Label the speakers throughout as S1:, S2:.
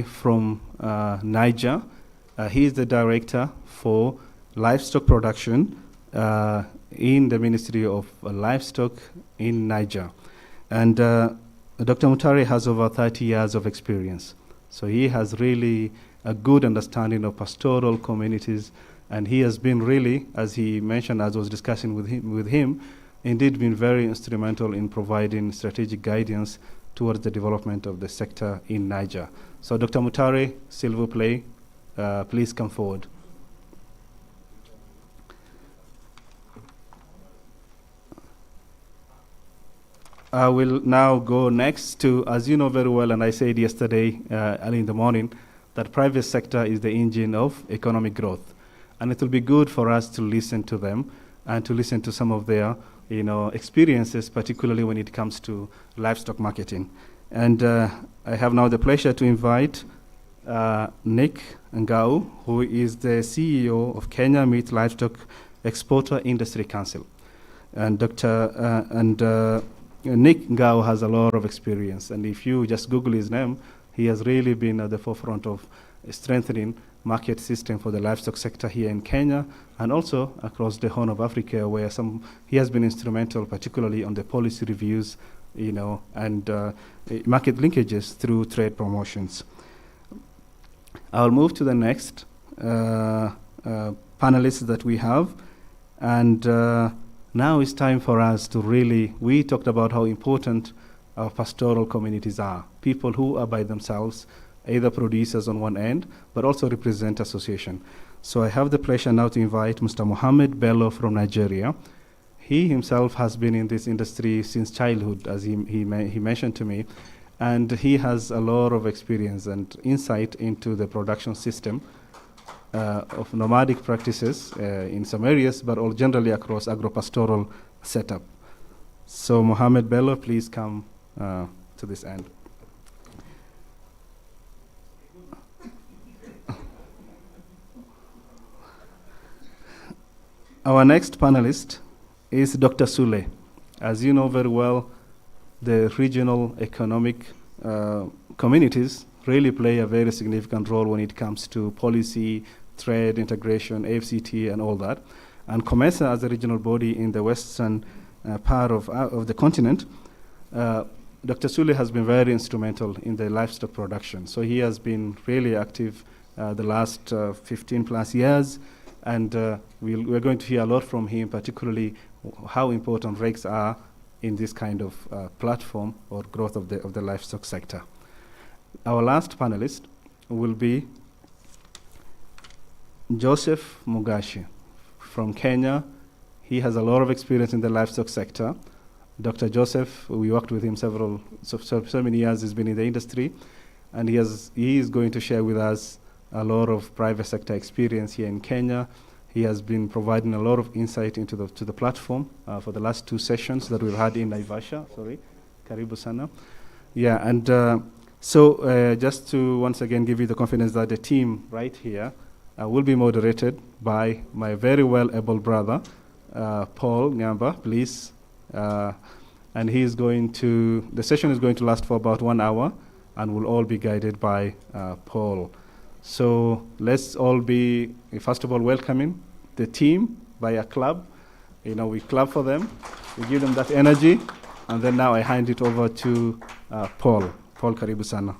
S1: from Niger. He is the director for livestock production in the Ministry of Livestock in Niger. And Dr. Mutare has over 30 years of experience. So he has really a good understanding of pastoral communities, and he has been really, as he mentioned, as I was discussing with him, indeed been very instrumental in providing strategic guidance towards the development of the sector in Niger. So Dr. Mutare, s'il vous plaît, please come forward. I will now go next to, as you know very well, and I said yesterday early in the morning, that private sector is the engine of economic growth. And it will be good for us to listen to them and to listen to some of their experiences, particularly when it comes to livestock marketing. And I have now the pleasure to invite Nick Ngao, who is the CEO of Kenya Meat Livestock Exporter Industry Council. And Nick Ngao has a lot of experience, and if you just Google his name, he has really been at the forefront of strengthening market system for the livestock sector here in Kenya and also across the Horn of Africa, where he has been instrumental, particularly on the policy reviews, and market linkages through trade promotions. I'll move to the next panelists that we have, and now it's time for us to we talked about how important our pastoral communities are, people who are by themselves, either producers on one end, but also represent association. So I have the pleasure now to invite Mr. Mohammed Bello from Nigeria. He himself has been in this industry since childhood, as he mentioned to me, and he has a lot of experience and insight into the production system of nomadic practices in some areas, but all generally across agro-pastoral setup. So Mohammed Bello, please come to this end. Our next panelist is Dr. Sule. As you know very well, the regional economic communities really play a very significant role when it comes to policy, trade, integration, AFCT, and all that. And COMESA, as a regional body in the western part of the continent, Dr. Sule has been very instrumental in the livestock production. So he has been really active the last 15 plus years, and we're going to hear a lot from him, particularly how important REGs are in this kind of platform or growth of the livestock sector. Our last panelist will be Joseph Mugashi from Kenya. He has a lot of experience in the livestock sector. Dr. Joseph, we worked with him so many years. He's been in the industry, and he is going to share with us a lot of private sector experience here in Kenya. He has been providing a lot of insight into the platform for the last 2 sessions that we've had in Naivasha. Karibu sana. Yeah, and so just to once again give you the confidence that the team right here will be moderated by my very well-able brother, Paul Ngamba, please. And the session is going to last for about 1 hour, and will all be guided by Paul. So let's all be, first of all, welcoming the team by a clap. We clap for them, we give them that energy, and then now I hand it over to Paul. Paul, karibu sana.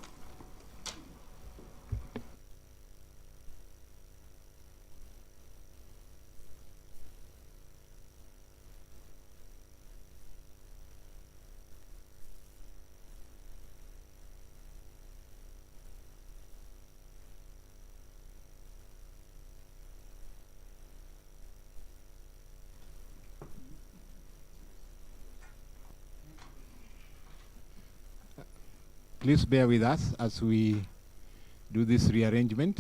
S2: Please bear with us as we do this rearrangement.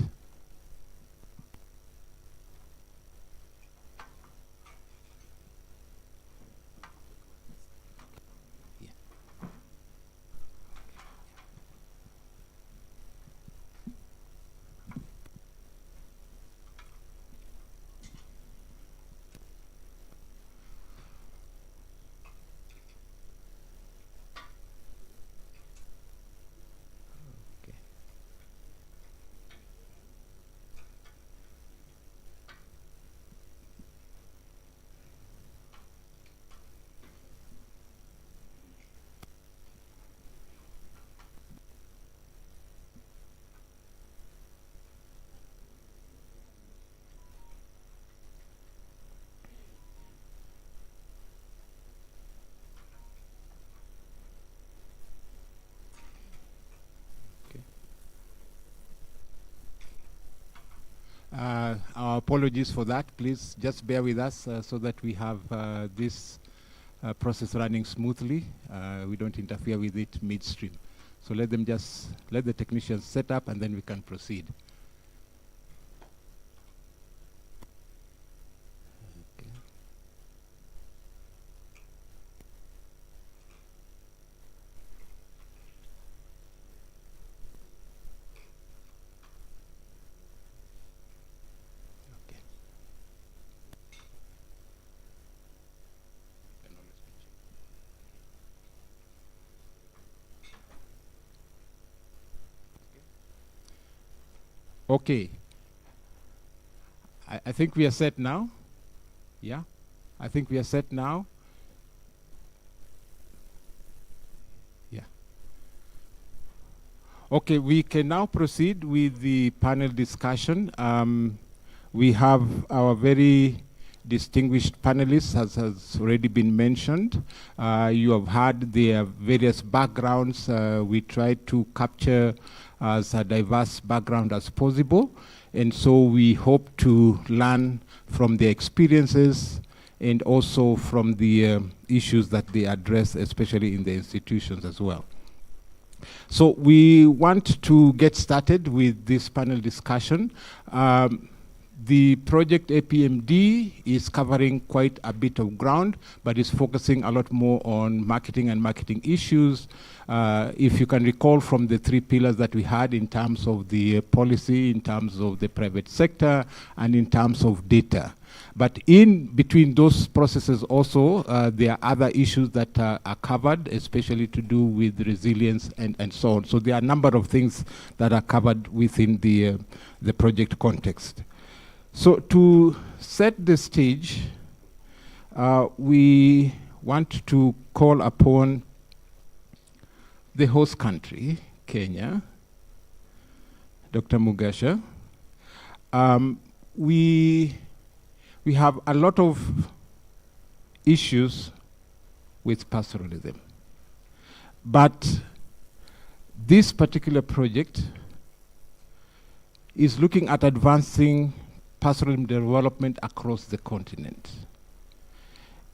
S2: Our apologies for that. Please just bear with us so that we have this process running smoothly. We don't interfere with it midstream. So let the technicians set up and then we can proceed. Okay. I think we are set now. Yeah? I think we are set now. Yeah. Okay, we can now proceed with the panel discussion. We have our very distinguished panelists, as has already been mentioned. You have heard their various backgrounds. We tried to capture as a diverse background as possible. And so we hope to learn from their experiences and also from the issues that they address, especially in the institutions as well. So we want to get started with this panel discussion. The project APMD is covering quite a bit of ground, but is focusing a lot more on marketing and marketing issues. If you can recall from the 3 pillars that we had in terms of the policy, in terms of the private sector, and in terms of data. But in between those processes also, there are other issues that are covered, especially to do with resilience and so on. So there are a number of things that are covered within the project context. So to set the stage, we want to call upon the host country, Kenya, Dr. Mugasha. We have a lot of issues with pastoralism. But this particular project is looking at advancing pastoral development across the continent.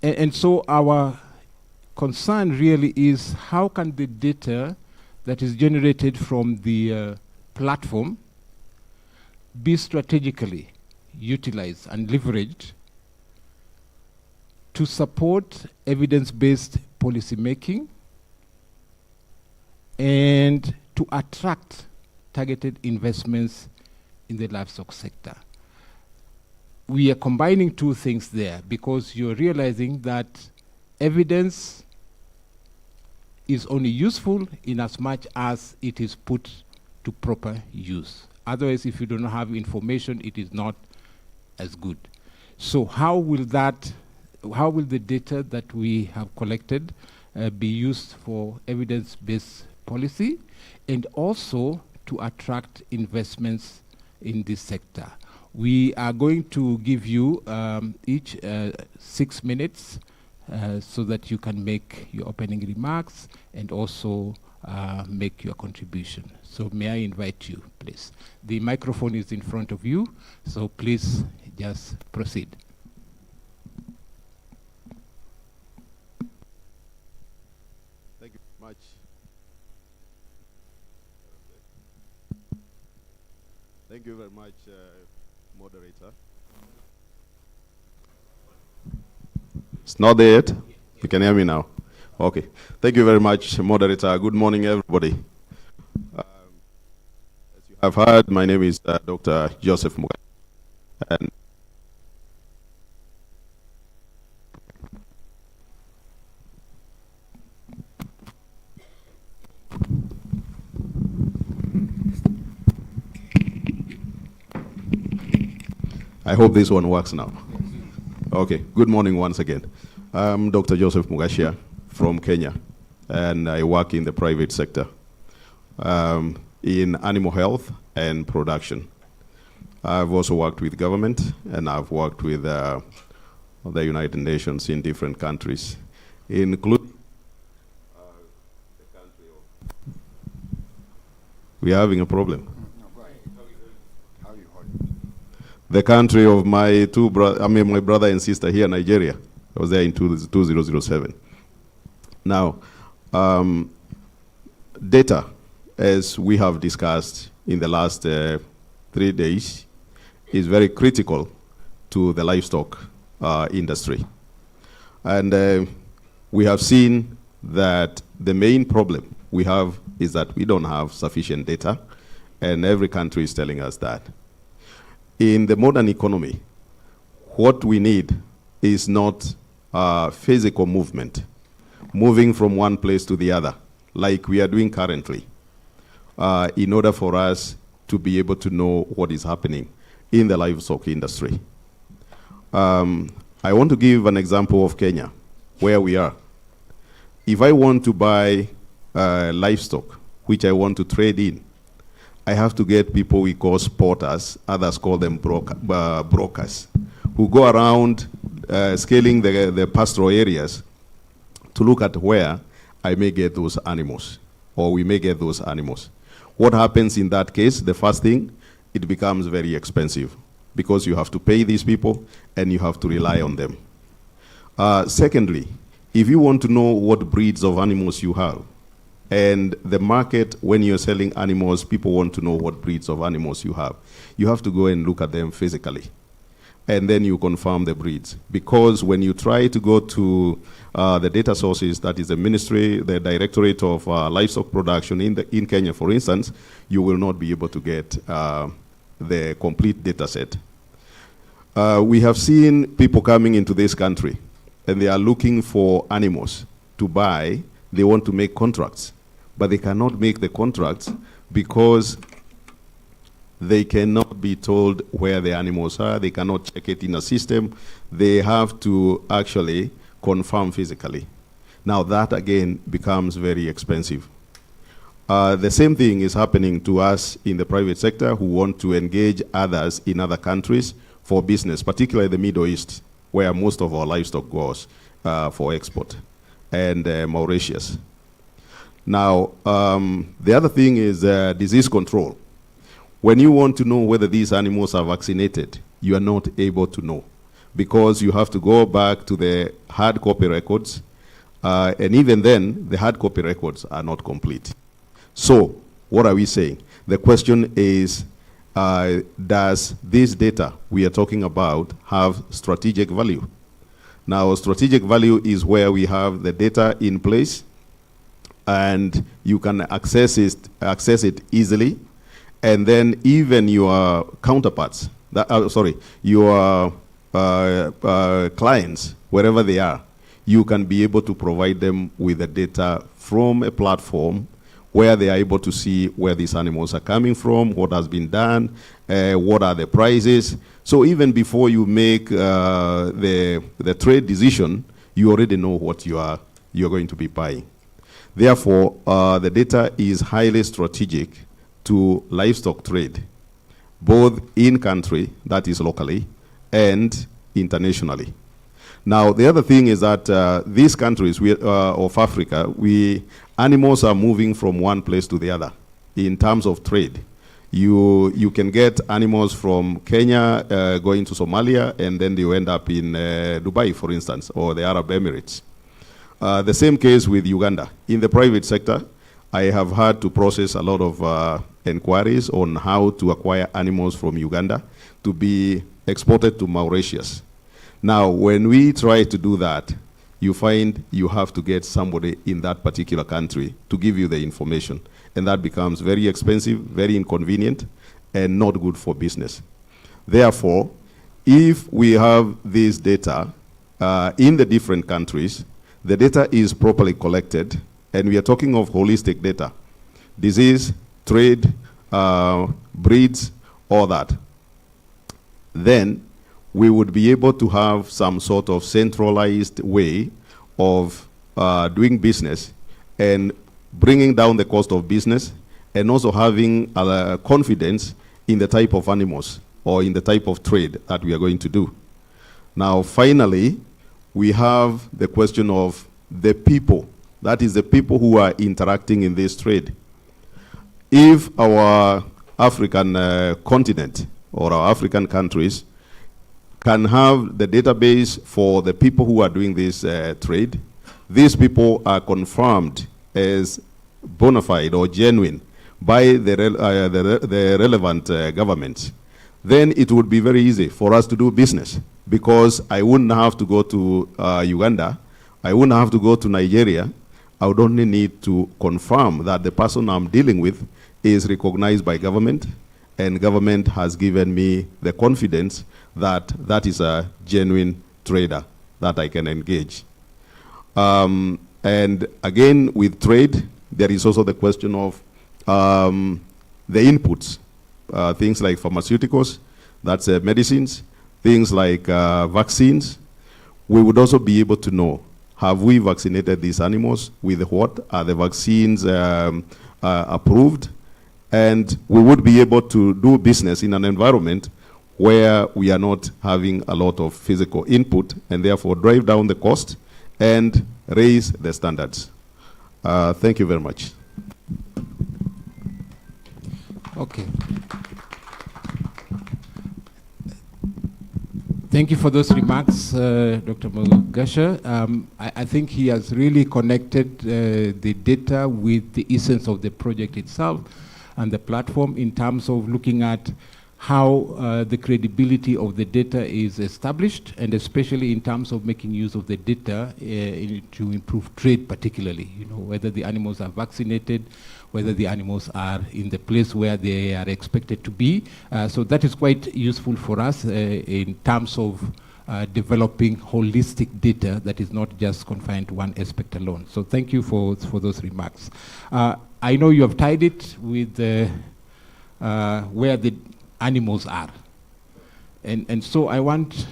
S2: And so our concern really is how can the data that is generated from the platform be strategically utilized and leveraged to support evidence-based policy making and to attract targeted investments in the livestock sector. We are combining 2 things there because you're realizing that evidence is only useful in as much as it is put to proper use. Otherwise, if you don't have information, it is not as good. So how will the data that we have collected be used for evidence-based policy and also to attract investments in this sector? We are going to give you each 6 minutes so that you can make your opening remarks and also make your contribution. So may I invite you, please. The microphone is in front of you, so please just proceed.
S3: Thank you very much. Thank you very much, moderator. It's not there yet? You can hear me now? Okay. Thank you very much, moderator. Good morning, everybody. As you have heard, my name is Dr. Joseph Mugasha. And I hope this one works now. Okay, good morning once again. I'm Dr. Joseph Mugasha from Kenya, and I work in the private sector in animal health and production. I've also worked with government, and I've worked with the United Nations in different countries, including the country of... We are having a problem. the country of my my brother and sister here, Nigeria. I was there in 2007. Now, data, as we have discussed in the last 3 days, is very critical to the livestock industry. And we have seen that the main problem we have is that we don't have sufficient data, and every country is telling us that. In the modern economy, what we need is not physical movement, moving from one place to the other, like we are doing currently, in order for us to be able to know what is happening in the livestock industry. I want to give an example of Kenya, where we are. If I want to buy livestock, which I want to trade in, I have to get people we call spotters, others call them brokers, who go around scaling the pastoral areas to look at where I may get those animals, or we may get those animals. What happens in that case? The first thing, it becomes very expensive because you have to pay these people and you have to rely on them. Secondly, if you want to know what breeds of animals you have, and the market, when you're selling animals, people want to know what breeds of animals you have to go and look at them physically. And then you confirm the breeds. Because when you try to go to the data sources, that is the ministry, the Directorate of Livestock Production in Kenya, for instance, you will not be able to get the complete data set. We have seen people coming into this country, and they are looking for animals to buy. They want to make contracts, but they cannot make the contracts because they cannot be told where the animals are. They cannot check it in a system. They have to actually confirm physically. Now that again becomes very expensive. The same thing is happening to us in the private sector who want to engage others in other countries for business, particularly the Middle East, where most of our livestock goes for export, and Mauritius. Now, the other thing is disease control. When you want to know whether these animals are vaccinated, you are not able to know because you have to go back to the hard copy records, and even then, the hard copy records are not complete. So, what are we saying? The question is, does this data we are talking about have strategic value? Now, strategic value is where we have the data in place, and you can access it easily, and then even your counterparts, your clients, wherever they are, you can be able to provide them with the data from a platform where they are able to see where these animals are coming from, what has been done, what are the prices. So even before you make the trade decision, you already know what you're going to be buying. Therefore, the data is highly strategic to livestock trade, both in country, that is locally, and internationally. Now, the other thing is that these countries of Africa, animals are moving from one place to the other in terms of trade. You can get animals from Kenya going to Somalia, and then they end up in Dubai, for instance, or the Arab Emirates. The same case with Uganda. In the private sector, I have had to process a lot of inquiries on how to acquire animals from Uganda to be exported to Mauritius. Now, when we try to do that, you find you have to get somebody in that particular country to give you the information. And that becomes very expensive, very inconvenient, and not good for business. Therefore, if we have this data in the different countries, the data is properly collected, and we are talking of holistic data. Disease, trade, breeds, all that. Then we would be able to have some sort of centralized way of doing business and bringing down the cost of business, and also having confidence in the type of animals or in the type of trade that we are going to do. Now, finally, we have the question of the people. That is the people who are interacting in this trade. If our African continent or our African countries can have the database for the people who are doing this trade. These people are confirmed as bona fide or genuine by the relevant governments. Then it would be very easy for us to do business, because I wouldn't have to go to Uganda, I wouldn't have to go to Nigeria. I would only need to confirm that the person I'm dealing with is recognized by government, and government has given me the confidence that that is a genuine trader that I can engage. And again, with trade, there is also the question of the inputs, things like pharmaceuticals, that's medicines, things like vaccines. We would also be able to know, have we vaccinated these animals with what? Are the vaccines approved? And we would be able to do business in an environment where we are not having a lot of physical input, and therefore drive down the cost and raise the standards. Thank you very much.
S2: Okay. Thank you for those remarks, Dr. Mugasha. I think he has really connected the data with the essence of the project itself and the platform, in terms of looking at how the credibility of the data is established, and especially in terms of making use of the data to improve trade, particularly, whether the animals are vaccinated, whether the animals are in the place where they are expected to be. So that is quite useful for us in terms of developing holistic data that is not just confined to one aspect alone. So thank you for those remarks. I know you have tied it with where the animals are. And so I want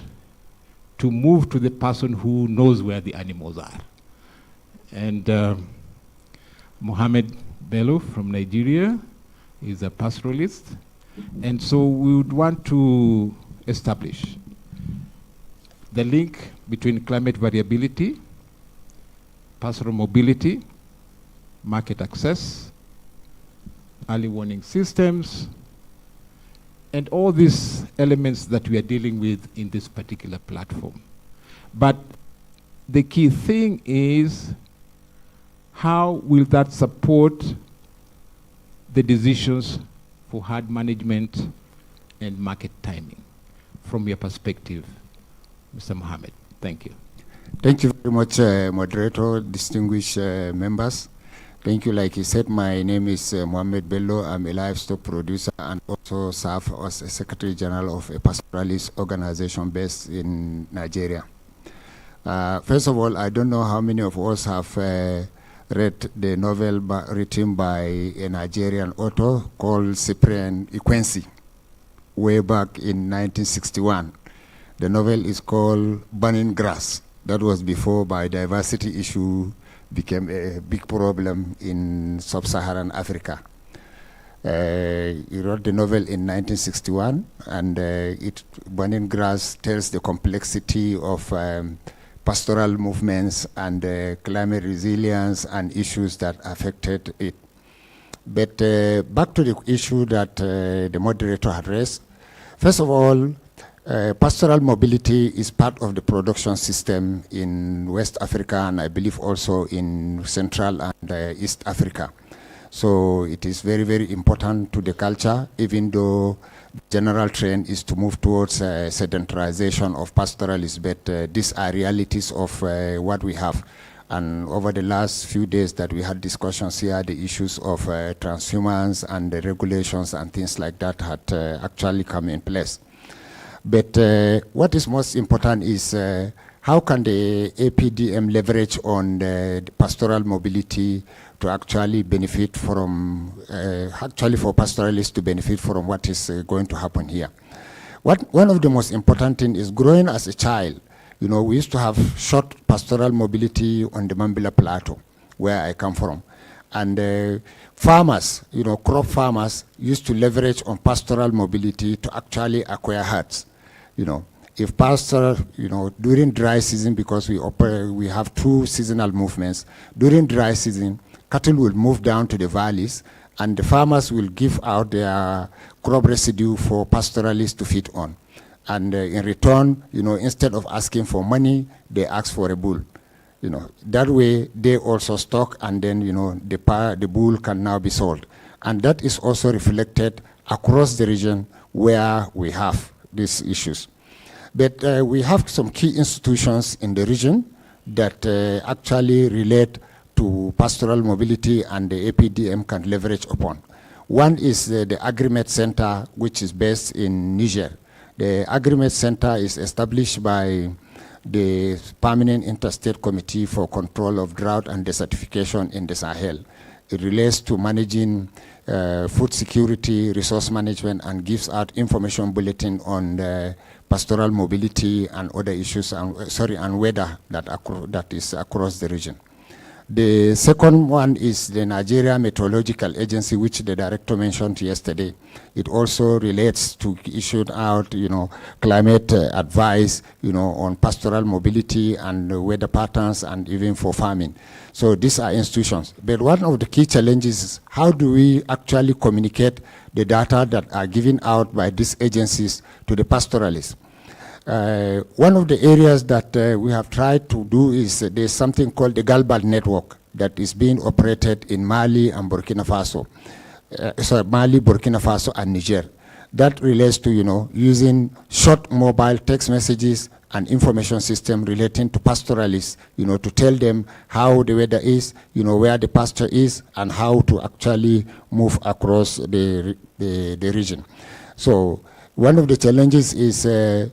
S2: to move to the person who knows where the animals are. And Mohammed Bello from Nigeria is a pastoralist. And so we would want to establish the link between climate variability, pastoral mobility, market access, early warning systems, and all these elements that we are dealing with in this particular platform. But the key thing is, how will that support the decisions for herd management and market timing from your perspective, Mr. Mohammed? Thank you.
S4: Thank you very much, moderator, distinguished members. Thank you. Like you said, my name is Mohammed Bello. I'm a livestock producer and also serve as a Secretary General of a pastoralist organization based in Nigeria. First of all, I don't know how many of us have read the novel written by a Nigerian author called Cyprian Ikwensi, way back in 1961. The novel is called Burning Grass. That was before biodiversity issue became a big problem in sub-Saharan Africa. He wrote the novel in 1961, and Burning Grass tells the complexity of pastoral movements and climate resilience and issues that affected it. But back to the issue that the moderator had raised. First of all, pastoral mobility is part of the production system in West Africa, and I believe also in Central and East Africa. So it is very, very important to the culture, even though the general trend is to move towards sedentarization of pastoralists, but these are realities of what we have. And over the last few days that we had discussions here, the issues of transhumance and the regulations and things like that had actually come in place. But what is most important is how can the APDM leverage on the pastoral mobility to actually benefit from, actually for pastoralists to benefit from what is going to happen here. One of the most important things is growing as a child. We used to have short pastoral mobility on the Mambila Plateau, where I come from. And farmers, crop farmers used to leverage on pastoral mobility to actually acquire herds. If pasture, during dry season, because we have two seasonal movements, during dry season, cattle will move down to the valleys and the farmers will give out their crop residue for pastoralists to feed on. And in return, instead of asking for money, they ask for a bull. That way they also stock, and then, the bull can now be sold. And that is also reflected across the region where we have these issues. But we have some key institutions in the region that actually relate to pastoral mobility and the APDM can leverage upon. One is the Agreement Center, which is based in Niger. The Agreement Center is established by the Permanent Interstate Committee for Control of Drought and Desertification in the Sahel. It relates to managing food security, resource management, and gives out information bulletin on the pastoral mobility and other issues, and weather that is across the region. The second one is the Nigeria Meteorological Agency, which the director mentioned yesterday. It also relates to issued out, climate advice, on pastoral mobility and weather patterns, and even for farming. So these are institutions. But one of the key challenges is how do we actually communicate the data that are given out by these agencies to the pastoralists? One of the areas that we have tried to do is there's something called the Galbal network that is being operated in Mali and Burkina Faso. Mali, Burkina Faso, and Niger. That relates to, using short mobile text messages and information system relating to pastoralists, to tell them how the weather is, where the pasture is, and how to actually move across the region. So one of the challenges is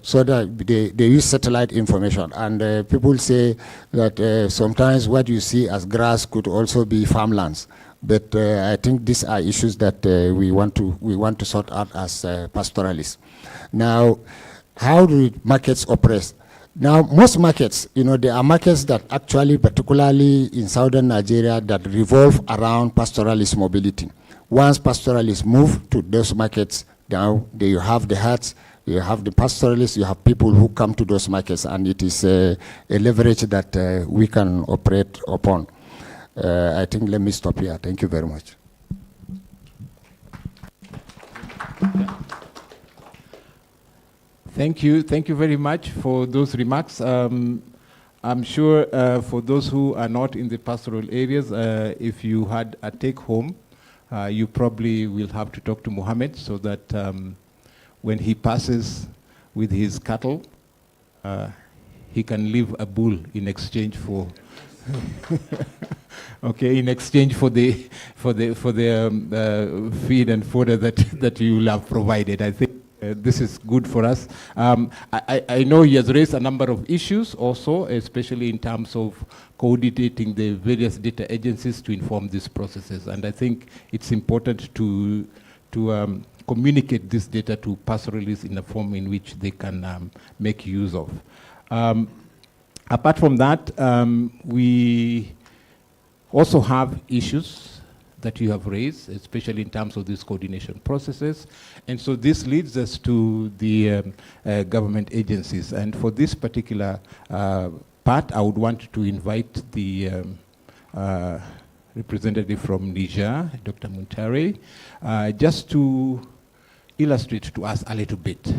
S4: so that they use satellite information, and people say that sometimes what you see as grass could also be farmlands. But I think these are issues that we want to sort out as pastoralists. Now, how do markets operate? Now, most markets, there are markets that actually, particularly in southern Nigeria, that revolve around pastoralist mobility. Once pastoralists move to those markets, now you have the herds, you have the pastoralists, you have people who come to those markets, and it is a leverage that we can operate upon. I think let me stop here. Thank you very much.
S2: Thank you very much for those remarks. I'm sure for those who are not in the pastoral areas, if you had a take home, you probably will have to talk to Mohammed so that when he passes with his cattle, he can leave a bull in exchange for in exchange for the feed and fodder that you will have provided. I think this is good for us. I know he has raised a number of issues also, especially in terms of coordinating the various data agencies to inform these processes. And I think it's important to communicate this data to pastoralists in a form in which they can make use of. Apart from that, we also have issues that you have raised, especially in terms of these coordination processes. And so this leads us to the government agencies. And for this particular part, I would want to invite the representative from Niger, Dr. Muntare, just to illustrate to us a little bit.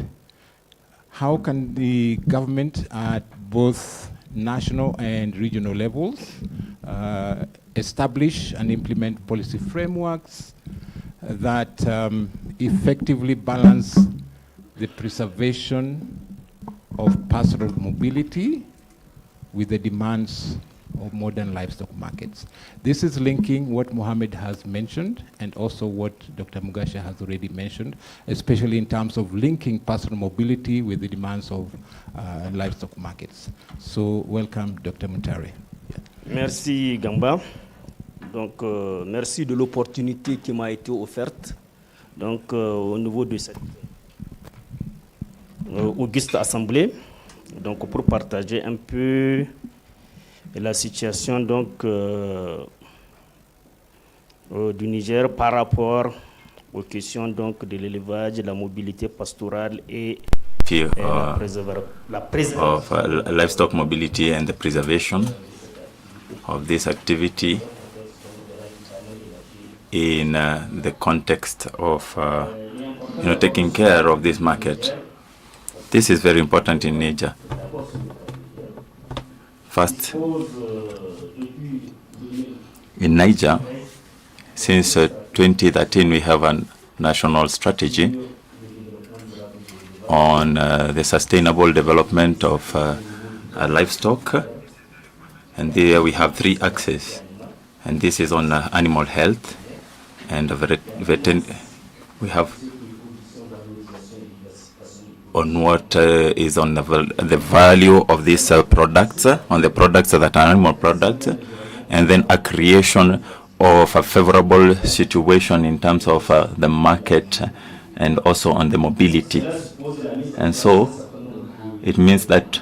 S2: How can the government at both national and regional levels establish and implement policy frameworks that effectively balance the preservation of pastoral mobility with the demands of modern livestock markets? This is linking what Mohammed has mentioned and also what Dr. Mugasha has already mentioned, especially in terms of linking pastoral mobility with the demands of livestock markets. So welcome, Dr. Muntare.
S5: Merci, Gamba. Donc, merci de l'opportunité qui m'a été offerte donc, au niveau de cette auguste assemblée, donc, pour partager un peu la situation donc, du Niger par rapport aux questions donc, de l'élevage, de la mobilité pastorale et la préservation
S6: of livestock mobility and the preservation of this activity in the context of taking care of this market. This is very important in Niger. First, in Niger, since 2013, we have a national strategy on the sustainable development of livestock. And there we have 3 axes. And this is on animal health. And we have on what is on the value of these products, on the products that are animal products, and then a creation of a favorable situation in terms of the market and also on the mobility. And so it means that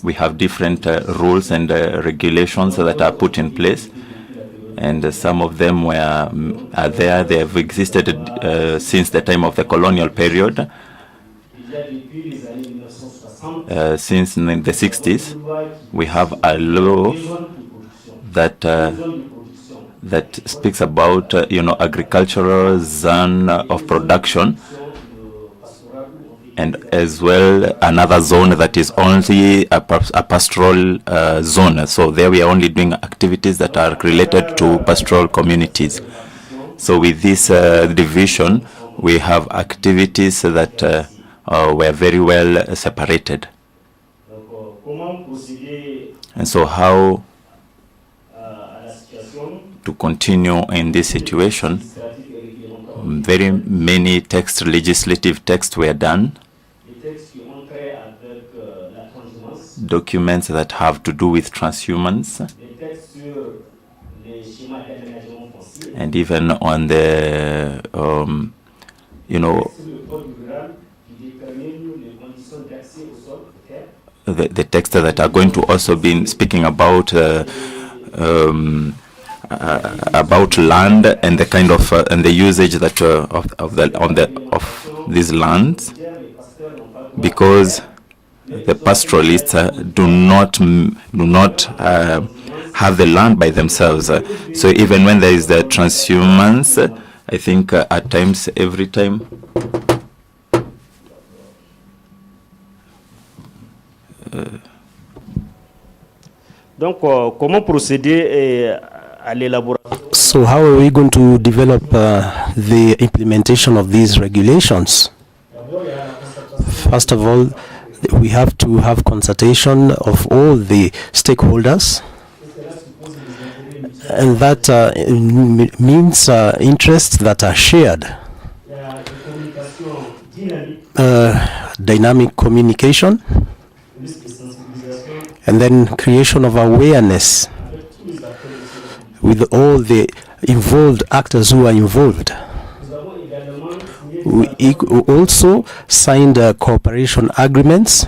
S6: we have different rules and regulations that are put in place, and some of them are there. They have existed since the time of the colonial period. Since the 60s, we have a law that speaks about agricultural zone of production, and as well another zone that is only a pastoral zone. So there we are only doing activities that are related to pastoral communities. So with this division, we have activities that were very well separated. And so how to continue in this situation? Very many legislative texts were done. Documents that have to do with transhumance, and even on the the texts that are going to also be speaking about land and the kind of and the usage that of these lands, because the pastoralists do not have the land by themselves. So even when there is the transhumance, I think at times, every time,
S5: Donc, comment procéder à l'élaboration?
S7: So how are we going to develop the implementation of these regulations? First of all, we have to have consultation of all the stakeholders, and that means interests that are shared. Dynamic communication, and then creation of awareness with all the involved actors who are involved. We also signed cooperation agreements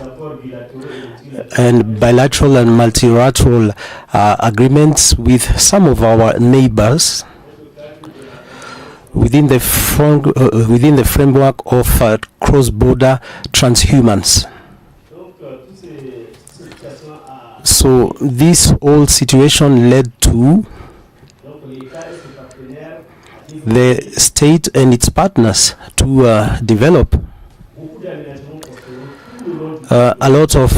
S7: and bilateral and multilateral agreements with some of our neighbors within the framework of cross-border transhumance. So this whole situation led to the state and its partners to develop a lot of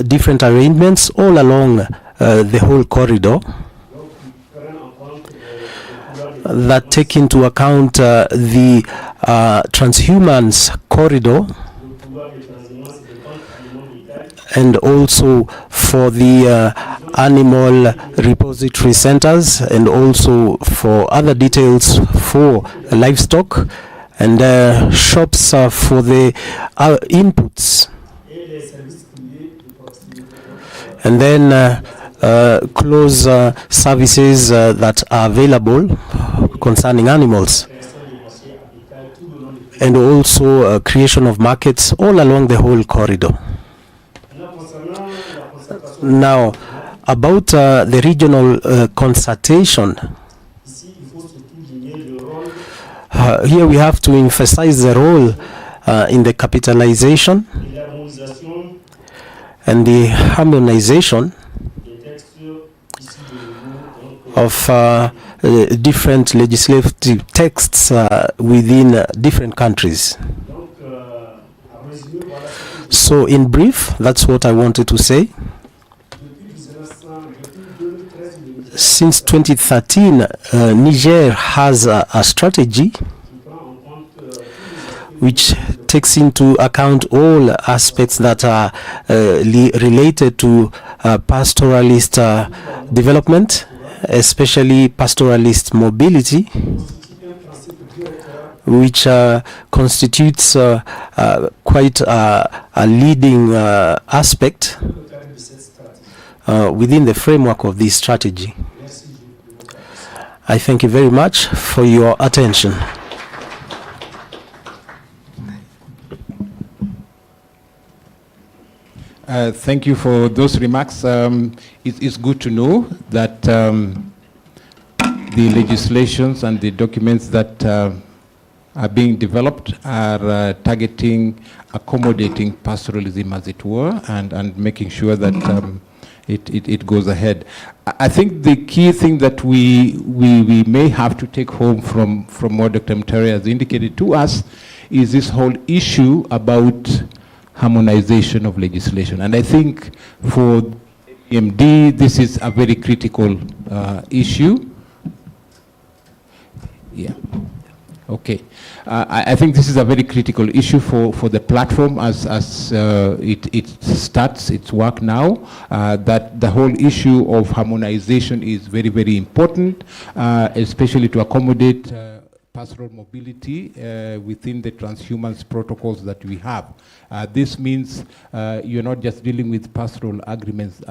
S7: different arrangements all along the whole corridor that take into account the transhumance corridor, and also for the animal repository centers, and also for other details for livestock, and shops for the inputs, and then close services that are available concerning animals, and also creation of markets all along the whole corridor. Now, about the regional consultation, here we have to emphasize the role in the capitalization and the harmonization of different legislative texts within different countries. So in brief, that's what I wanted to say. Since 2013, Niger has a strategy which takes into account all aspects that are related to pastoralist development, especially pastoralist mobility, which constitutes quite a leading aspect within the framework of this strategy. I thank you very much for your attention.
S2: Thank you for those remarks. It's good to know that the legislations and the documents that are being developed are targeting, accommodating pastoralism, as it were, and making sure that it goes ahead. I think the key thing that we may have to take home from what Dr. Mutare has indicated to us is this whole issue about harmonization of legislation. And I think for APMD, this is a very critical issue. Yeah. Okay. I think this is a very critical issue for the platform as it starts its work now, that the whole issue of harmonization is very, very important, especially to accommodate pastoral mobility within the transhumance protocols that we have. This means you're not just dealing with pastoral agreements,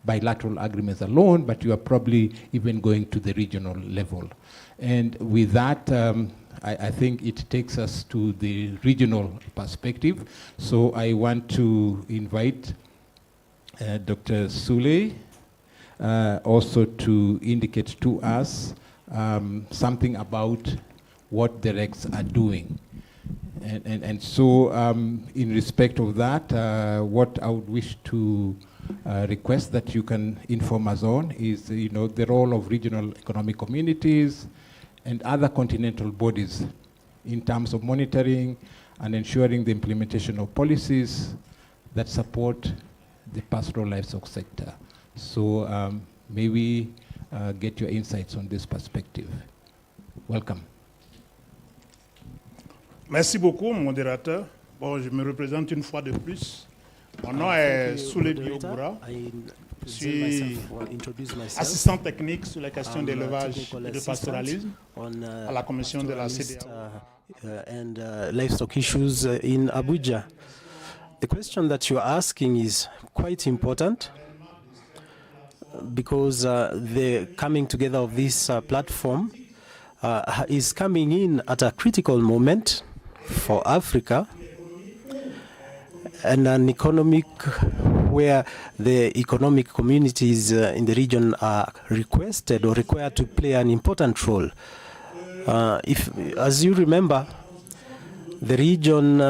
S2: bilateral agreements alone, but you are probably even going to the regional level. And with that, I think it takes us to the regional perspective. So I want to invite Dr. Sule also to indicate to us something about what the RECs are doing. And so in respect of that, what I would wish to request that you can inform us on is the role of regional economic communities and other continental bodies in terms of monitoring and ensuring the implementation of policies that support the pastoral livestock sector. So may we get your insights on this perspective. Welcome.
S8: Merci beaucoup, modérateur. Bon, je me représente une fois de plus. Mon nom est Soule Bioboura. Je suis assistant technique sur les questions d'élevage et de pastoralisme à la commission de la CDAO.
S7: And livestock issues in Abuja. The question that you're asking is quite important because the coming together of this platform is coming in at a critical moment for Africa and an economic where the economic communities in the region are requested or required to play an important role. As you remember, the region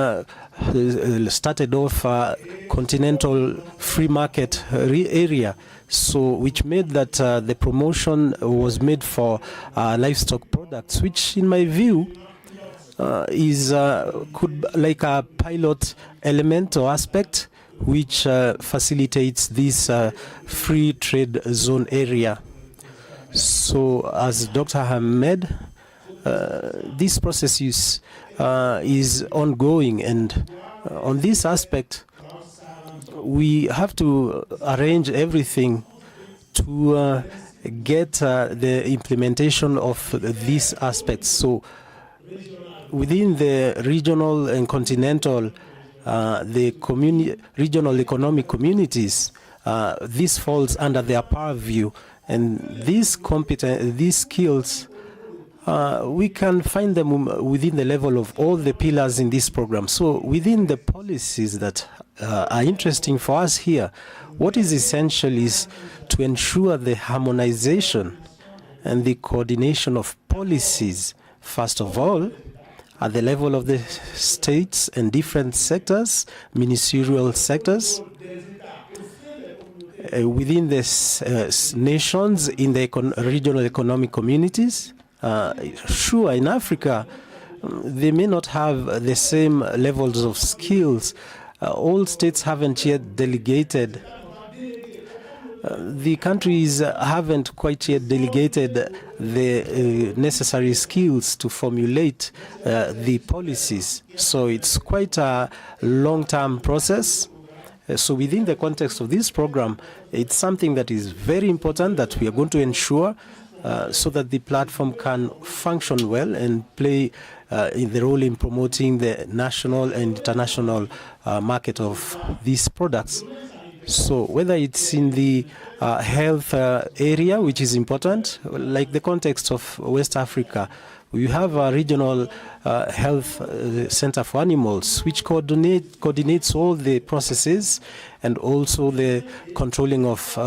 S7: started off a continental free market area, so which made that the promotion was made for livestock products, which in my view is could like a pilot element or aspect which facilitates this free trade zone area. So as Dr. Ahmed, this process is ongoing, and on this aspect we have to arrange everything to get the implementation of these aspects. So within the regional and continental, the regional economic communities, this falls under their purview, and these skills, we can find them within the level of all the pillars in this program. So within the policies that are interesting for us here, what is essential is to ensure the harmonization and the coordination of policies, first of all, at the level of the states and different sectors, ministerial sectors, within the nations in the regional economic communities. Sure, in Africa, they may not have the same levels of skills. All states haven't yet delegated. The countries haven't quite yet delegated the necessary skills to formulate the policies. So it's quite a long-term process. So within the context of this program, it's something that is very important that we are going to ensure so that the platform can function well and play in the role in promoting the national and international market of these products. So whether it's in the health area, which is important, like the context of West Africa, we have a regional health center for animals, which coordinates all the processes and also the controlling of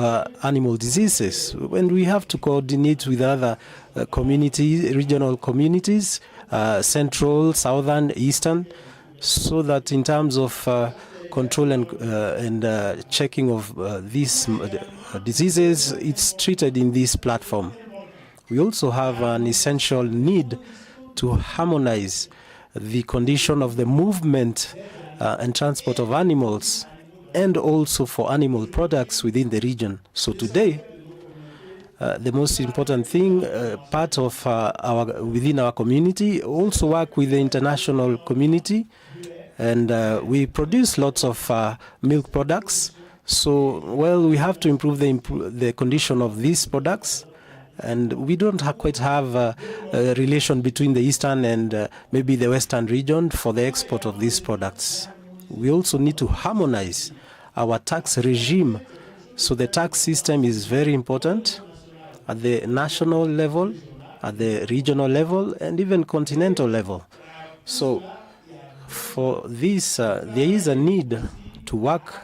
S7: animal diseases. And we have to coordinate with other regional communities, central, southern, eastern, so that in terms of control and checking of these diseases, it's treated in this platform. We also have an essential need to harmonize the condition of the movement and transport of animals and also for animal products within the region. So today, the most important thing, part of within our community, also work with the international community, and we produce lots of milk products. So, well, we have to improve the condition of these products. And we don't quite have a relation between the eastern and maybe the western region for the export of these products. We also need to harmonize our tax regime. So the tax system is very important at the national level, at the regional level, and even continental level. So for this, there is a need to work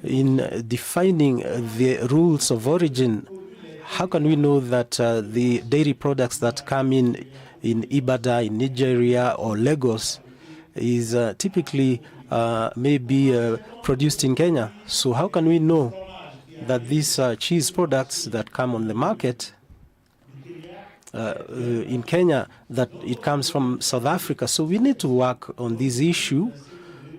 S7: in defining the rules of origin. How can we know that the dairy products that come in Ibadan, in Nigeria or Lagos is typically maybe produced in Kenya? So how can we know that these cheese products that come on the market in Kenya, that it comes from South Africa? So we need to work on this issue.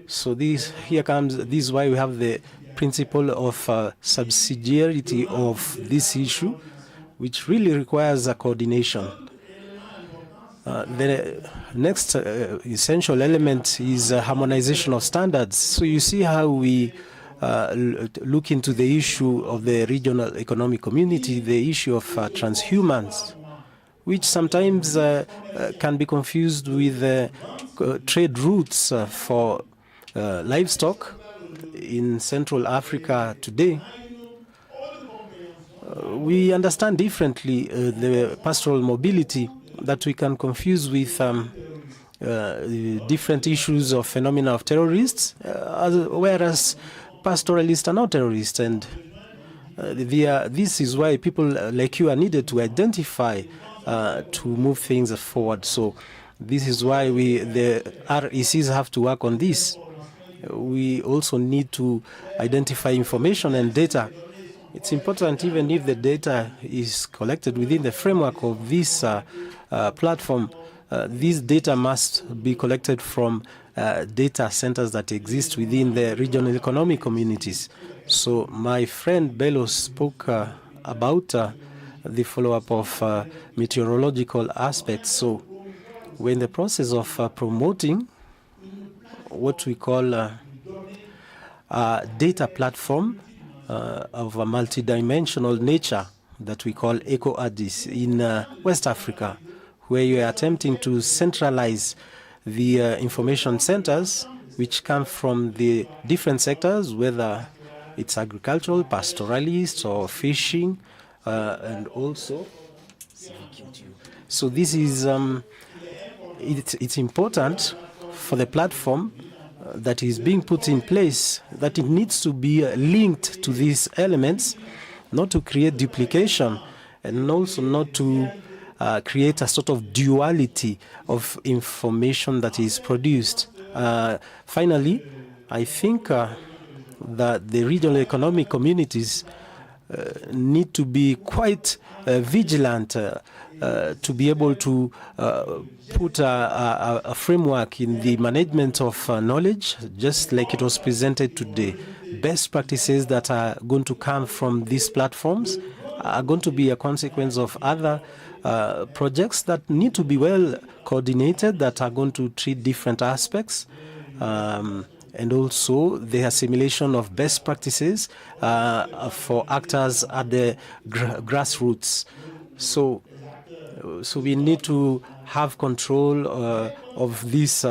S7: So this is why we have the principle of subsidiarity of this issue, which really requires a coordination. The next essential element is harmonization of standards. So you see how we look into the issue of the regional economic community, the issue of transhumans, which sometimes can be confused with trade routes for livestock in Central Africa today. We understand differently the pastoral mobility that we can confuse with different issues of phenomena of terrorists, whereas pastoralists are not terrorists. And this is why people like you are needed to identify to move things forward. So this is why the RECs have to work on this. We also need to identify information and data. It's important, even if the data is collected within the framework of this platform, this data must be collected from data centers that exist within the regional economic communities. So my friend Bello spoke about the follow-up of meteorological aspects. So we're in the process of promoting what we call a data platform of a multidimensional nature that we call EcoAddis in West Africa, where you are attempting to centralize the information centers which come from the different sectors, whether it's agricultural, pastoralist, or fishing, and also. So this is it's important for the platform that is being put in place, that it needs to be linked to these elements, not to create duplication, and also not to create a sort of duality of information that is produced. Finally, I think that the regional economic communities need to be quite vigilant to be able to put a framework in the management of knowledge, just like it was presented today. Best practices that are going to come from these platforms are going to be a consequence of other projects that need to be well coordinated, that are going to treat different aspects. And also the assimilation of best practices for actors at the grassroots. So we need to have control of these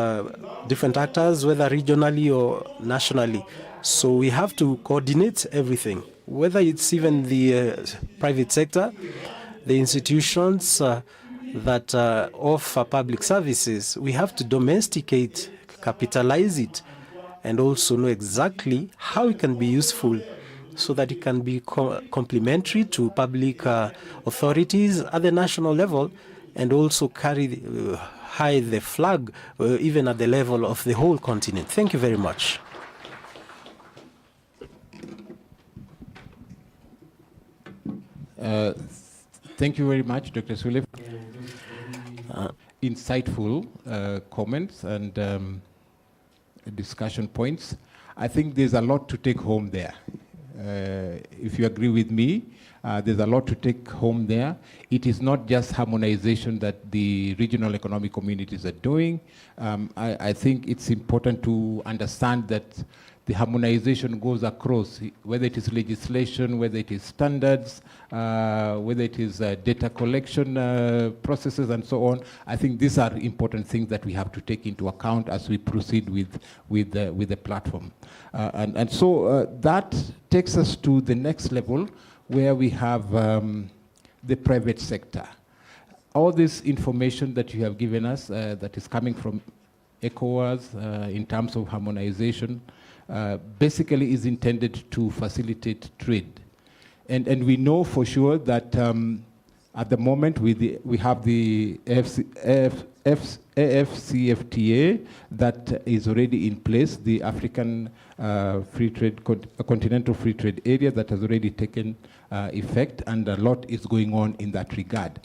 S7: different actors, whether regionally or nationally. So we have to coordinate everything, whether it's even the private sector, the institutions that offer public services. We have to domesticate, capitalize it, and also know exactly how it can be useful so that it can be complementary to public authorities at the national level, and also carry high the flag even at the level of the whole continent. Thank you very much.
S2: Thank you very much, Dr. Sule. Insightful comments and discussion points. I think there's a lot to take home there. If you agree with me, there's a lot to take home there. It is not just harmonization that the regional economic communities are doing. I think it's important to understand that the harmonization goes across, whether it is legislation, whether it is standards, whether it is data collection processes and so on. I think these are important things that we have to take into account as we proceed with the platform. And so that takes us to the next level, where we have the private sector. All this information that you have given us that is coming from ECOWAS in terms of harmonization basically is intended to facilitate trade. And we know for sure that at the moment we have the AFCFTA that is already in place, the African Free Trade, Continental Free Trade Area that has already taken effect, and a lot is going on in that regard.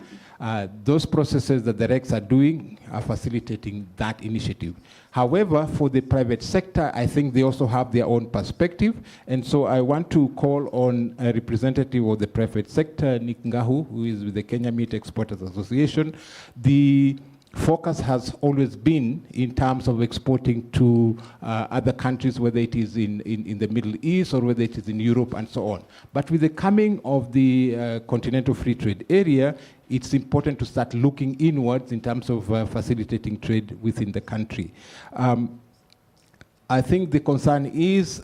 S2: Those processes that the RECs are doing are facilitating that initiative. However, for the private sector, I think they also have their own perspective. And so I want to call on a representative of the private sector, Nick Ngahu, who is with the Kenya Meat Exporters Association. The focus has always been in terms of exporting to other countries, whether it is in the Middle East or whether it is in Europe and so on. But with the coming of the Continental Free Trade Area, it's important to start looking inwards in terms of facilitating trade within the country. I think the concern is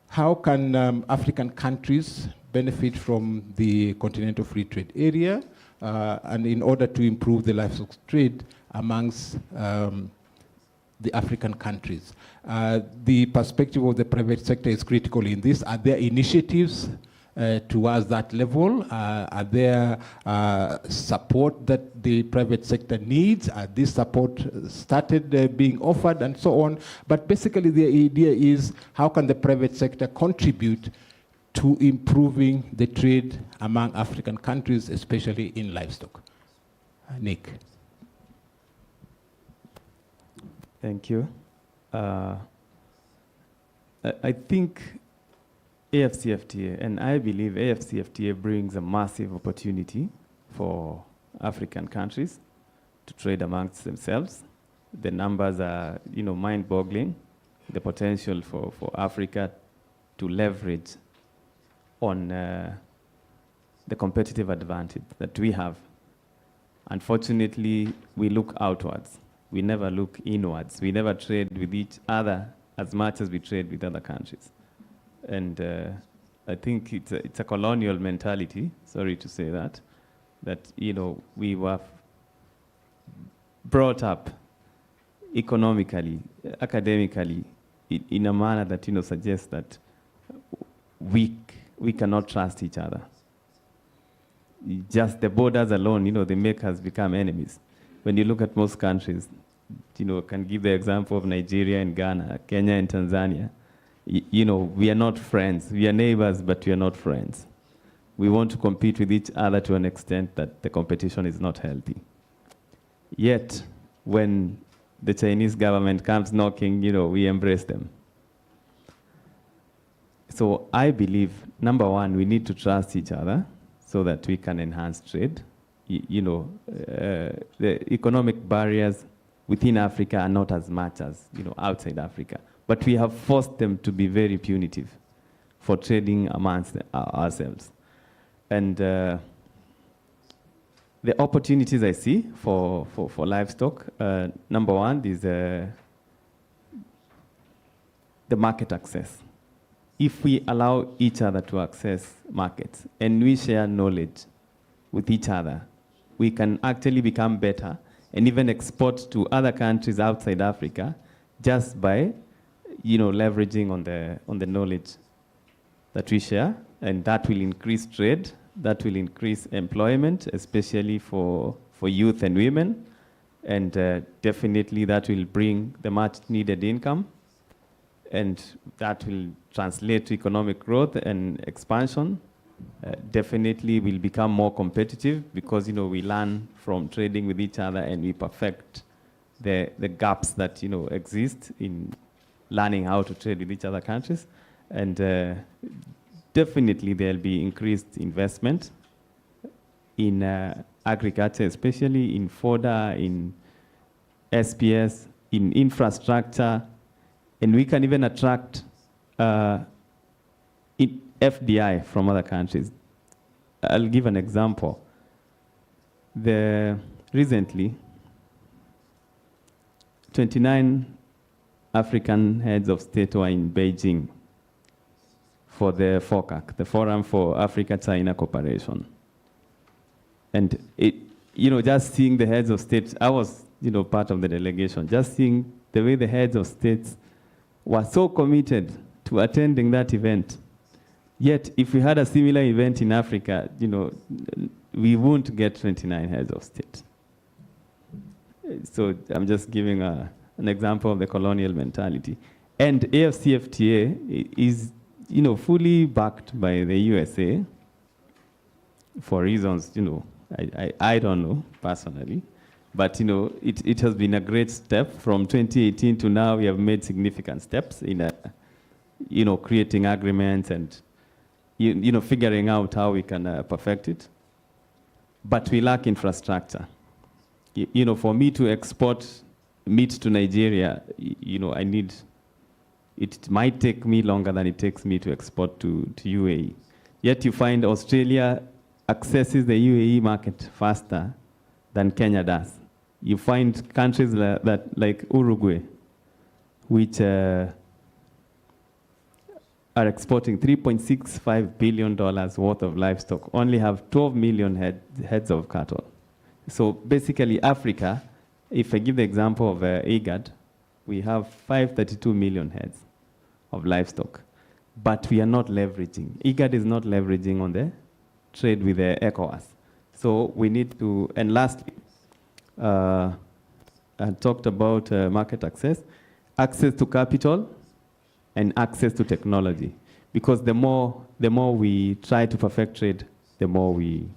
S2: how can African countries benefit from the Continental Free Trade Area, and in order to improve the livestock trade amongst the African countries. The perspective of the private sector is critical in this. Are there initiatives towards that level? Are there support that the private sector needs? Are this support started being offered and so on? But basically the idea is how can the private sector contribute to improving the trade among African countries, especially in livestock? Nick.
S9: Thank you. I think AFCFTA, and I believe AFCFTA brings a massive opportunity for African countries to trade amongst themselves. The numbers are, mind-boggling. The potential for Africa to leverage on the competitive advantage that we have. Unfortunately, we look outwards. We never look inwards. We never trade with each other as much as we trade with other countries. And I think it's a colonial mentality, sorry to say that we were brought up economically, academically, in a manner that, suggests that we cannot trust each other. Just the borders alone, they make us become enemies. When you look at most countries, can give the example of Nigeria and Ghana, Kenya and Tanzania. we are not friends. We are neighbors, but we are not friends. We want to compete with each other to an extent that the competition is not healthy. Yet, when the Chinese government comes knocking, we embrace them. So I believe, number one, we need to trust each other so that we can enhance trade. The economic barriers within Africa are not as much as outside Africa, but we have forced them to be very punitive for trading amongst ourselves. And the opportunities I see for livestock, number one is the market access. If we allow each other to access markets and we share knowledge with each other, we can actually become better and even export to other countries outside Africa just by, leveraging on the knowledge that we share, and that will increase trade, that will increase employment, especially for youth and women, and definitely that will bring the much needed income, and that will translate to economic growth and expansion. Definitely will become more competitive because we learn from trading with each other and we perfect the gaps that exist in learning how to trade with each other countries. And definitely there'll be increased investment in agriculture, especially in fodder, in SPS, in infrastructure, and we can even attract FDI from other countries. I'll give an example. Recently, 29 African heads of state were in Beijing for the FOCAC, the Forum for Africa-China Cooperation. And just seeing the heads of states, I was part of the delegation, just seeing the way the heads of states were so committed to attending that event. Yet, if we had a similar event in Africa, we won't get 29 heads of state. So I'm just giving an example of the colonial mentality. And AFCFTA is, fully backed by the USA for reasons, I don't know personally. But, it has been a great step. From 2018 to now, we have made significant steps in, creating agreements and figuring out how we can perfect it. But we lack infrastructure. For me to export meat to Nigeria, it might take me longer than it takes me to export to UAE. Yet you find Australia accesses the UAE market faster than Kenya does. You find countries like Uruguay, which are exporting $3.65 billion worth of livestock, only have 12 million heads of cattle. So basically Africa, if I give the example of IGAD, we have 532 million heads of livestock, but we are not leveraging. IGAD is not leveraging on the trade with the ECOWAS. So we need to, and lastly, I talked about market access to capital, and access to technology, because the more we try to perfect trade, the more we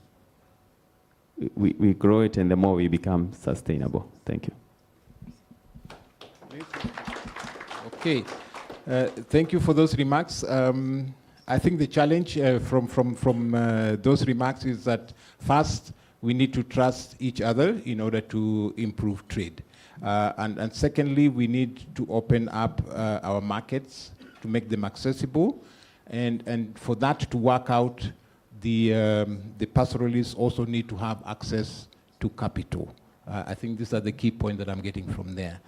S9: grow it, and the more we become sustainable. Thank you.
S2: Okay, thank you for those remarks. I think the challenge from those remarks is that first we need to trust each other in order to improve trade. And secondly, we need to open up our markets to make them accessible. And for that to work out, the pastoralists also need to have access to capital. I think these are the key points that I'm getting from there.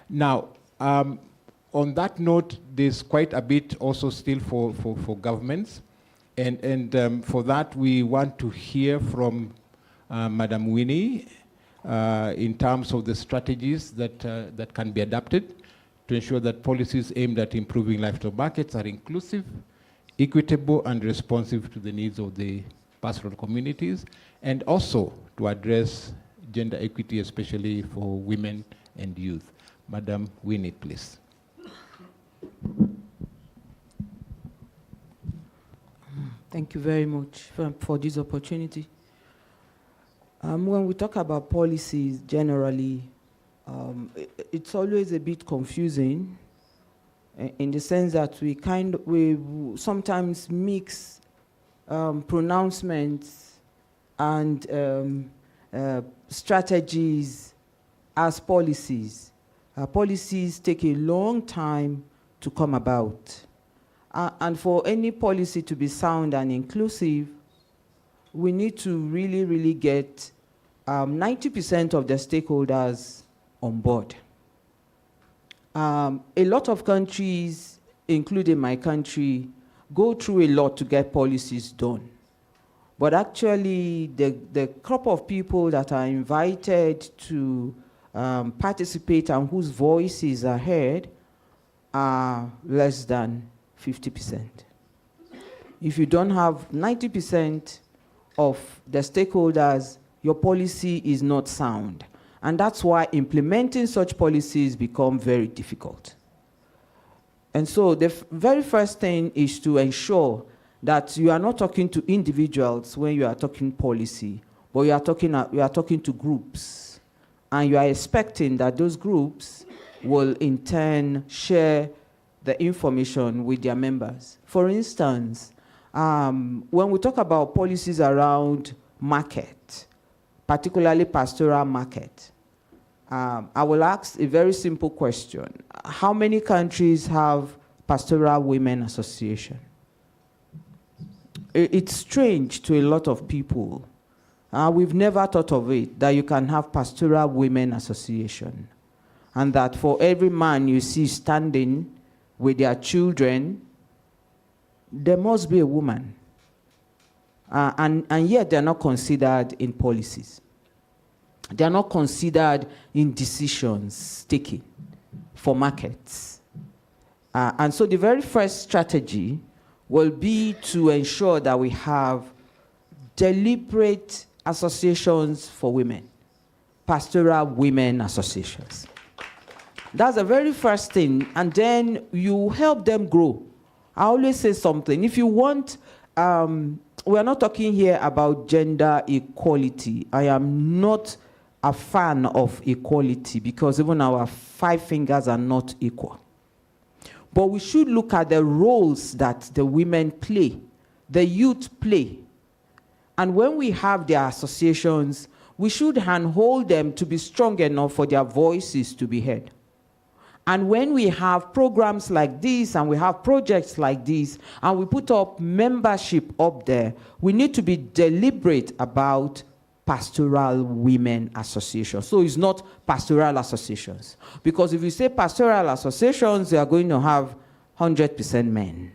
S2: Now, on that note, there's quite a bit also still for governments. And for that, we want to hear from Madam Winnie, in terms of the strategies that can be adapted to ensure that policies aimed at improving livestock markets are inclusive, equitable, and responsive to the needs of the pastoral communities, and also to address gender equity, especially for women and youth. Madam Winnie, please.
S10: Thank you very much for this opportunity. When we talk about policies generally, it's always a bit confusing in the sense that we sometimes mix pronouncements and strategies as policies. Policies take a long time to come about. And for any policy to be sound and inclusive, we need to really, really get 90% of the stakeholders on board. A lot of countries, including my country, go through a lot to get policies done. But actually, the crop of people that are invited to participate and whose voices are heard are less than 50%. If you don't have 90% of the stakeholders, your policy is not sound. And that's why implementing such policies become very difficult. And so the very first thing is to ensure that you are not talking to individuals when you are talking policy, but you are talking to groups. And you are expecting that those groups will in turn share the information with their members. For instance, when we talk about policies around market, particularly pastoral market, I will ask a very simple question. How many countries have pastoral women association? It's strange to a lot of people. We've never thought of it, that you can have pastoral women association, and that for every man you see standing with their children, there must be a woman. And yet they're not considered in policies. They're not considered in decisions taken for markets. And so the very first strategy will be to ensure that we have deliberate associations for women, pastoral women associations. That's the very first thing, and then you help them grow. I always say something. If you want, we're not talking here about gender equality. I am not a fan of equality because even our 5 fingers are not equal. But we should look at the roles that the women play, the youth play. And when we have their associations, we should handhold them to be strong enough for their voices to be heard. And when we have programs like this and we have projects like this and we put up membership up there, we need to be deliberate about pastoral women associations. So it's not pastoral associations. Because if you say pastoral associations, they are going to have 100% men.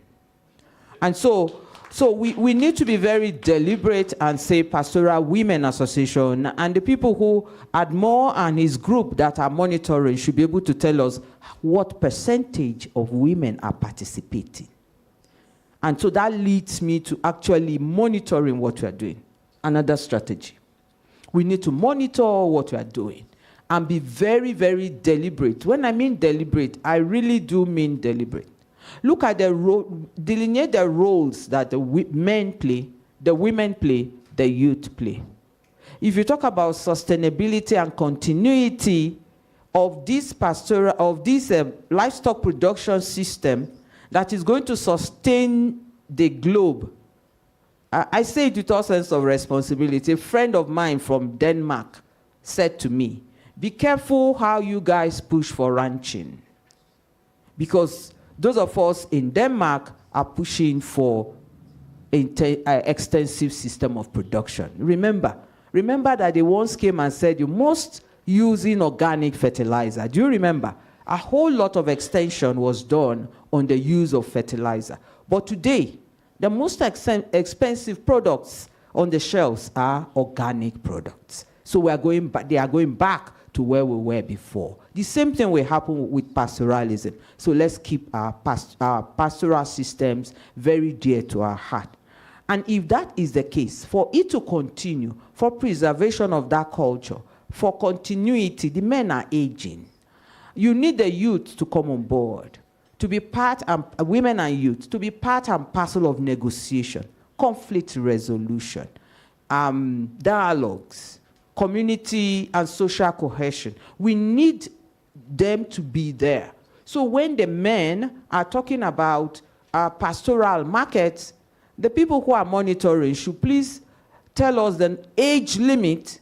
S10: And so we need to be very deliberate and say pastoral women association, and the people who Admore and his group that are monitoring should be able to tell us what percentage of women are participating. And so that leads me to actually monitoring what we are doing. Another strategy. We need to monitor what we are doing and be very, very deliberate. When I mean deliberate, I really do mean deliberate. Look at delineate the roles that the men play, the women play, the youth play. If you talk about sustainability and continuity of this livestock production system that is going to sustain the globe, I say it with all sense of responsibility. A friend of mine from Denmark said to me, be careful how you guys push for ranching, because those of us in Denmark are pushing for an extensive system of production. Remember that they once came and said you must use organic fertilizer. Do you remember? A whole lot of extension was done on the use of fertilizer. But today, the most expensive products on the shelves are organic products. So they are going back to where we were before. The same thing will happen with pastoralism. So let's keep our pastoral systems very dear to our heart. And if that is the case, for it to continue, for preservation of that culture, for continuity, the men are aging. You need the youth to come on board, to be part, and women and youth, to be part and parcel of negotiation. conflict resolution, dialogues, community and social cohesion. We need them to be there. So when the men are talking about pastoral markets, the people who are monitoring should please tell us the age limit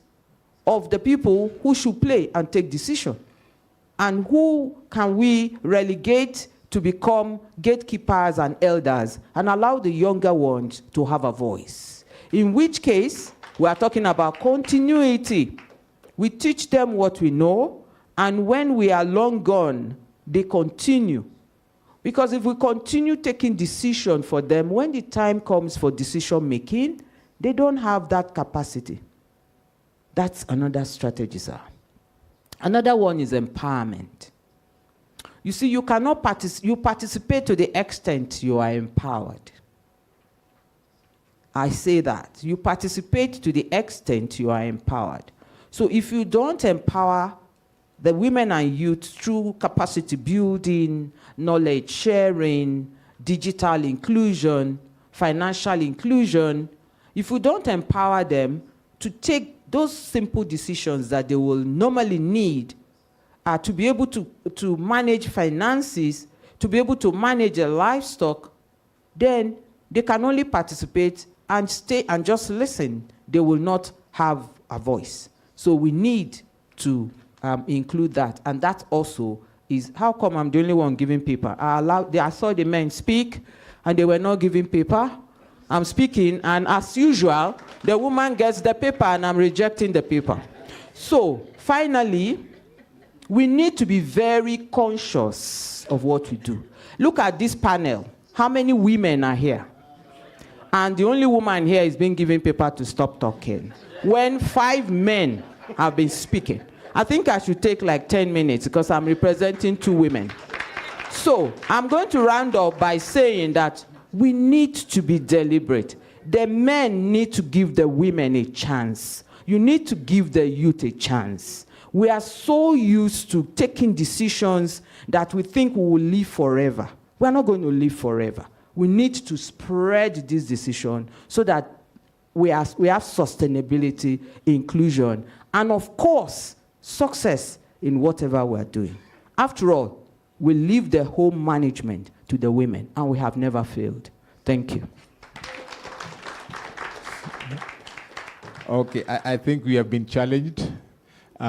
S10: of the people who should play and take decision. And who can we relegate to become gatekeepers and elders and allow the younger ones to have a voice? In which case, we are talking about continuity. We teach them what we know, and when we are long gone, they continue. Because if we continue taking decision for them, when the time comes for decision making, they don't have that capacity. That's another strategy, sir. Another one is empowerment. You see, you cannot participate to the extent you are empowered. I say that. You participate to the extent you are empowered. So if you don't empower the women and youth through capacity building, knowledge sharing, digital inclusion, financial inclusion, if you don't empower them to take those simple decisions that they will normally need to be able to manage finances, to be able to manage a livestock, then they can only participate and stay and just listen. They will not have a voice. So we need to include that. And that also is, how come I'm the only one giving paper? I saw the men speak, and they were not giving paper. I'm speaking, and as usual, the woman gets the paper, and I'm rejecting the paper. So, finally, we need to be very conscious of what we do. Look at this panel. How many women are here? And the only woman here is being given paper to stop talking, when 5 men have been speaking. I think I should take like 10 minutes because I'm representing 2 women. So I'm going to round up by saying that we need to be deliberate. The men need to give the women a chance. You need to give the youth a chance. We are so used to taking decisions that we think we will live forever. We are not going to live forever. We need to spread this decision so that we have sustainability, inclusion, and of course, success in whatever we're doing. After all, we leave the home management to the women, and we have never failed. Thank you.
S2: Okay, I think we have been challenged. We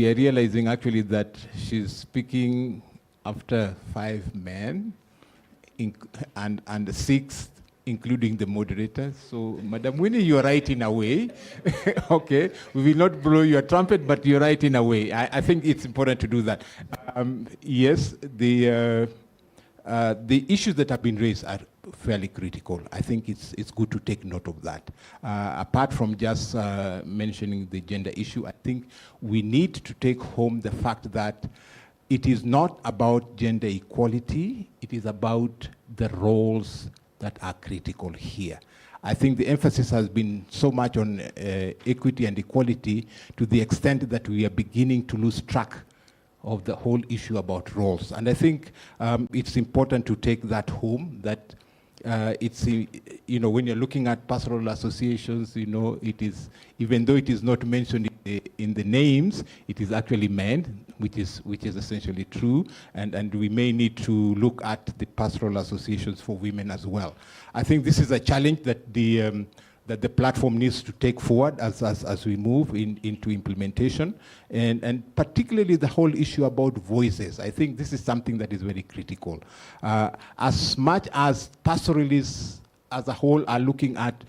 S2: are realizing actually that she's speaking after 5 men, and 6, including the moderator. So, Madam Winnie, you're right in a way. Okay, we will not blow your trumpet, but you're right in a way. I think it's important to do that. Yes, the issues that have been raised are fairly critical. I think it's good to take note of that. Apart from just mentioning the gender issue, I think we need to take home the fact that it is not about gender equality, it is about the roles that are critical here. I think the emphasis has been so much on equity and equality to the extent that we are beginning to lose track of the whole issue about roles. And I think it's important to take that home, that it's, when you're looking at pastoral associations, it is, even though it is not mentioned in the names, it is actually men, which is essentially true, and we may need to look at the pastoral associations for women as well. I think this is a challenge that the platform needs to take forward as we move into implementation, and particularly the whole issue about voices. I think this is something that is very critical. As much as pastoralists as a whole are looking at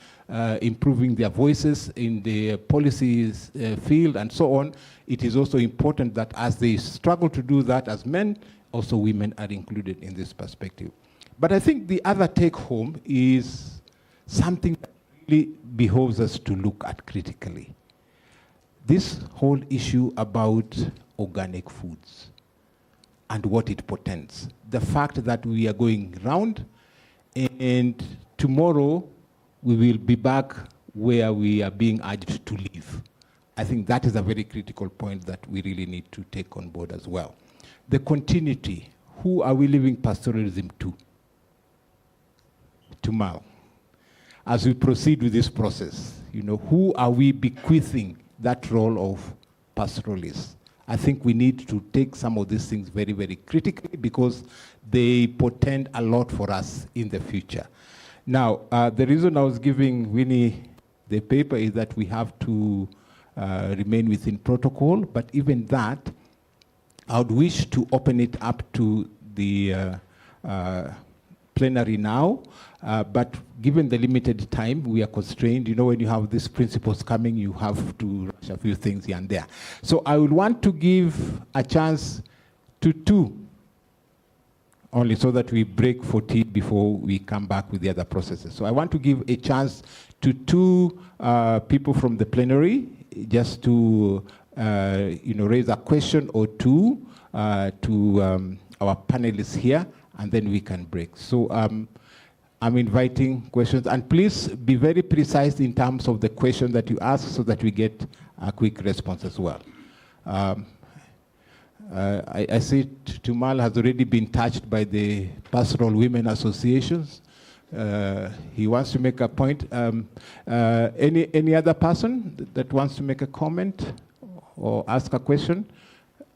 S2: improving their voices in the policies field and so on, it is also important that as they struggle to do that as men, also women are included in this perspective. But I think the other take home is something that really behoves us to look at critically. This whole issue about organic foods and what it portends. The fact that we are going round, and tomorrow we will be back where we are being urged to live. I think that is a very critical point that we really need to take on board as well. The continuity, who are we leaving pastoralism to? To Mal. as we proceed with this process, who are we bequeathing that role of pastoralists? I think we need to take some of these things very, very critically because they portend a lot for us in the future. Now, the reason I was giving Winnie the paper is that we have to remain within protocol, but even that, I would wish to open it up to the plenary now, but given the limited time, we are constrained. When you have these principles coming, you have to rush a few things here and there. So I would want to give a chance to two, only so that we break for tea before we come back with the other processes. So I want to give a chance to two people from the plenary, just to raise a question or two to our panelists here, and then we can break. So I'm inviting questions, and please be very precise in terms of the question that you ask so that we get a quick response as well. I see Tumal has already been touched by the Pastoral Women Associations. He wants to make a point. Any other person that wants to make a comment or ask a question?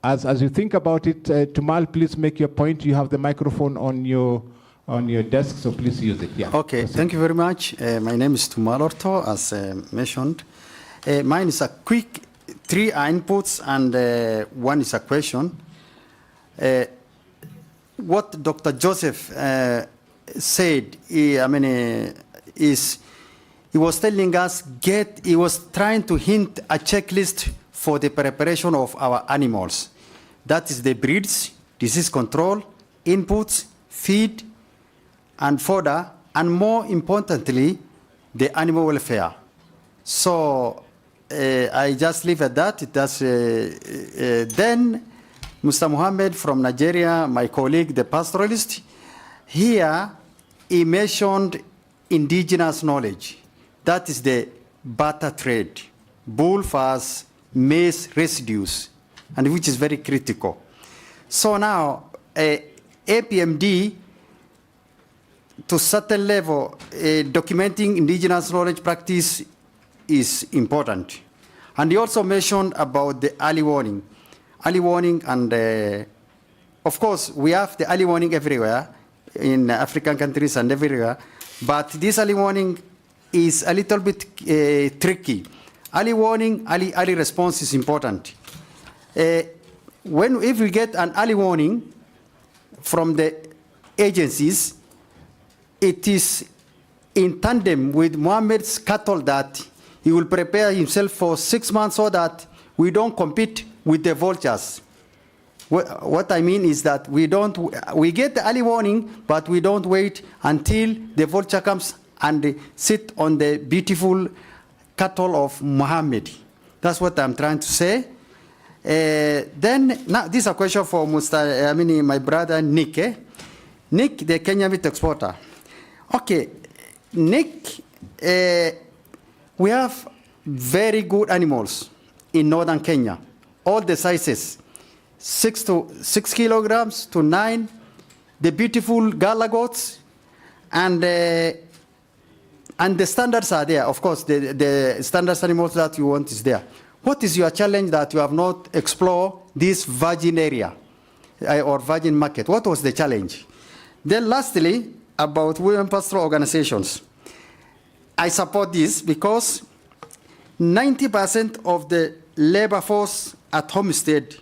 S2: As you think about it, Tumal, please make your point. You have the microphone on your desk, so please use it. Yeah.
S11: Okay, thank you very much. My name is Tumal Orto, as mentioned. Mine is a quick 3 inputs and 1 is a question. What Dr. Joseph said, is he was telling us he was trying to hint a checklist for the preparation of our animals. That is the breeds, disease control, inputs, feed, and fodder, and more importantly, the animal welfare. So I just leave at that. Then Mr. Mohammed from Nigeria, my colleague, the pastoralist, here he mentioned indigenous knowledge. That is the barter trade, bull furs, maize residues, and which is very critical. So now, APMD, to certain level, documenting indigenous knowledge practice is important. And he also mentioned about the early warning. Early warning, and of course, we have the early warning everywhere, in African countries and everywhere, but this early warning is a little bit tricky. Early warning, early response is important. If we get an early warning from the agencies, it is in tandem with Mohammed's cattle that he will prepare himself for 6 months so that we don't compete with the vultures. What I mean is that we get the early warning, but we don't wait until the vulture comes and sit on the beautiful cattle of Mohammed. That's what I'm trying to say. Then, now this is a question for my brother Nick. Nick, the Kenya meat exporter. Okay, Nick, we have very good animals in northern Kenya, all the sizes, 6 kilograms to 9, the beautiful Gala goats, and the standards are there. Of course, the standards animals that you want is there. What is your challenge that you have not explored this virgin area or virgin market? What was the challenge? Then lastly, about women pastoral organizations. I support this because 90% of the labor force at homestead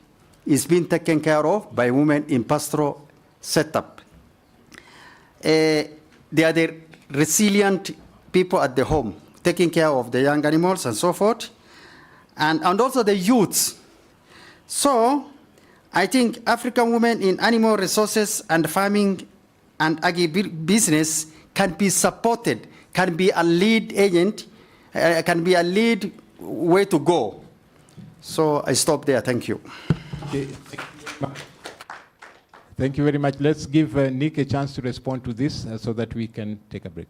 S11: is being taken care of by women in pastoral setup. They are the resilient people at the home, taking care of the young animals and so forth, and also the youths. So I think African women in animal resources and farming and agribusiness can be supported, can be a lead agent, can be a lead way to go. So I stop there. Thank you.
S2: Okay. Thank you very much. Let's give Nick a chance to respond to this so that we can take a break.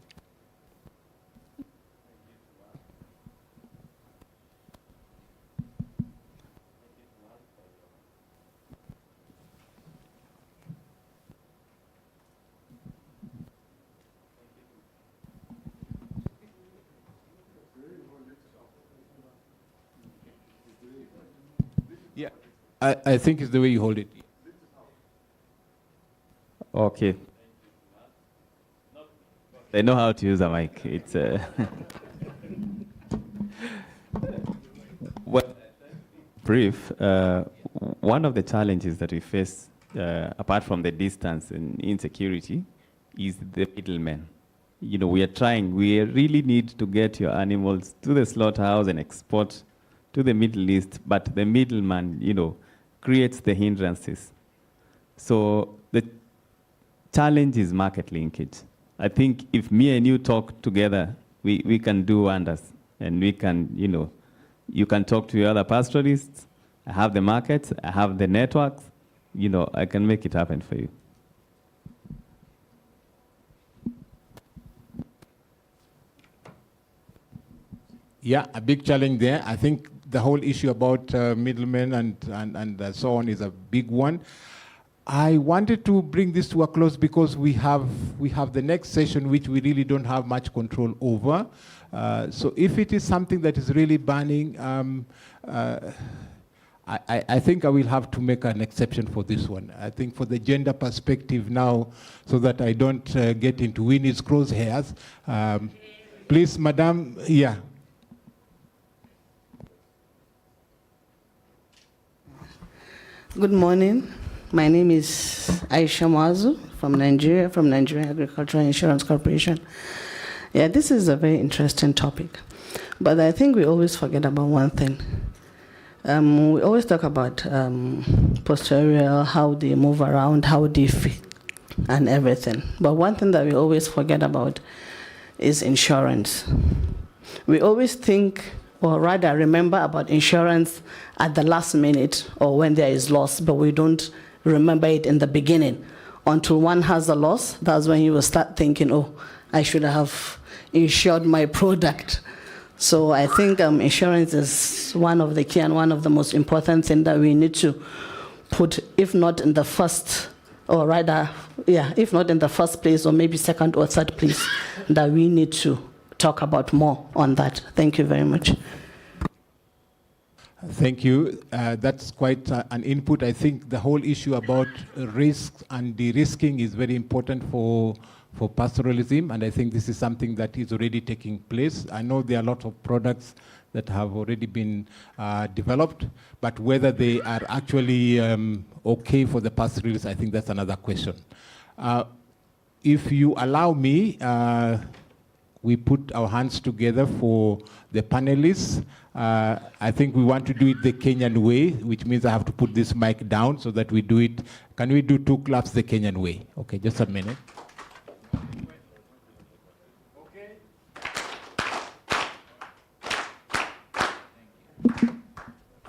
S2: Yeah, I think it's the way you hold it.
S9: Okay. They know how to use a mic. It's well, brief. One of the challenges that we face, apart from the distance and insecurity, is the middlemen. You know, we really need to get your animals to the slaughterhouse and export to the Middle East, but the middleman, you know, creates the hindrances. So the challenge is market linkage. I think if me and you talk together, we can do wonders, and we can, you know, you can talk to your other pastoralists. I have the markets, I have the networks, you know, I can make it happen for you.
S2: Yeah, a big challenge there. I think the whole issue about middlemen and so on is a big one. I wanted to bring this to a close because we have the next session which we really don't have much control over. So if it is something that is really burning, I think I will have to make an exception for this one. I think for the gender perspective now, so that I don't get into Winnie's crosshairs, please, Madam, yeah.
S12: Good morning. My name is Aisha Mazu from Nigeria, from Nigerian Agricultural Insurance Corporation. Yeah, this is a very interesting topic, but I think we always forget about one thing. We always talk about posterior, how they move around, how they fit, and everything. But one thing that we always forget about is insurance. We always think, or rather remember about insurance at the last minute or when there is loss, but we don't remember it in the beginning. Until one has a loss, that's when you will start thinking, oh, I should have insured my product. So I think insurance is one of the key and one of the most important things that we need to put, if not in the first, or rather, yeah, if not in the first place, or maybe second or third place, that we need to talk about more on that. Thank you very much.
S2: Thank you. That's quite an input. I think the whole issue about risks and de-risking is very important for pastoralism, and I think this is something that is already taking place. I know there are a lot of products that have already been developed, but whether they are actually okay for the pastoralists, I think that's another question. If you allow me, we put our hands together for the panelists. I think we want to do it the Kenyan way, which means I have to put this mic down so that we do it. Can we do 2 claps the Kenyan way? Okay, just a minute.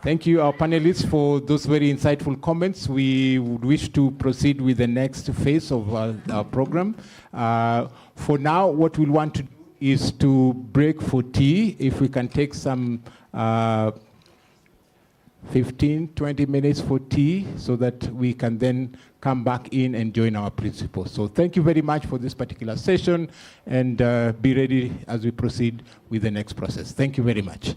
S2: Thank you, our panelists, for those very insightful comments. We would wish to proceed with the next phase of our program. For now, what we'll want to do is to break for tea. If we can take some 15, 20 minutes for tea so that we can then come back in and join our principals. So thank you very much for this particular session, and be ready as we proceed with the next process. Thank you very much.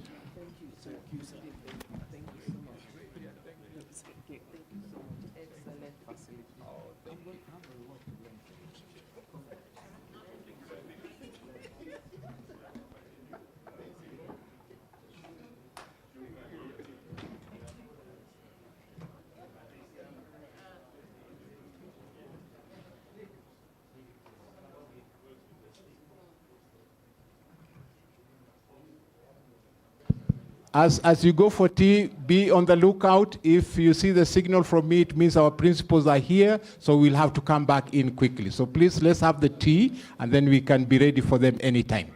S2: As you go for tea, be on the lookout. If you see the signal from me, it means our principals are here, so we'll have to come back in quickly. So please, let's have the tea, and then we can be ready for them anytime.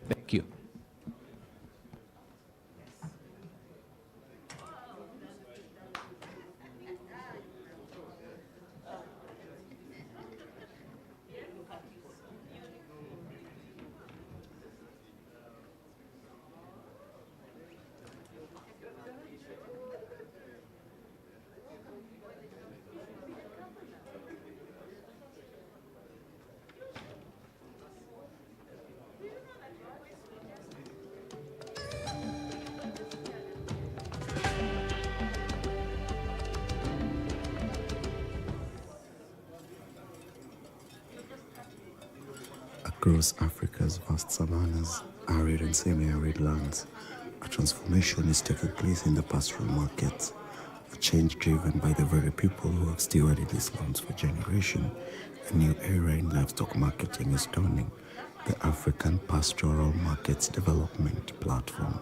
S2: Thank you.
S13: Across Africa's vast savannas, arid and semi-arid lands, a transformation is taking place in the pastoral markets, a change driven by the very people who have stewarded these lands for generations. A new era in livestock marketing is dawning, the African Pastoral Markets Development platform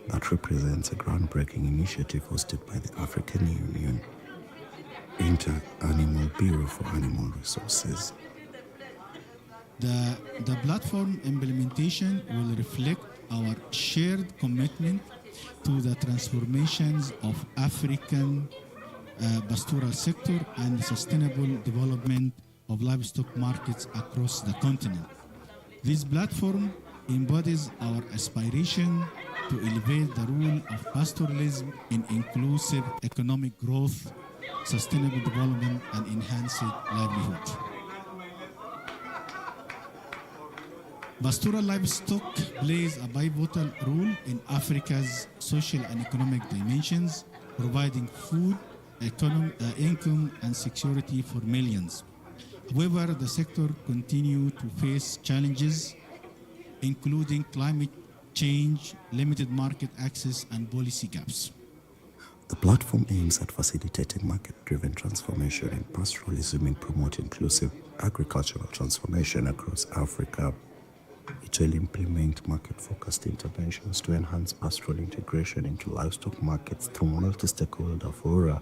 S13: that represents a groundbreaking initiative hosted by the African Union, Inter-Animal Bureau for Animal Resources.
S14: The platform implementation will reflect our shared commitment to the transformations of African pastoral sector and sustainable development of livestock markets across the continent. This platform embodies our aspiration to elevate the role of pastoralism in inclusive economic growth, sustainable development, and enhanced livelihood. Pastoral livestock plays a pivotal role in Africa's social and economic dimensions, providing food, income, and security for millions. However, the sector continues to face challenges, including climate change, limited market access, and policy gaps.
S13: The platform aims at facilitating market-driven transformation in pastoralism and promote inclusive agricultural transformation across Africa. It will implement market-focused interventions to enhance pastoral integration into livestock markets through multi-stakeholder fora.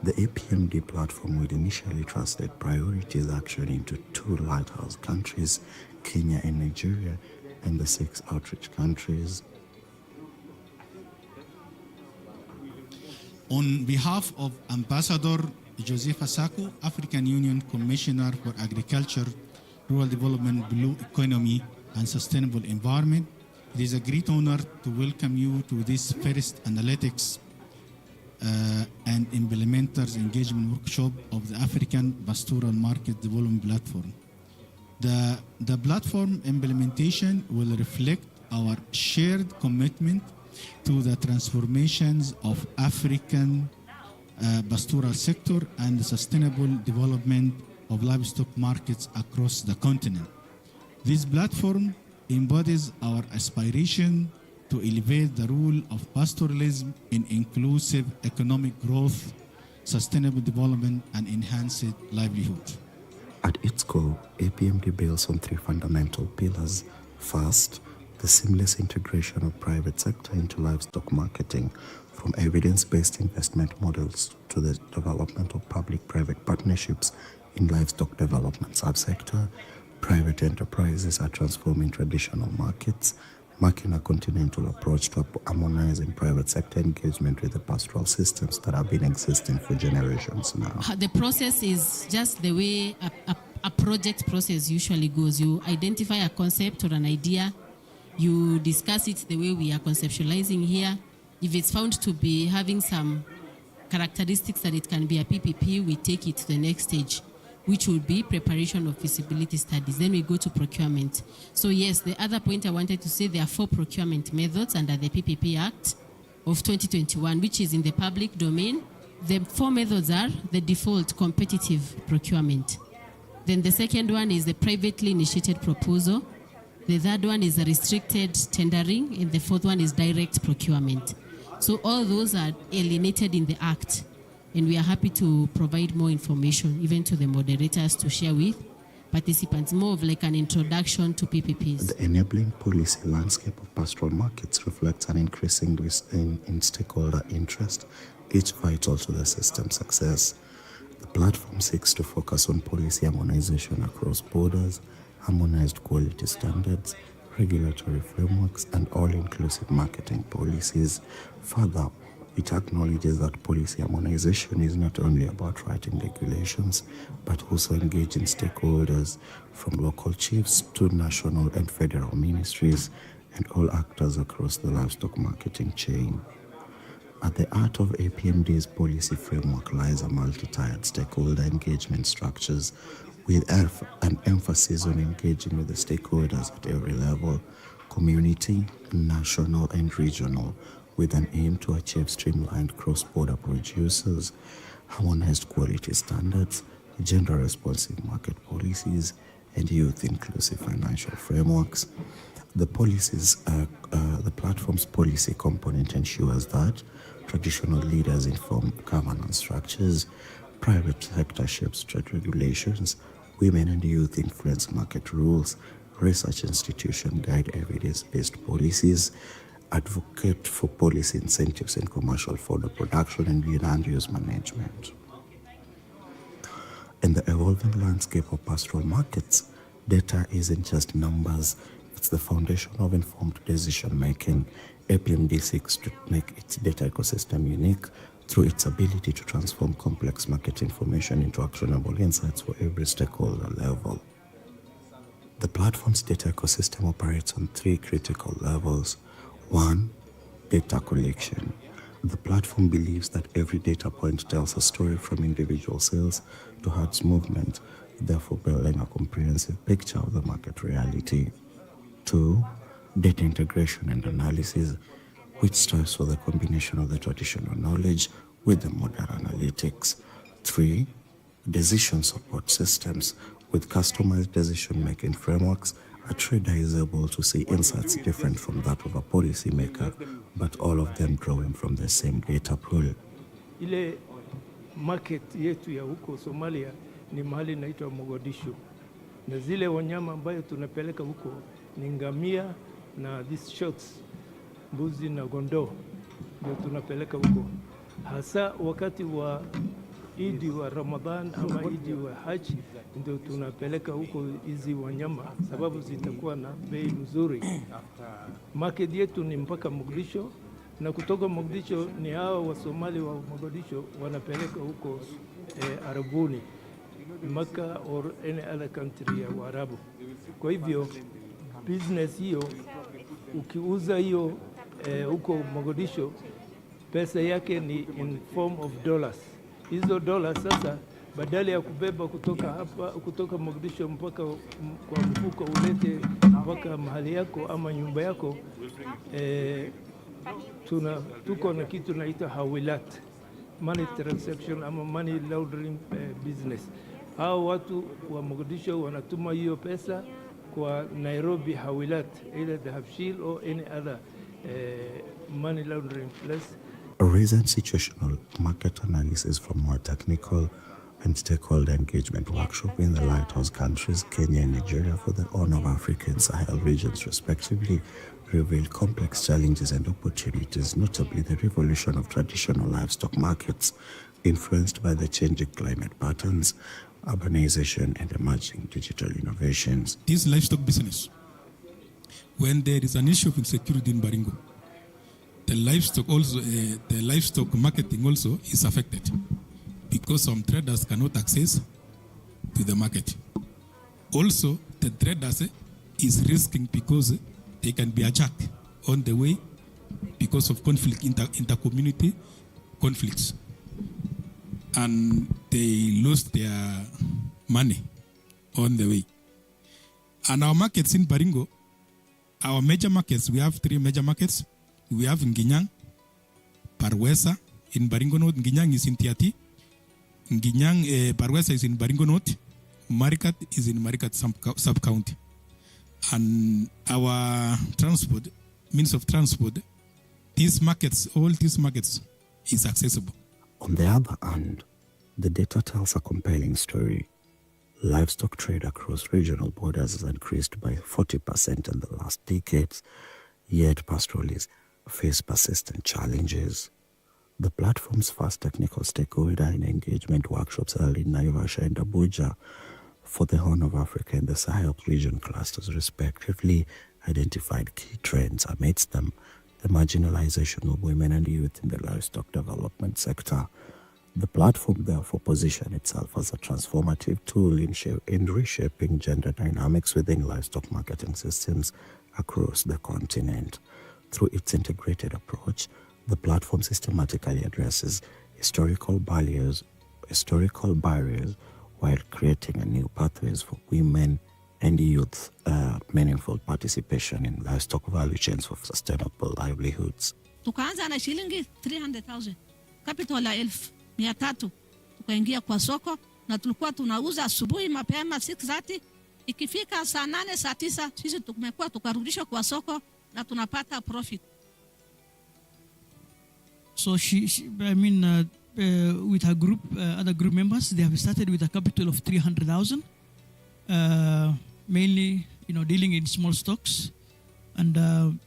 S13: The APMD platform will initially translate priorities action into 2 lighthouse countries, Kenya and Nigeria, and the 6 outreach countries.
S14: On behalf of Ambassador Joseph Sako, African Union Commissioner for Agriculture, Rural Development, Blue Economy, and Sustainable Environment, it is a great honor to welcome you to this first analytics and implementers engagement workshop of the African Pastoral Market Development Platform. The platform implementation will reflect our shared commitment to the transformations of African pastoral sector and the sustainable development of livestock markets across the continent. This platform embodies our aspiration to elevate the role of pastoralism in inclusive economic growth, sustainable development, and enhanced livelihood.
S13: At its core, APMD builds on 3 fundamental pillars. First, the seamless integration of private sector into livestock marketing, from evidence-based investment models to the development of public-private partnerships in livestock development subsector. Private enterprises are transforming traditional markets, marking a continental approach to harmonizing private sector engagement with the pastoral systems that have been existing for generations now.
S15: The process is just the way a project process usually goes. You identify a concept or an idea, you discuss it the way we are conceptualizing here. If it's found to be having some characteristics that it can be a PPP, we take it to the next stage, which will be preparation of feasibility studies. Then we go to procurement. So yes, the other point I wanted to say, there are 4 procurement methods under the PPP Act of 2021, which is in the public domain. The 4 methods are the default competitive procurement. Then the second one is the privately initiated proposal. The third one is a restricted tendering, and the 4th one is direct procurement. So all those are alienated in the Act, and we are happy to provide more information, even to the moderators, to share with participants, more of like an introduction to PPPs.
S13: The enabling policy landscape of pastoral markets reflects an increasing risk in stakeholder interest, each vital to the system's success. The platform seeks to focus on policy harmonization across borders, harmonized quality standards, regulatory frameworks, and all-inclusive marketing policies. Further, it acknowledges that policy harmonization is not only about writing regulations, but also engaging stakeholders from local chiefs to national and federal ministries and all actors across the livestock marketing chain. At the heart of APMD's policy framework lies a multi-tiered stakeholder engagement structures with an emphasis on engaging with the stakeholders at every level, community, national, and regional, with an aim to achieve streamlined cross-border producers, harmonized quality standards, gender-responsive market policies, and youth-inclusive financial frameworks. The platform's policy component ensures that traditional leaders inform governance structures, private sector shapes trade regulations, women and youth influence market rules, research institutions guide evidence-based policies, advocate for policy incentives in commercial fodder production and land use management. In the evolving landscape of pastoral markets, data isn't just numbers, it's the foundation of informed decision-making. APMD seeks to make its data ecosystem unique through its ability to transform complex market information into actionable insights for every stakeholder level. The platform's data ecosystem operates on 3 critical levels. 1, data collection. The platform believes that every data point tells a story from individual sales to herds movement, therefore building a comprehensive picture of the market reality. 2, data integration and analysis, which strives for the combination of the traditional knowledge with the modern analytics. 3, decision support systems. With customized decision-making frameworks, a trader is able to see insights different from that of a policymaker, but all of them drawing from the same data pool.
S16: Ile market yetu ya huko Somalia ni mahali inaitwa Mogadishu, na zile wanyama ambayo tunapeleka huko ni ngamia na these shots, mbuzi na kondoo, ndio tunapeleka huko hasa wakati wa Idi wa Ramadhan ama Idi wa Haji, ndio tunapeleka huko hizi wanyama sababu zitakuwa na bei nzuri. Market yetu ni mpaka Mogadishu, na kutoka Mogadishu ni hao wa Somali wa Mogadishu wanapeleka huko Arabuni, Maka or any other country ya Waarabu. Kwa hivyo business hiyo ukiuza hiyo huko Mogadishu, pesa yake ni in form of dollars. Hizo dollars sasa badala ya kubeba kutoka hapa kutoka Mogadishu mpaka kwa mfuko ulete mpaka mahali yako ama nyumba yako, tuko na kitu naita hawilat, money transaction ama money laundering business. Hao watu wa Mogadishu wanatuma hiyo pesa kwa Nairobi hawilat, either the Habshil or any other money laundering place.
S13: A recent situational market analysis from more technical and stakeholder engagement workshop in the lighthouse countries, Kenya and Nigeria, for the Horn of Africa and Sahel regions respectively, revealed complex challenges and opportunities, notably the revolution of traditional livestock markets influenced by the changing climate patterns, urbanization and emerging digital innovations.
S14: This livestock business, when there is an issue of insecurity in Baringo, the livestock marketing also is affected because some traders cannot access to the market. Also, the traders is risking because they can be attacked on the way because of conflict, inter-community conflicts, and they lost their money on the way. And our markets in Baringo, our major markets, we have 3 major markets. We have Nginyang, Parwesa in Baringo North. Nginyang is in Tiati. Nginyang, Parwesa is in Baringo North. Marikat is in Marikat sub-county. And our transport, means of transport, these markets, all these markets is accessible.
S13: On the other hand, the data tells a compelling story. Livestock trade across regional borders has increased by 40% in the last decades, yet pastoralists face persistent challenges. The platform's first technical stakeholder and engagement workshops held in Naivasha and Abuja for the Horn of Africa and the Sahel region clusters respectively identified key trends. Amidst them, the marginalization of women and youth in the livestock development sector. The platform therefore positioned itself as a transformative tool in reshaping gender dynamics within livestock marketing systems across the continent. Through its integrated approach, the platform systematically addresses historical barriers while creating a new pathways for women and youth meaningful participation in livestock value chains for sustainable livelihoods.
S17: Tukaanza na shilingi 300,000 capital la 1,300 tukaingia kwa soko na tulikuwa tunauza asubuhi mapema 6:30 Ikifika saa 8 saa 9 sisi tumekuwa tukarudishwa kwa soko na tunapata profit.
S18: So with her group, other group members, they have started with a capital of 300,000, mainly, dealing in small stocks and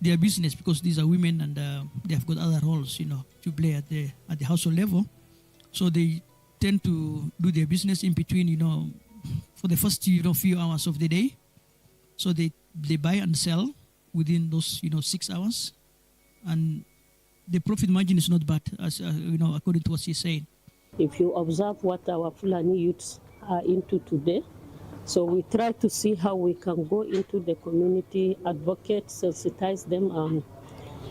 S18: their business, because these are women and they have got other roles, to play at the household level. So they tend to do their business in between, for the first, few hours of the day. So they buy and sell within those, 6 hours, and the profit margin is not bad, as according to what she's saying.
S19: If you observe what our Fulani youths are into today, so we try to see how we can go into the community, advocate, sensitize them, and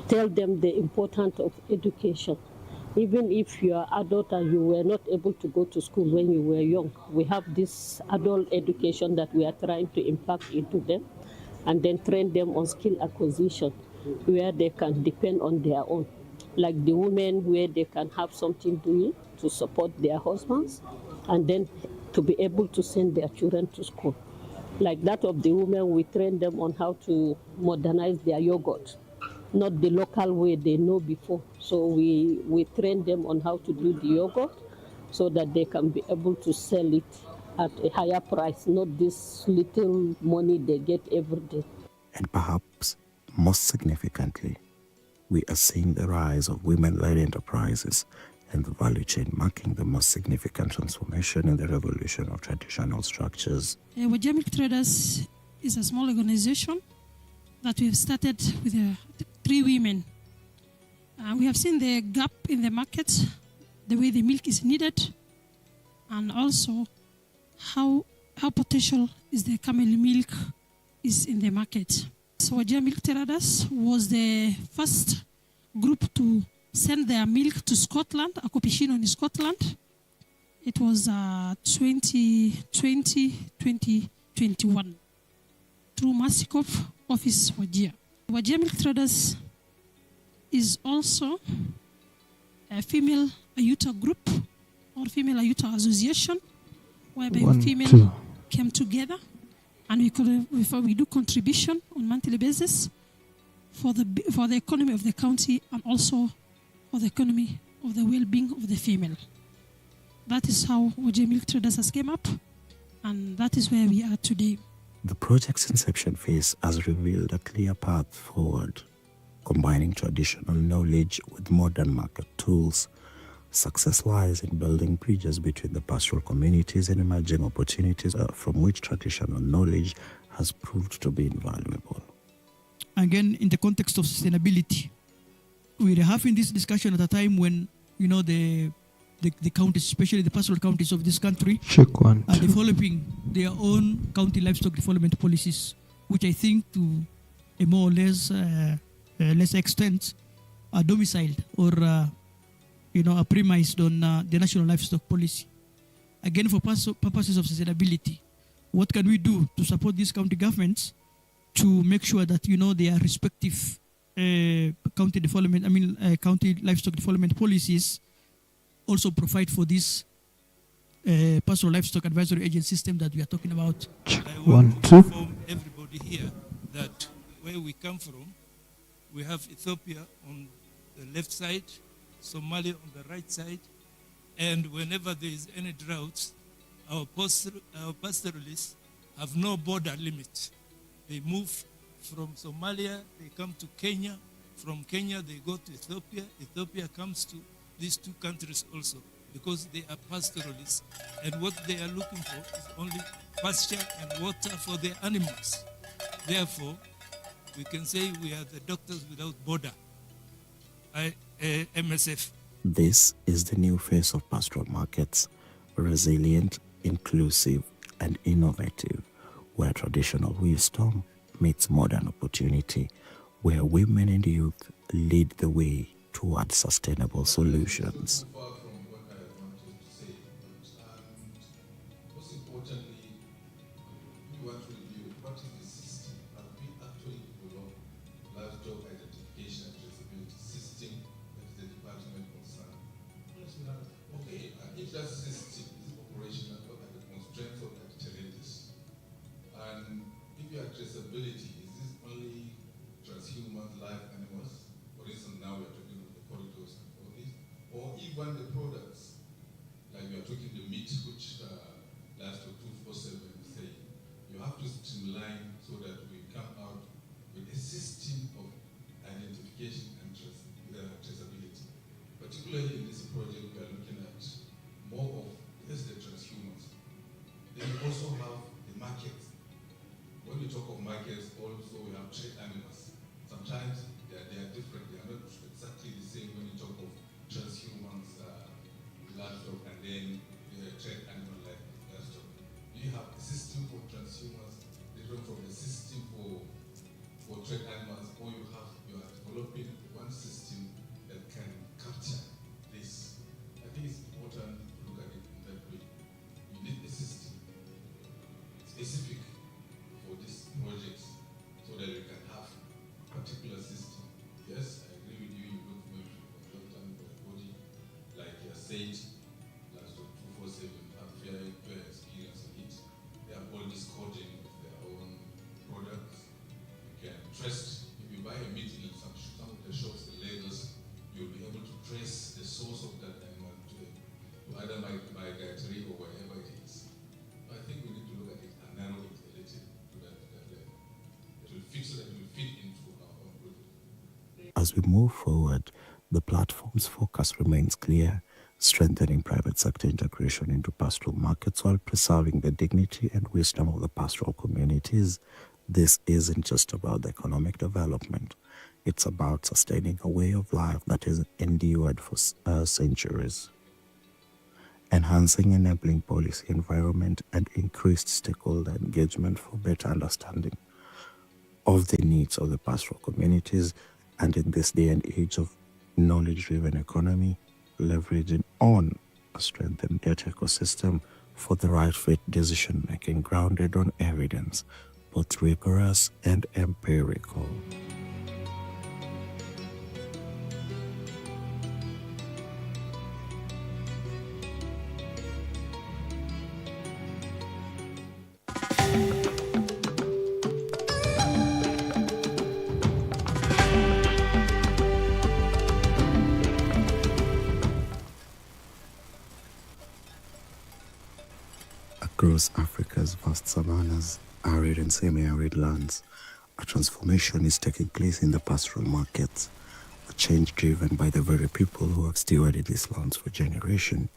S19: tell them the importance of education. Even if you are adult and you were not able to go to school when you were young, we have this adult education that we are trying to impact into them, and then train them on skill acquisition, where they can depend on their own. Like the women, where they can have something doing to support their husbands, and then to be able to send their children to school. Like that of the women, we train them on how to modernize their yogurt, not the local way they know before. So we train them on how to do the yogurt so that they can be able to sell it at a higher price, not this little money they get every day.
S13: And perhaps most significantly, we are seeing the rise of women-led enterprises and the value chain, marking the most significant transformation in the revolution of traditional structures.
S20: Wajir Milk Traders is a small organization that we have started with 3 women. We have seen the gap in the market, the way the milk is needed, and also how potential is the camel milk is in the market. So Wajir Milk Traders was the first group to send their milk to Scotland, a competition in Scotland. It was 2020-2021 through Masikov Office Wajir. Wajir Milk Traders is also a female Ayuta group or female Ayuta association, whereby female came together and we do contribution on monthly basis for the economy of the county and also for the economy of the well-being of the female. That is how Wajir Milk Traders has came up, and that is where we are today.
S13: The project's inception phase has revealed a clear path forward, combining traditional knowledge with modern market tools. Success lies in building bridges between the pastoral communities and emerging opportunities from which traditional knowledge has proved to be invaluable.
S18: Again, in the context of sustainability, we are having this discussion at a time when, the counties, especially the pastoral counties of this country, are developing their own county livestock development policies, which I think to a more or less extent are domiciled or are premised on the national livestock policy. Again, for purposes of sustainability, what can we do to support these county governments to make sure that their respective county livestock development policies also provide for this pastoral livestock advisory agent system that we are talking about.
S14: I want to inform everybody here that where we come from, we have Ethiopia on the left side, Somalia on the right side, and whenever there is any drought, our pastoralists have no border limit. They move from Somalia, they come to Kenya. From Kenya, they go to Ethiopia. Ethiopia comes to these 2 countries also, because they are pastoralists. And what they are looking for is only pasture and water for their animals. Therefore, we can say we are the doctors without border, MSF.
S13: This is the new face of pastoral markets, resilient, inclusive, and innovative, where traditional wisdom meets modern opportunity, where women and youth lead the way towards sustainable solutions.
S21: If that system is operational, what are the constraints of that challenges? And you want the products, like we are talking the meat, which livestock 247 say, you have to streamline so that we come out with a system of identification and traceability. Particularly in this project, we are looking at more of the transhumans. Then you also have the market. When we talk of markets, also we have trade animals. Sometimes they are different. They are not exactly the same when you talk of transhumans, livestock, and then trade animal like livestock. You have a system for transhumans different from the system for trade animals, or you are developing one system that can capture this. I think it's important to look at it in that way. You need a system specific for these projects so that we can have a particular system. Yes, I agree with you, you look for a consultant for a body, like you said, livestock 247 have fair experience on it. They have all this coding of their own products. You can trust, if you buy a meat in some of the shops in Lagos, you'll be able to trace the source of that animal to either by dietary or wherever it is. I think we need to look at it and narrow it a little to that level. It will fit so that it will fit into our own project.
S13: As we move forward, the platform's focus remains clear, strengthening private sector integration into pastoral markets while preserving the dignity and wisdom of the pastoral communities. This isn't just about the economic development. It's about sustaining a way of life that has endured for centuries. Enhancing enabling policy environment and increased stakeholder engagement for better understanding of the needs of the pastoral communities, and in this day and age of knowledge-driven economy, leveraging on a strengthened data ecosystem for the right fit decision-making grounded on evidence, both rigorous and empirical. Across Africa's vast savannas, arid and semi-arid lands, a transformation is taking place in the pastoral markets, a change driven by the very people who have stewarded these lands for generations.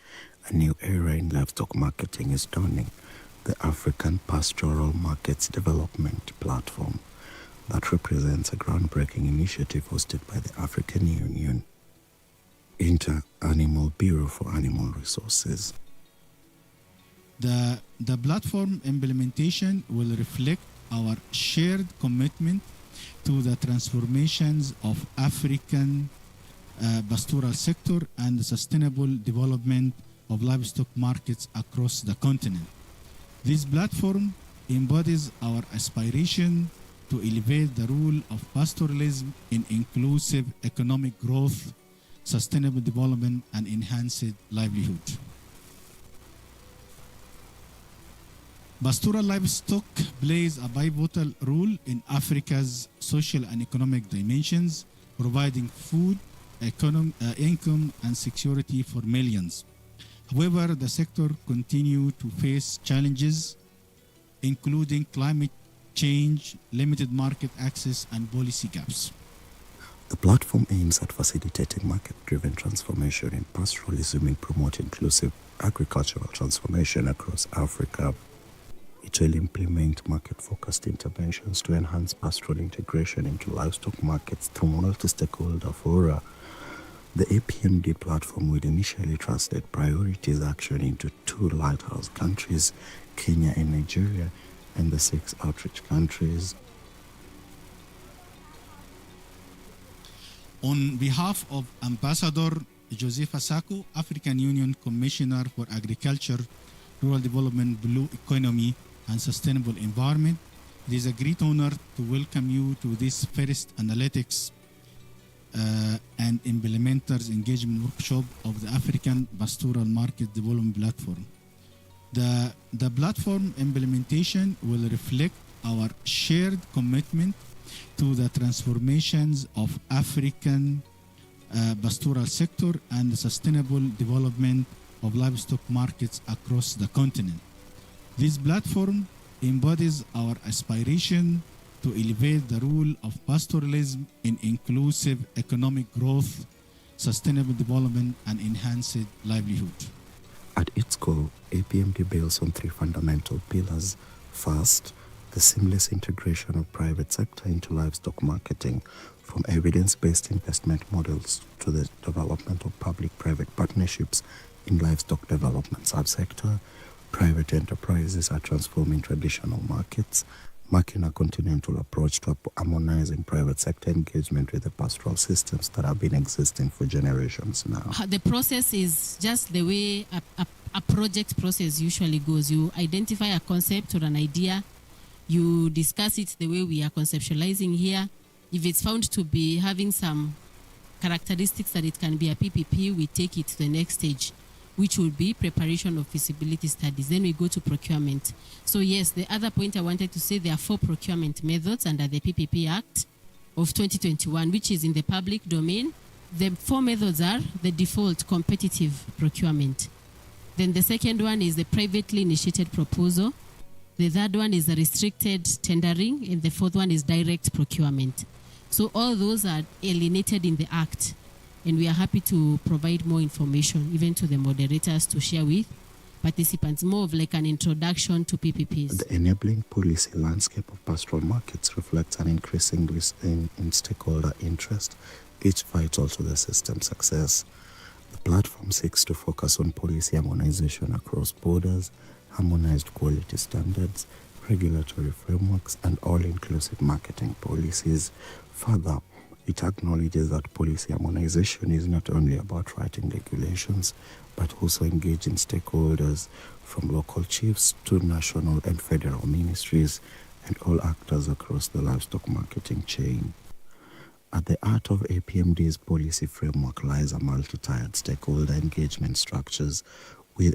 S13: A new era in livestock marketing is dawning, the African Pastoral Markets Development platform that represents a groundbreaking initiative hosted by the African Union Inter-Animal Bureau for Animal Resources.
S14: The platform implementation will reflect our shared commitment to the transformations of African pastoral sector and the sustainable development of livestock markets across the continent. This platform embodies our aspiration to elevate the role of pastoralism in inclusive economic growth, sustainable development, and enhanced livelihood. Pastoral livestock plays a pivotal role in Africa's social and economic dimensions, providing food, income, and security for millions. However, the sector continues to face challenges, including climate change, limited market access, and policy gaps.
S13: The platform aims at facilitating market-driven transformation in pastoralism and promote inclusive agricultural transformation across Africa. It will implement market-focused interventions to enhance pastoral integration into livestock markets through multi-stakeholder fora. The APMD platform will initially translate priorities action into 2 lighthouse countries, Kenya and Nigeria, and the 6 outreach countries.
S14: On behalf of Ambassador Joseph Asako, African Union Commissioner for Agriculture, Rural Development, Blue Economy, and Sustainable Environment, it is a great honor to welcome you to this first analytics and implementers engagement workshop of the African Pastoral Market Development Platform. The platform implementation will reflect our shared commitment to the transformations of African pastoral sector and the sustainable development of livestock markets across the continent. This platform embodies our aspiration to elevate the role of pastoralism in inclusive economic growth, sustainable development, and enhanced livelihood.
S13: At its core, APMD builds on three fundamental pillars. First, the seamless integration of private sector into livestock marketing, from evidence-based investment models to the development of public-private partnerships in livestock development subsector. Private enterprises are transforming traditional markets, marking a continental approach to harmonizing private sector engagement with the pastoral systems that have been existing for generations now.
S15: The process is just the way a project process usually goes. You identify a concept or an idea, you discuss it the way we are conceptualizing here. If it's found to be having some characteristics that it can be a PPP, we take it to the next stage, which will be preparation of feasibility studies. Then we go to procurement. So yes, the other point I wanted to say, there are 4 procurement methods under the PPP Act of 2021, which is in the public domain. The 4 methods are the default competitive procurement. Then the second one is the privately initiated proposal. The third one is the restricted tendering, and the fourth one is direct procurement. So all those are alienated in the Act, and we are happy to provide more information, even to the moderators, to share with participants, more of like an introduction to PPPs.
S13: The enabling policy landscape of pastoral markets reflects an increasing risk in stakeholder interest, each vital to the system's success. The platform seeks to focus on policy harmonization across borders, harmonized quality standards, regulatory frameworks, and all-inclusive marketing policies. Further, it acknowledges that policy harmonization is not only about writing regulations, but also engaging stakeholders from local chiefs to national and federal ministries and all actors across the livestock marketing chain. At the heart of APMD's policy framework lies a multi-tiered stakeholder engagement structures with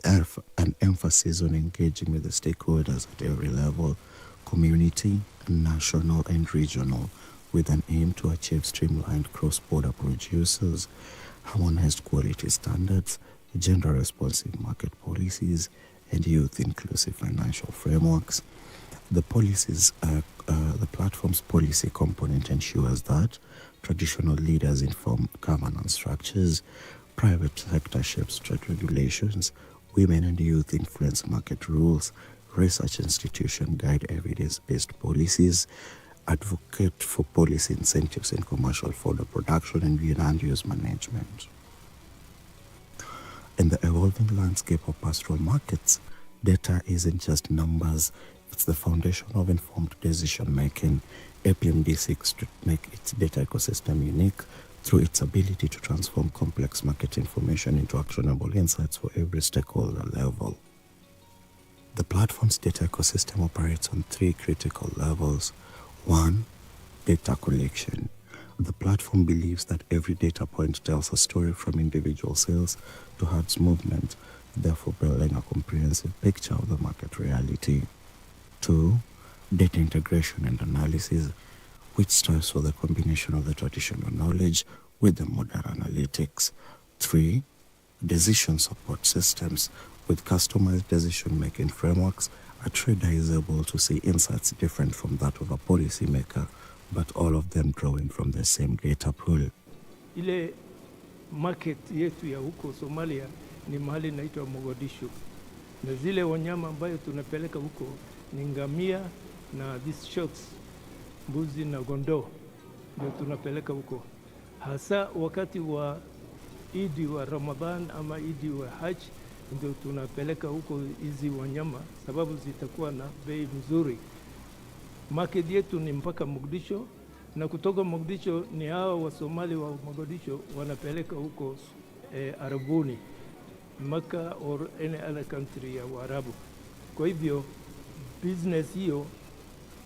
S13: an emphasis on engaging with the stakeholders at every level, community, national and regional, with an aim to achieve streamlined cross-border producers, harmonized quality standards, gender-responsive market policies, and youth-inclusive financial frameworks. The platform's policy component ensures that traditional leaders inform governance structures, private sector shapes trade regulations, women and youth influence market rules, research institutions guide evidence-based policies, advocate for policy incentives in commercial fodder production and land use management. In the evolving landscape of pastoral markets, data isn't just numbers, it's the foundation of informed decision-making. APMD seeks to make its data ecosystem unique through its ability to transform complex market information into actionable insights for every stakeholder level. The platform's data ecosystem operates on 3 critical levels. 1. Data collection. The platform believes that every data point tells a story from individual sales to herds movement, therefore building a comprehensive picture of the market reality. 2. Data integration and analysis, which strives for the combination of the traditional knowledge with the modern analytics. 3. Decision support systems. With customized decision-making frameworks, a trader is able to see insights different from that of a policymaker, but all of them drawing from the same data pool.
S16: Ile market yetu ya huko Somalia ni mahali inaitwa Mogadishu, na zile wanyama ambayo tunapeleka huko ni ngamia na these shots, mbuzi na kondoo, ndio tunapeleka huko, hasa wakati wa Idi wa Ramadhan ama Idi wa Hajj, ndio tunapeleka huko hizi wanyama sababu zitakuwa na bei mzuri. Market yetu ni mpaka Mogadishu, na kutoka Mogadishu ni hao wa Somali wa Mogadishu wanapeleka huko Arabuni, Mecca or any other country ya Waarabu. Kwa hivyo business hiyo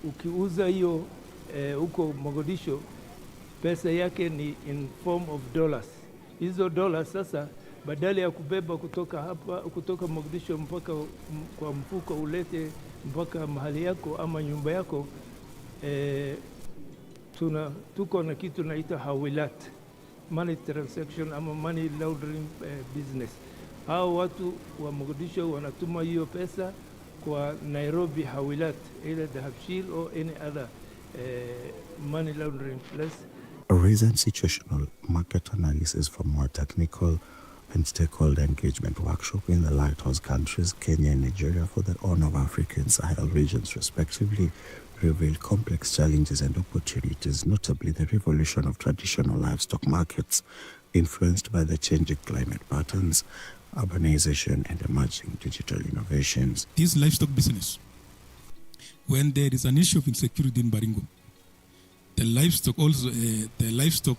S16: ukiuza hiyo huko Mogadishu, pesa yake ni in form of dollars. Hizo dollars sasa badala ya kubeba kutoka hapa, kutoka Mogadishu mpaka kwa mfuko ulete mpaka mahali yako ama nyumba yako, tuko na kitu naita hawilat. money transaction ama money laundering business. Hao watu wa Mogadishu wanatuma hiyo pesa kwa Nairobi hawilat, either Dahabshil or any other money laundering place.
S13: A recent situational market analysis from more technical and stakeholder engagement workshop in the lighthouse countries, Kenya and Nigeria, for the Horn of Africa and Sahel regions respectively, revealed complex challenges and opportunities, notably the revolution of traditional livestock markets influenced by the changing climate patterns, urbanization and emerging digital innovations.
S1: This livestock business, when there is an issue of insecurity in Baringo, the livestock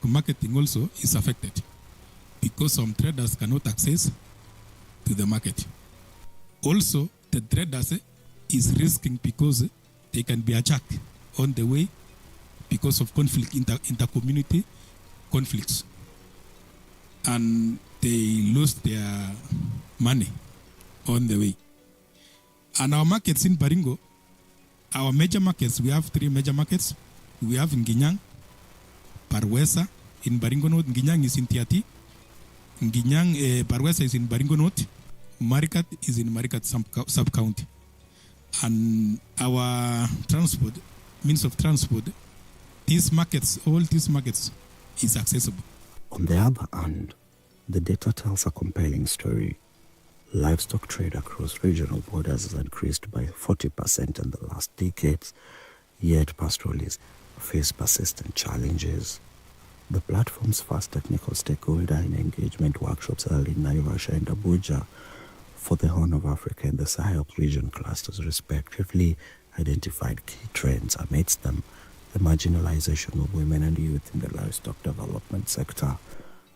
S1: marketing also is affected because some traders cannot access to the market. Also, the traders is risking because they can be attacked on the way because of conflict, inter-community conflicts. And they lose their money on the way. And our markets in Baringo, our major markets, we have 3 major markets. We have Nginyang, Parwesa, in Baringo North. Nginyang is in Tiati. Parwesa is in Baringo North. Marikat is in Marikat sub-county. And our transport, means of transport, these markets, all these markets is accessible.
S13: On the other hand, the data tells a compelling story. Livestock trade across regional borders has increased by 40% in the last decades, yet pastoralists face persistent challenges. The platform's first technical stakeholder and engagement workshops held in Naivasha and Abuja for the Horn of Africa and the Sahel region clusters respectively identified key trends, amidst them the marginalization of women and youth in the livestock development sector.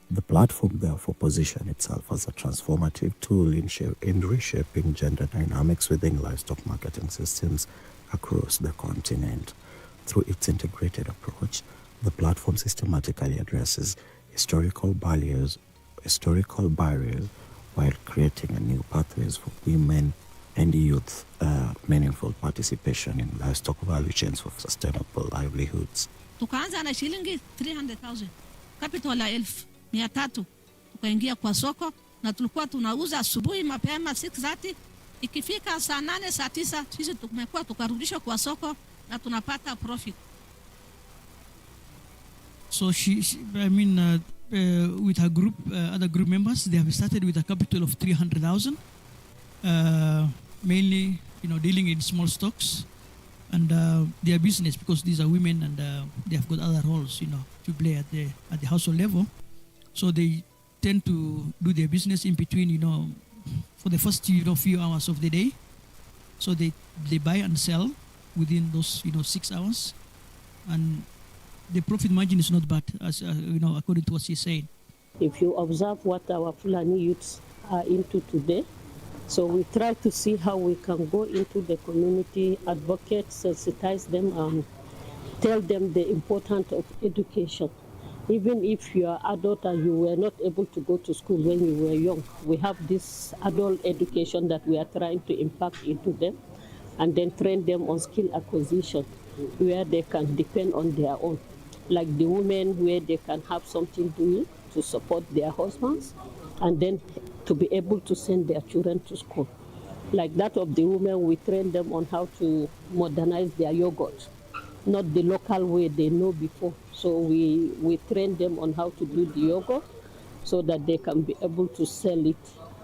S13: The platform therefore positioned itself as a transformative tool in reshaping gender dynamics within livestock marketing systems across the continent. Through its integrated approach, the platform systematically addresses historical barriers while creating a new pathways for women and youth meaningful participation in livestock value chains for sustainable livelihoods.
S17: Tukaanza na shilingi 300,000 capital la 1,300 tukaingia kwa soko na tulikuwa tunauza asubuhi mapema 6:30, ikifika saa 8 saa 9 sisi tumekuwa tukarudishwa kwa soko na tunapata profit.
S18: So with her group, other group members, they have started with a capital of 300,000, mainly, dealing in small stocks and their business, because these are women and they have got other roles, to play at the household level. So they tend to do their business in between, for the first, few hours of the day. So they buy and sell within those, 6 hours, and the profit margin is not bad, as according to what she's saying.
S19: If you observe what our Fulani youths are into today, so we try to see how we can go into the community, advocate, sensitize them, and tell them the importance of education. Even if you are adult and you were not able to go to school when you were young, we have this adult education that we are trying to impact into them, and then train them on skill acquisition where they can depend on their own. Like the women, where they can have something doing to support their husbands, and then to be able to send their children to school. Like that of the women, we train them on how to modernize their yogurt, not the local way they know before. So we train them on how to do the yogurt so that they can be able to sell it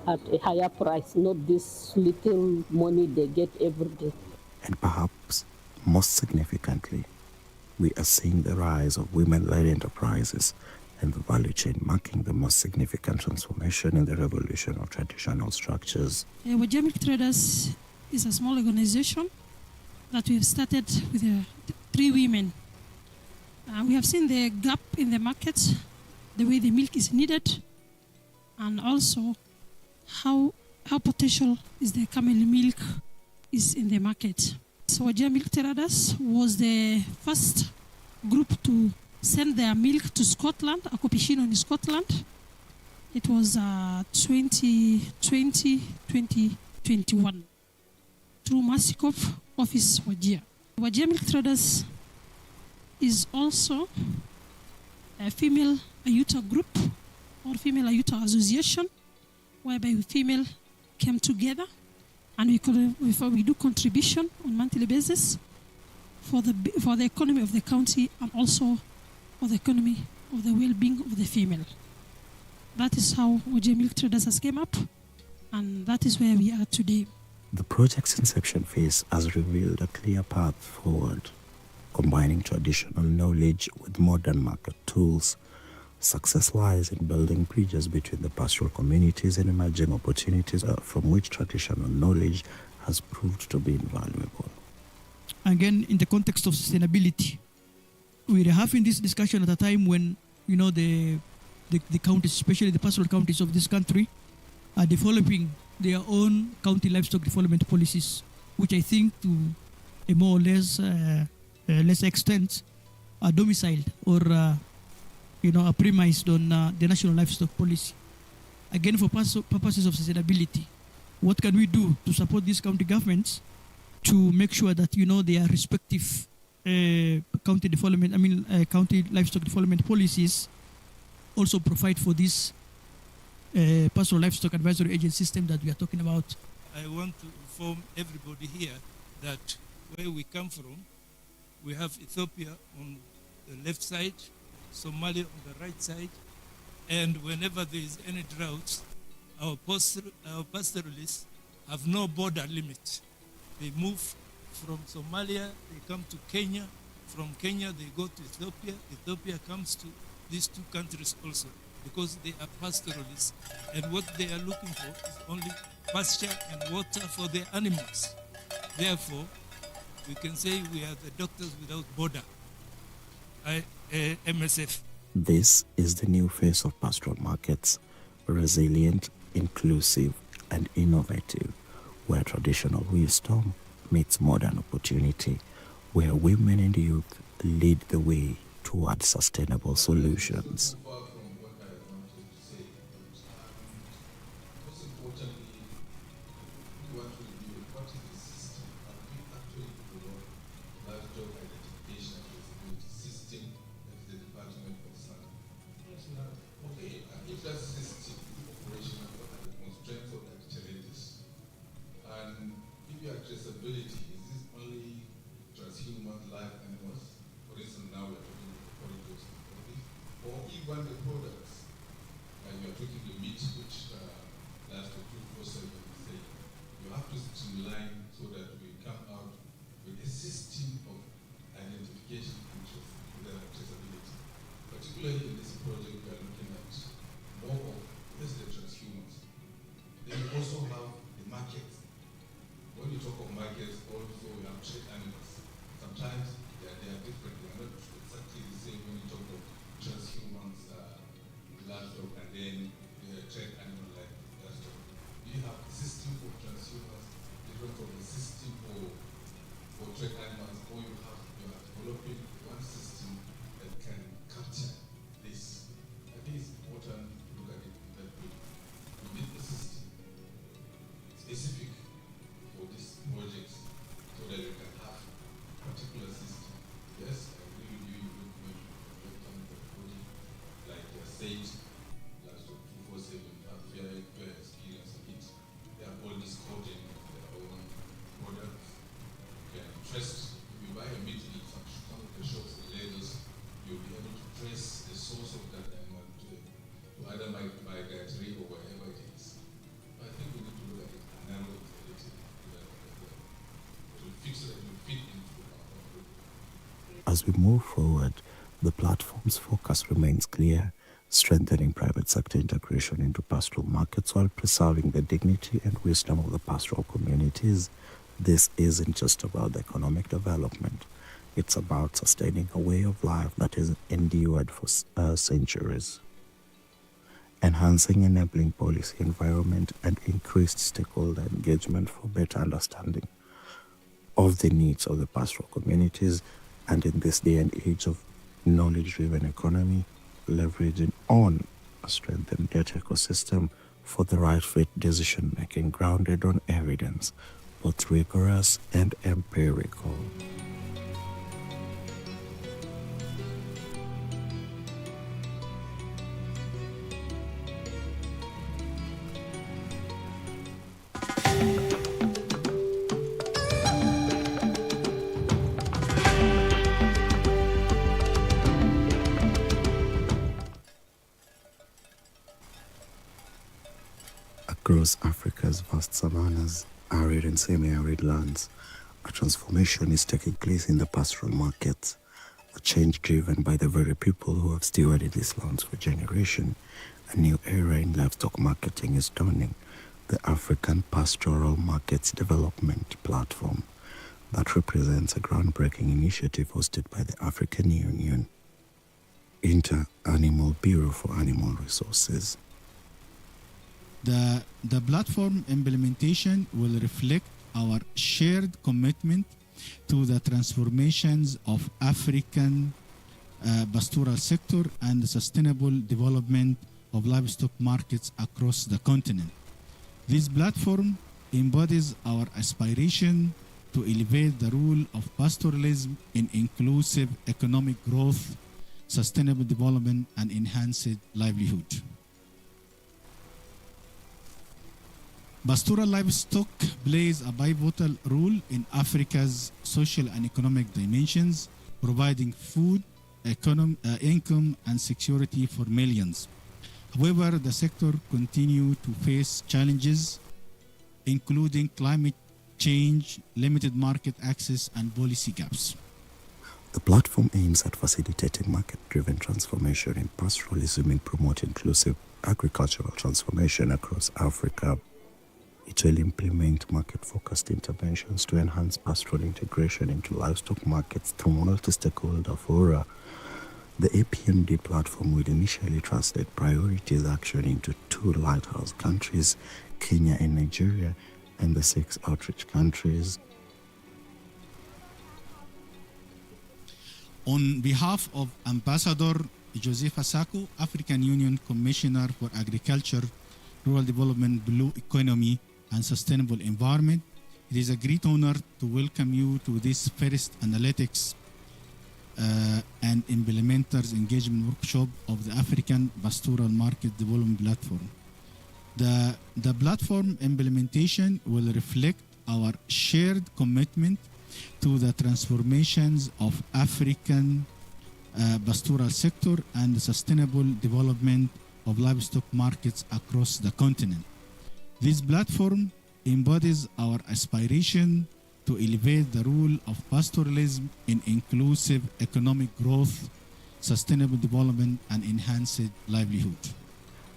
S19: at a higher price, not this little money they get every day.
S13: And perhaps most significantly, we are seeing the rise of women-led enterprises and the value chain marking the most significant transformation in the revolution of traditional structures.
S20: Wajir Traders is a small organization that we've started with 3 women. We have seen the gap in the market, the way the milk is needed, and also how potential is the camel milk is in the market. So Wajir Milk Traders was the first group to send their milk to Scotland, a competition in Scotland. It was 2020-2021 through Masikov office Wajir. Wajir Milk Traders is also a female Ayuta group or female Ayuta association, whereby female came together and we do contribution on monthly basis for the economy of the county and also for the economy of the well-being of the female. That is how OJ Milk Traders has came up, and that is where we are today.
S13: The project's inception phase has revealed a clear path forward, combining traditional knowledge with modern market tools. Success lies in building bridges between the pastoral communities and emerging opportunities from which traditional knowledge has proved to be invaluable.
S18: Again, in the context of sustainability, we are having this discussion at a time when, you know, the counties, especially the pastoral counties of this country, are developing their own county livestock development policies, which I think to a more or less extent are domiciled or are premised on the national livestock policy. Again, for purposes of sustainability, what can we do to support these county governments to make sure that their respective county livestock development policies also provide for this pastoral livestock advisory agent system that we are talking about?
S14: I want to inform everybody here that where we come from, we have Ethiopia on the left side, Somalia on the right side, and whenever there is any drought, our pastoralists have no border limit. They move from Somalia, they come to Kenya, from Kenya they go to Ethiopia, Ethiopia comes to these two countries also, because they are pastoralists, and what they are looking for is only pasture and water for their animals. Therefore, we can say we are the doctors without border, MSF.
S13: This is the new face of pastoral markets, resilient, inclusive, and innovative, where traditional wisdom meets modern opportunity, where women and youth lead the way towards sustainable solutions.
S21: Even the products, and you're taking the meat, which last 247 say, you have to streamline so that we come out with a system of identification and traceability. Particularly in this project, we are looking at more of the transhumans. Then you also have the market. When you talk of markets, also we have trade animals. Sometimes they are different. They are not exactly the same when you talk of transhumans, livestock, and then trade animal like livestock. You have a system for transhumans different from the system for trade animals, or you are developing one system that can capture this. I think it's important to look at it that way. We need a system specific for these projects so that you can have a particular system. Yes, I agree with you, like Sage, livestock 247, have fair experience of it. They have all this coding of their own products. You can trust, if you buy a meat in some of the shops, the labels, you'll be able to trace the source of that animal to either by dietary or wherever it is. I think we need to look at it and narrow it a little to fix it and fit into our group.
S13: As we move forward, the platform's focus remains clear, strengthening private sector integration into pastoral markets while preserving the dignity and wisdom of the pastoral communities. This isn't just about the economic development. It's about sustaining a way of life that is endured for centuries. Enhancing enabling policy environment and increased stakeholder engagement for better understanding of the needs of the pastoral communities, and in this day and age of knowledge-driven economy, leveraging on a strengthened data ecosystem for the right fit decision-making grounded on evidence, both rigorous and empirical. Across Africa's vast savannas, arid and semi-arid lands, a transformation is taking place in the pastoral markets, a change driven by the very people who have stewarded these lands for generations. A new era in livestock marketing is dawning, the African Pastoral Markets Development platform that represents a groundbreaking initiative hosted by the African Union, Inter-Animal Bureau for Animal Resources.
S14: The platform implementation will reflect our shared commitment to the transformations of African pastoral sector and the sustainable development of livestock markets across the continent. This platform embodies our aspiration to elevate the role of pastoralism in inclusive economic growth, sustainable development, and enhanced livelihood. Pastoral livestock plays a pivotal role in Africa's social and economic dimensions, providing food, income, and security for millions. However, the sector continues to face challenges, including climate change, limited market access, and policy gaps.
S13: The platform aims at facilitating market-driven transformation in pastoralism and promote inclusive agricultural transformation across Africa. It will implement market-focused interventions to enhance pastoral integration into livestock markets through multi-stakeholder fora. The APMD platform will initially translate priorities action into 2 lighthouse countries, Kenya and Nigeria, and the 6 outreach countries.
S14: On behalf of Ambassador Joseph Asako, African Union Commissioner for Agriculture, Rural Development, Blue Economy, and Sustainable Environment, it is a great honor to welcome you to this first analytics and implementers engagement workshop of the African Pastoral Market Development Platform. The platform implementation will reflect our shared commitment to the transformations of African pastoral sector and the sustainable development of livestock markets across the continent. This platform embodies our aspiration to elevate the role of pastoralism in inclusive economic growth, sustainable development, and enhanced livelihood.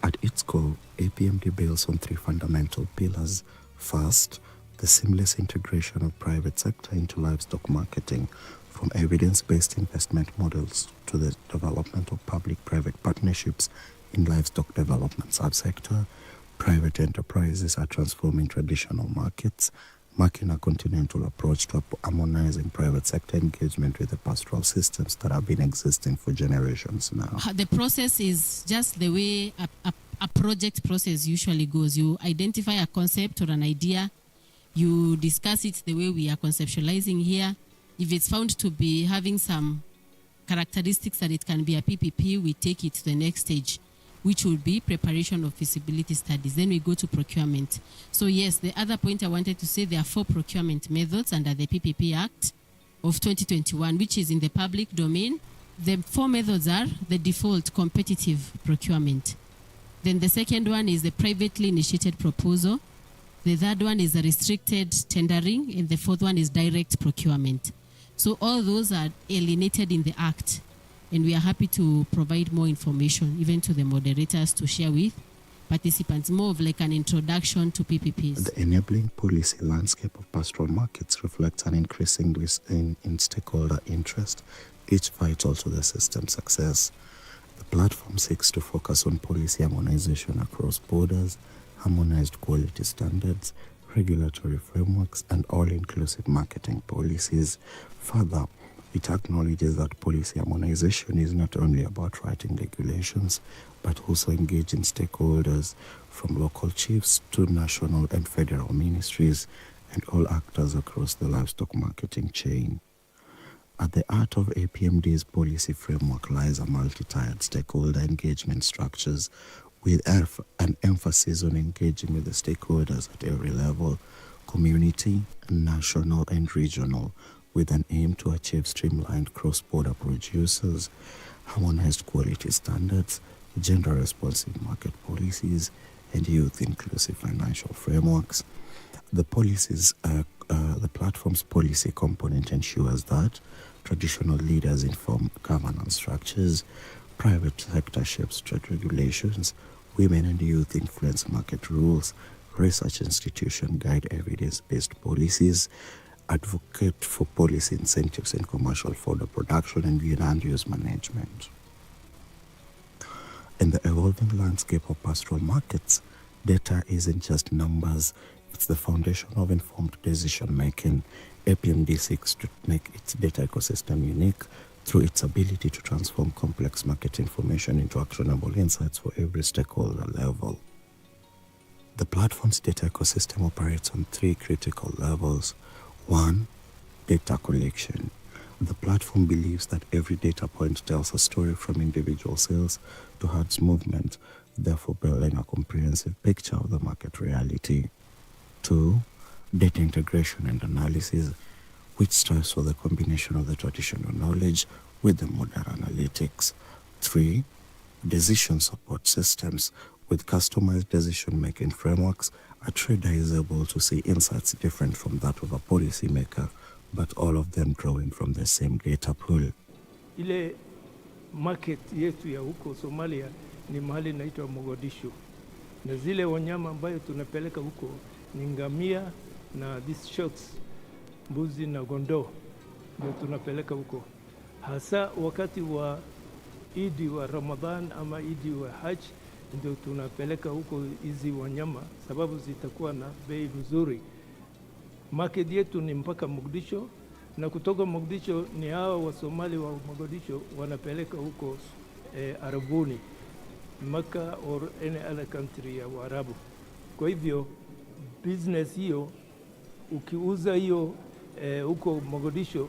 S13: At its core, APMD builds on 3 fundamental pillars. First, the seamless integration of private sector into livestock marketing, from evidence-based investment models to the development of public-private partnerships in livestock development subsector. Private enterprises are transforming traditional markets, marking a continental approach to harmonizing private sector engagement with the pastoral systems that have been existing for generations now.
S15: The process is just the way a project process usually goes. You identify a concept or an idea, you discuss it the way we are conceptualizing here. If it's found to be having some characteristics that it can be a PPP, we take it to the next stage, which will be preparation of feasibility studies. Then we go to procurement. So yes, the other point I wanted to say, there are 4 procurement methods under the PPP Act of 2021, which is in the public domain. The 4 methods are the default competitive procurement. Then the second one is the privately initiated proposal. The third one is the restricted tendering, and the fourth one is direct procurement. So all those are alienated in the Act. And we are happy to provide more information, even to the moderators, to share with participants, more of like an introduction to PPPs.
S13: The enabling policy landscape of pastoral markets reflects an increasing risk in stakeholder interest, each vital to the system's success. The platform seeks to focus on policy harmonization across borders, harmonized quality standards, regulatory frameworks, and all-inclusive marketing policies. Further, it acknowledges that policy harmonization is not only about writing regulations, but also engaging stakeholders from local chiefs to national and federal ministries and all actors across the livestock marketing chain. At the heart of APMD's policy framework lies a multi-tiered stakeholder engagement structures with an emphasis on engaging with the stakeholders at every level, community, national and regional, with an aim to achieve streamlined cross-border producers, harmonized quality standards, gender-responsive market policies, and youth-inclusive financial frameworks. The platform's policy component ensures that traditional leaders inform governance structures, private sector shapes trade regulations, women and youth influence market rules, research institutions guide evidence-based policies, advocate for policy incentives in commercial fodder production and land use management. In the evolving landscape of pastoral markets, data isn't just numbers, it's the foundation of informed decision-making. APMD seeks to make its data ecosystem unique through its ability to transform complex market information into actionable insights for every stakeholder level. The platform's data ecosystem operates on 3 critical levels. 1. Data collection. The platform believes that every data point tells a story from individual sales to herds movement, therefore building a comprehensive picture of the market reality. 2. Data integration and analysis, which strives for the combination of the traditional knowledge with the modern analytics. 3. Decision support systems. With customized decision-making frameworks, a trader is able to see insights different from that of a policymaker, but all of them drawing from the same data pool.
S16: Ile market yetu ya huko Somalia ni mahali inaitwa Mogadishu, na zile wanyama ambayo tunapeleka huko ni ngamia na these shots, mbuzi na kondoo, ndio tunapeleka huko hasa wakati wa Idi wa Ramadhan ama Idi wa Hajj, ndio tunapeleka huko hizi wanyama sababu zitakuwa na bei nzuri. Market yetu ni mpaka Mogadishu, na kutoka Mogadishu ni hawa wa Somali wa Mogadishu wanapeleka huko Arabuni, Mecca or any other country ya Waarabu. Kwa hivyo business hiyo ukiuza hiyo huko Mogadishu,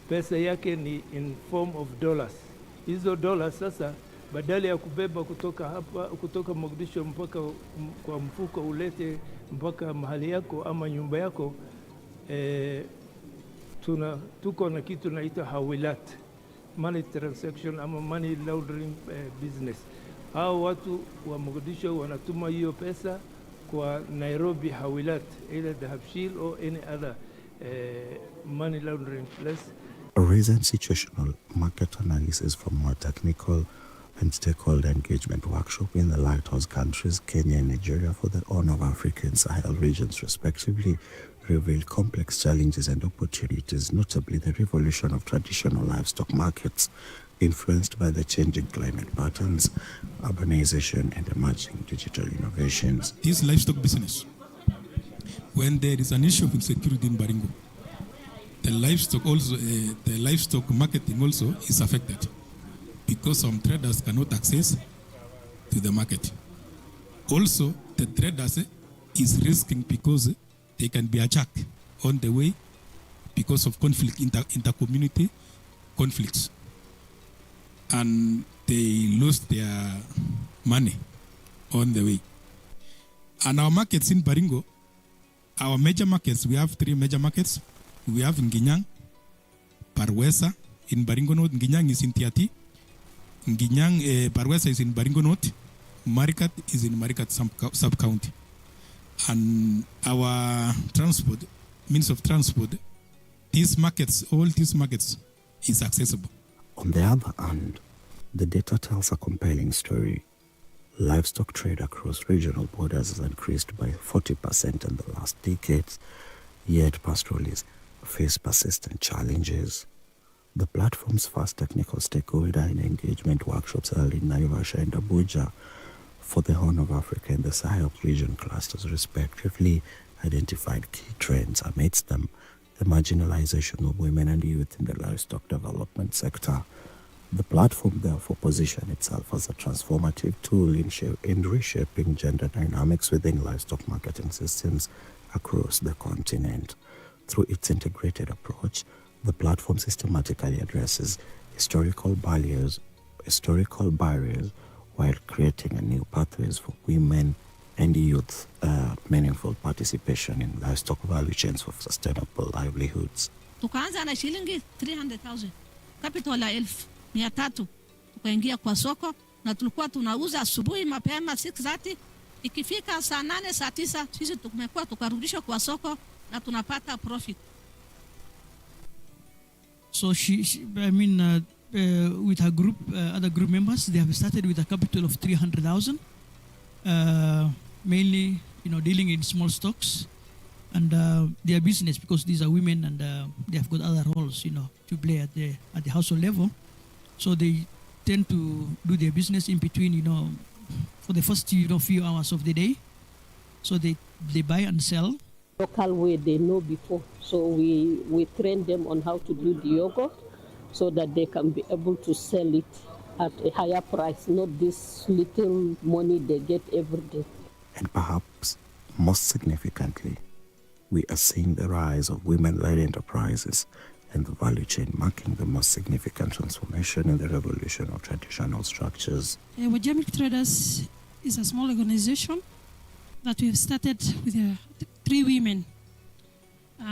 S16: pesa yake ni in form of dollars. Hizo dollars sasa badala ya kubeba kutoka hapa kutoka Mogadishu mpaka kwa mfuko ulete mpaka mahali yako ama nyumba yako, tuko na kitu naita hawilat, money transaction ama money laundering business. Hao watu wa Mogadishu wanatuma hiyo pesa kwa Nairobi hawilat, either the Habshil or any other money laundering place.
S13: A recent situational market analysis from more technical and stakeholder engagement workshop in the lighthouse countries, Kenya and Nigeria, for the Horn of Africa and Sahel regions respectively, revealed complex challenges and opportunities, notably the revolution of traditional livestock markets, influenced by the changing climate patterns, urbanization, and emerging digital innovations.
S1: This livestock business, when there is an issue of insecurity in Baringo, the livestock marketing also is affected because some traders cannot access to the market. Also, the traders is risking because they can be attacked on the way because of conflict, inter-community conflicts, and they lose their money on the way. And our markets in Baringo, our major markets, we have 3 major markets. We have Nginyang, Parwesa in Baringo North. Nginyang is in Tiati. Nginyang, Parwesa is in Baringo North. Marikat is in Marikat sub-county. And our transport, means of transport, these markets, all these markets is accessible.
S13: On the other hand, the data tells a compelling story. Livestock trade across regional borders has increased by 40% in the last decades, yet pastoralists face persistent challenges. The platform's first technical stakeholder and engagement workshops held in Naivasha and Abuja for the Horn of Africa and the Sahel region clusters respectively identified key trends. Amidst them, the marginalization of women and youth in the livestock development sector. The platform therefore positioned itself as a transformative tool in reshaping gender dynamics within livestock marketing systems across the continent. Through its integrated approach, the platform systematically addresses historical barriers while creating a new pathways for women and youth meaningful participation in livestock value chains for sustainable livelihoods.
S17: Tukaanza na shilingi 300,000 capital la 1,300 tukaingia kwa soko, na tulikuwa tunauza asubuhi mapema 6:30 Ikifika saa 8 saa 9 sisi tumekuwa tukarudisha kwa soko na tunapata profit.
S18: So with her group, other group members, they have started with a capital of 300,000, mainly, dealing in small stocks, and their business, because these are women and they have got other roles, to play at the household level. So they tend to do their business in between, for the first, few hours of the day. So they buy and sell.
S19: Local way they know before. So we train them on how to do the yogurt so that they can be able to sell it at a higher price, not this little money they get every day.
S13: And perhaps most significantly, we are seeing the rise of women-led enterprises and the value chain marking the most significant transformation in the revolution of traditional structures.
S20: Wajir Milk Traders is a small organization that we have started with 3 women.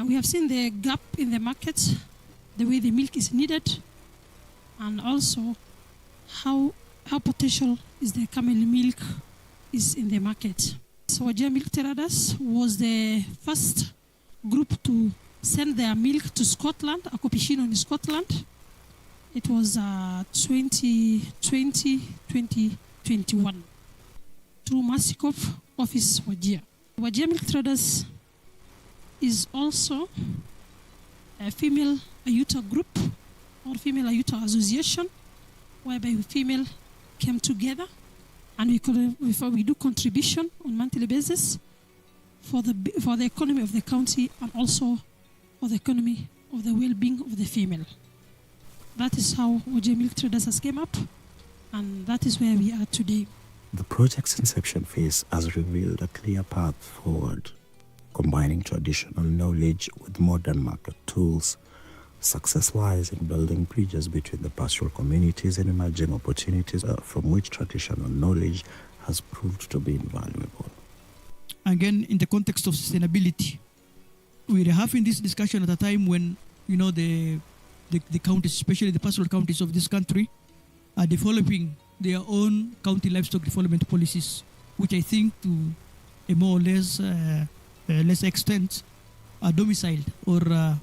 S20: We have seen the gap in the market, the way the milk is needed, and also how potential is the camel milk is in the market. So Wajir Milk Traders was the first group to send their milk to Scotland, a competition in Scotland. It was 2020-2021 through Masikov Office Wajir. Wajir Milk Traders is also a female Ayuta group or female Ayuta association, whereby female came together and we do contribution on monthly basis for the economy of the county and also for the economy of the well-being of the female. That is how Wajir Milk Traders has came up, and that is where we are today.
S13: The project's inception phase has revealed a clear path forward, combining traditional knowledge with modern market tools. Success lies in building bridges between the pastoral communities and emerging opportunities from which traditional knowledge has proved to be invaluable.
S18: Again, in the context of sustainability, we are having this discussion at a time when, the counties, especially the pastoral counties of this country, are developing their own county livestock development policies, which I think to a more or less extent are domiciled or are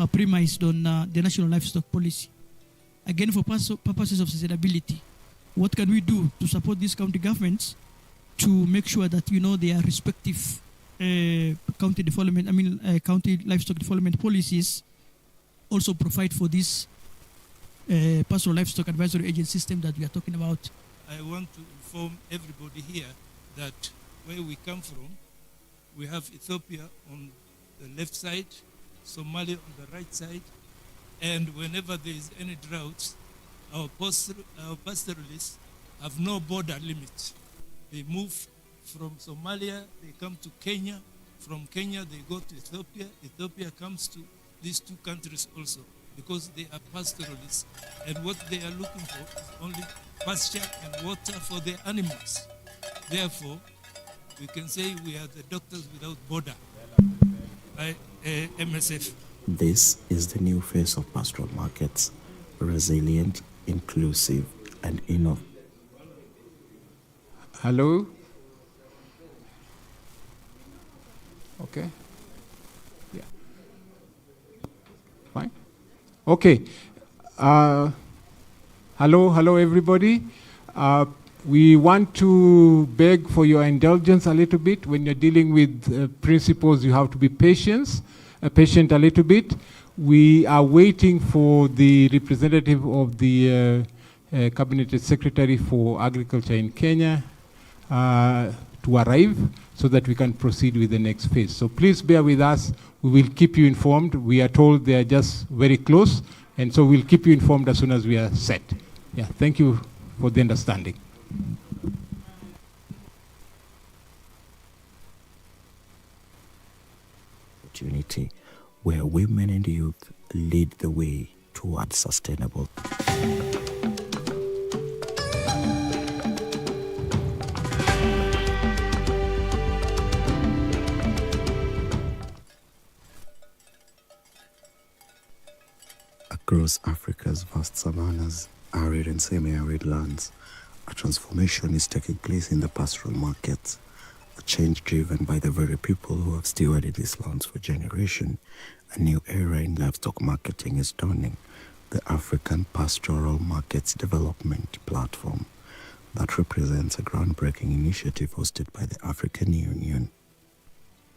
S18: premised on the national livestock policy. Again, for purposes of sustainability, what can we do to support these county governments to make sure that their respective county livestock development policies also provide for this pastoral livestock advisory agency system that we are talking about?
S14: I want to inform everybody here that where we come from, we have Ethiopia on the left side, Somalia on the right side, and whenever there is any drought, our pastoralists have no border limit. They move from Somalia, they come to Kenya. From Kenya, they go to Ethiopia. Ethiopia comes to these 2 countries also, because they are pastoralists. And what they are looking for is only pasture and water for their animals. Therefore, we can say we are the doctors without border, MSF.
S13: This is the new face of pastoral markets, resilient, inclusive, and innovative.
S2: Hello? Okay. Yeah. Fine. Okay. Hello, everybody. We want to beg for your indulgence a little bit. When you're dealing with principles, you have to be patient a little bit. We are waiting for the representative of the Cabinet Secretary for Agriculture in Kenya to arrive so that we can proceed with the next phase. So please bear with us. We will keep you informed. We are told they are just very close, and so we'll keep you informed as soon as we are set. Yeah, thank you for the understanding.
S13: Opportunity where women and youth lead the way towards sustainable. Across Africa's vast savannas, arid and semi-arid lands, A transformation is taking place in the pastoral markets, a change driven by the very people who have stewarded these lands for generations. A new era in livestock marketing is dawning, the African Pastoral Markets Development platform that represents a groundbreaking initiative hosted by the African Union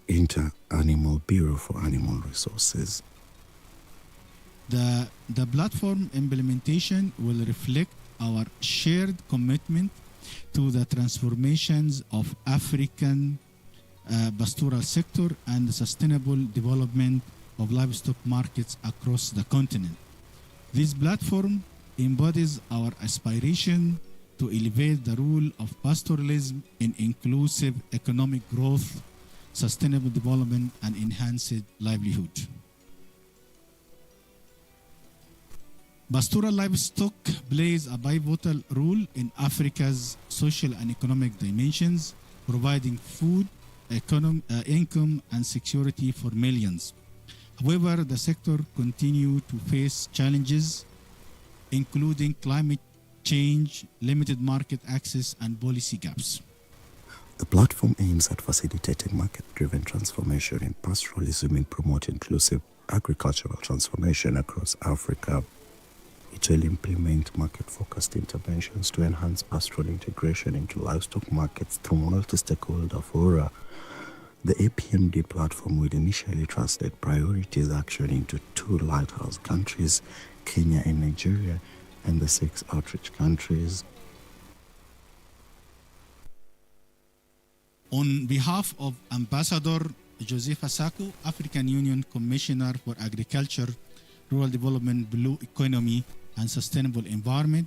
S13: Inter-Animal Bureau for Animal Resources.
S14: The platform implementation will reflect our shared commitment to the transformations of African pastoral sector and the sustainable development of livestock markets across the continent. This platform embodies our aspiration to elevate the role of pastoralism in inclusive economic growth, sustainable development, and enhanced livelihood. Pastoral livestock plays a pivotal role in Africa's social and economic dimensions, providing food, income, and security for millions. However, the sector continues to face challenges, including climate change, limited market access, and policy gaps.
S13: The platform aims at facilitating market-driven transformation in pastoralism and promote inclusive agricultural transformation across Africa. It will implement market-focused interventions to enhance pastoral integration into livestock markets through multi-stakeholder fora. The APMD platform will initially translate priorities action into 2 lighthouse countries, Kenya and Nigeria, and the 6 outreach countries.
S14: On behalf of Ambassador Joseph Asako, African Union Commissioner for Agriculture, Rural Development, Blue Economy, and Sustainable Environment,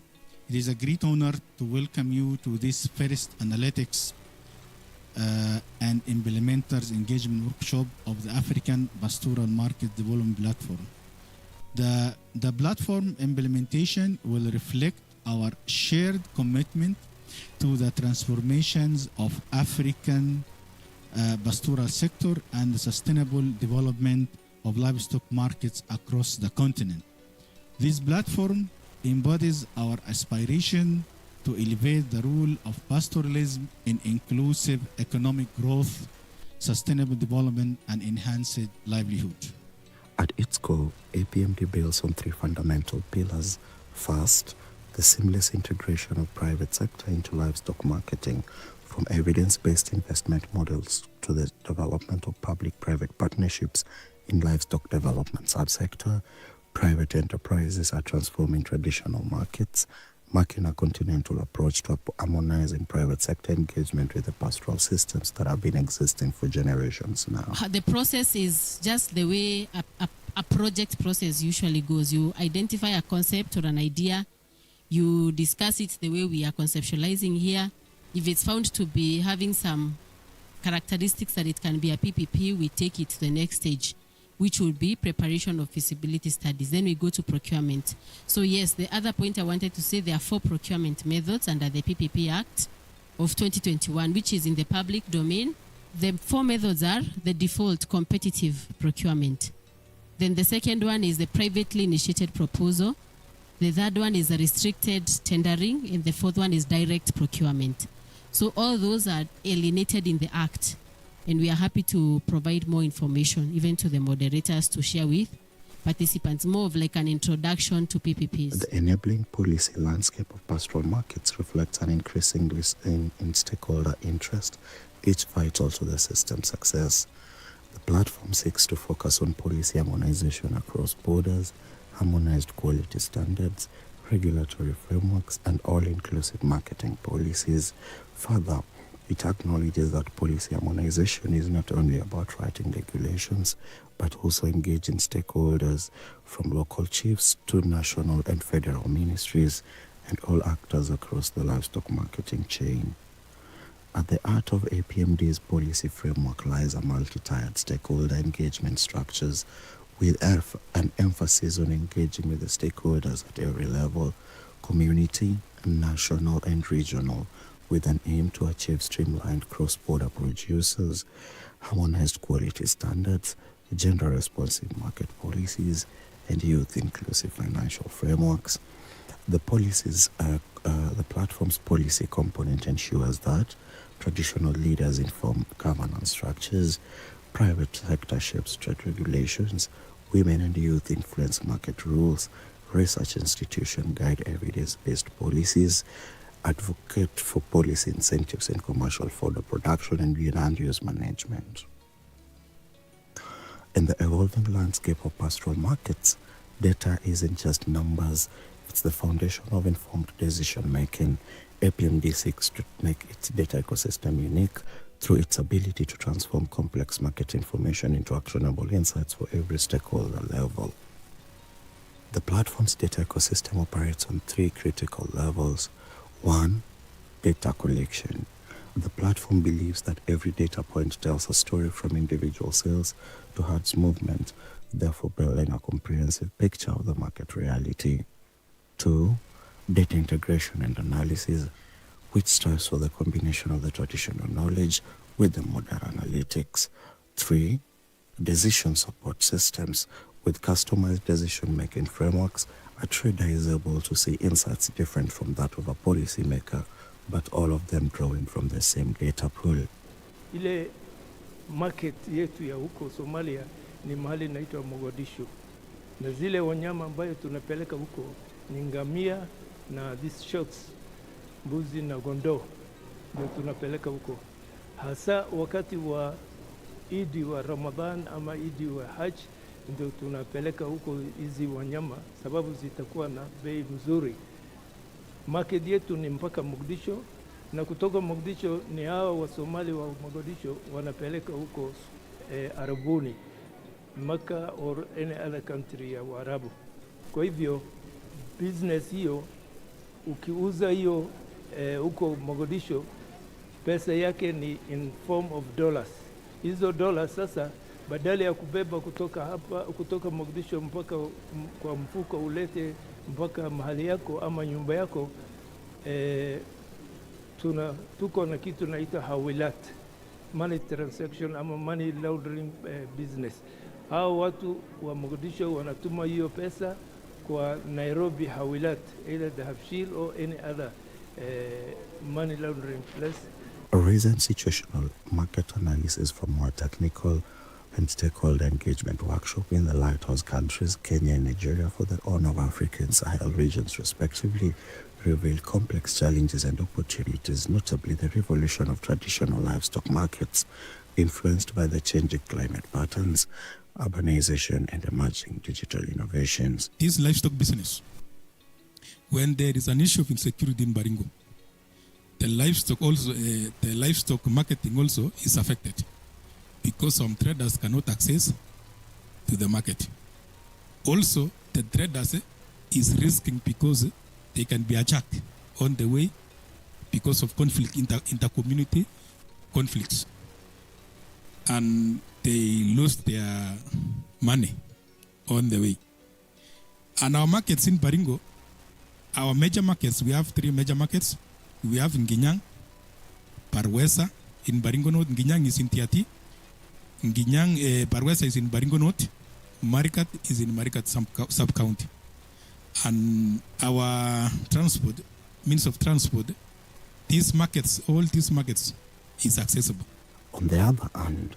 S14: it is a great honor to welcome you to this first analytics and implementers engagement workshop of the African Pastoral Market Development Platform. The platform implementation will reflect our shared commitment to the transformations of African pastoral sector and the sustainable development of livestock markets across the continent. This platform embodies our aspiration to elevate the role of pastoralism in inclusive economic growth, sustainable development, and enhanced livelihood.
S13: At its core, APMD builds on 3 fundamental pillars. First, the seamless integration of private sector into livestock marketing, from evidence-based investment models to the development of public-private partnerships in livestock development subsector. Private enterprises are transforming traditional markets, marking a continental approach to harmonizing private sector engagement with the pastoral systems that have been existing for generations now.
S15: The process is just the way a project process usually goes. You identify a concept or an idea, you discuss it the way we are conceptualizing here. If it's found to be having some characteristics that it can be a PPP, we take it to the next stage, which will be preparation of feasibility studies. Then we go to procurement. So yes, the other point I wanted to say, there are 4 procurement methods under the PPP Act of 2021, which is in the public domain. The 4 methods are the default competitive procurement. Then the second one is the privately initiated proposal. The third one is a restricted tendering, and the 4th one is direct procurement. So all those are alienated in the Act, and we are happy to provide more information, even to the moderators, to share with participants, more of like an introduction to PPPs.
S13: The enabling policy landscape of pastoral markets reflects an increasing list in stakeholder interest, each vital to the system's success. The platform seeks to focus on policy harmonization across borders, harmonized quality standards, regulatory frameworks, and all-inclusive marketing policies. Further, it acknowledges that policy harmonization is not only about writing regulations, but also engaging stakeholders from local chiefs to national and federal ministries and all actors across the livestock marketing chain. At the heart of APMD's policy framework lies a multi-tiered stakeholder engagement structures with an emphasis on engaging with the stakeholders at every level, community, national and regional, with an aim to achieve streamlined cross-border producers, harmonized quality standards, gender-responsive market policies, and youth-inclusive financial frameworks. The platform's policy component ensures that traditional leaders inform governance structures, private sector shapes trade regulations, women and youth influence market rules, research institutions guide evidence-based policies, advocate for policy incentives in commercial fodder production and land use management. In the evolving landscape of pastoral markets, data isn't just numbers, it's the foundation of informed decision-making. APMD seeks to make its data ecosystem unique through its ability to transform complex market information into actionable insights for every stakeholder level. The platform's data ecosystem operates on 3 critical levels. 1. Data collection. The platform believes that every data point tells a story from individual sales to herds movement, therefore building a comprehensive picture of the market reality. 2. Data integration and analysis, which strives for the combination of the traditional knowledge with the modern analytics. 3. Decision support systems. With customized decision-making frameworks, a trader is able to see insights different from that of a policymaker, but all of them drawing from the same data pool.
S16: Ile market yetu ya huko Somalia ni mahali inaitwa Mogadishu, na zile wanyama ambayo tunapeleka huko ni ngamia na these shots, mbuzi na gondo, ndio tunapeleka huko hasa wakati wa Idi wa Ramadhan ama Idi wa Hajj, ndio tunapeleka huko hizi wanyama sababu zitakuwa na bei mzuri. Market yetu ni mpaka Mogadishu, na kutoka Mogadishu ni hao wa Somali wa Mogadishu wanapeleka huko Arabuni, Mecca or any other country ya Waarabu. Kwa hivyo business hiyo ukiuza hiyo huko Mogadishu, pesa yake ni in form of dollars. Hizo dollars sasa badala ya kubeba kutoka Mogadishu mpaka kwa mfuko ulete mpaka mahali yako ama nyumba yako, tuko na kitu naita hawilat, money transaction ama money laundering business. Hao watu wa Mogadishu wanatuma hiyo pesa kwa Nairobi hawilat, either the Hafshil or any other money laundering place.
S13: A recent situational market analysis from our technical and stakeholder engagement workshop in the lighthouse countries, Kenya and Nigeria, for the Horn of Africa and Sahel regions respectively, revealed complex challenges and opportunities, notably the revolution of traditional livestock markets, influenced by the changing climate patterns, urbanization, and emerging digital innovations.
S1: This livestock business, when there is an issue of insecurity in Baringo, the livestock marketing also is affected, because some traders cannot access to the market. Also, the traders is risking because they can be attacked on the way because of conflict, inter-community conflicts, and they lose their money on the way. And our markets in Baringo, our major markets, we have 3 major markets. We have Nginyang, Parwesa in Baringo North. Nginyang is in Tiati. Parwesa is in Baringo North. Marikat is in Marikat sub-county. And our means of transport, all these markets is accessible.
S13: On the other hand,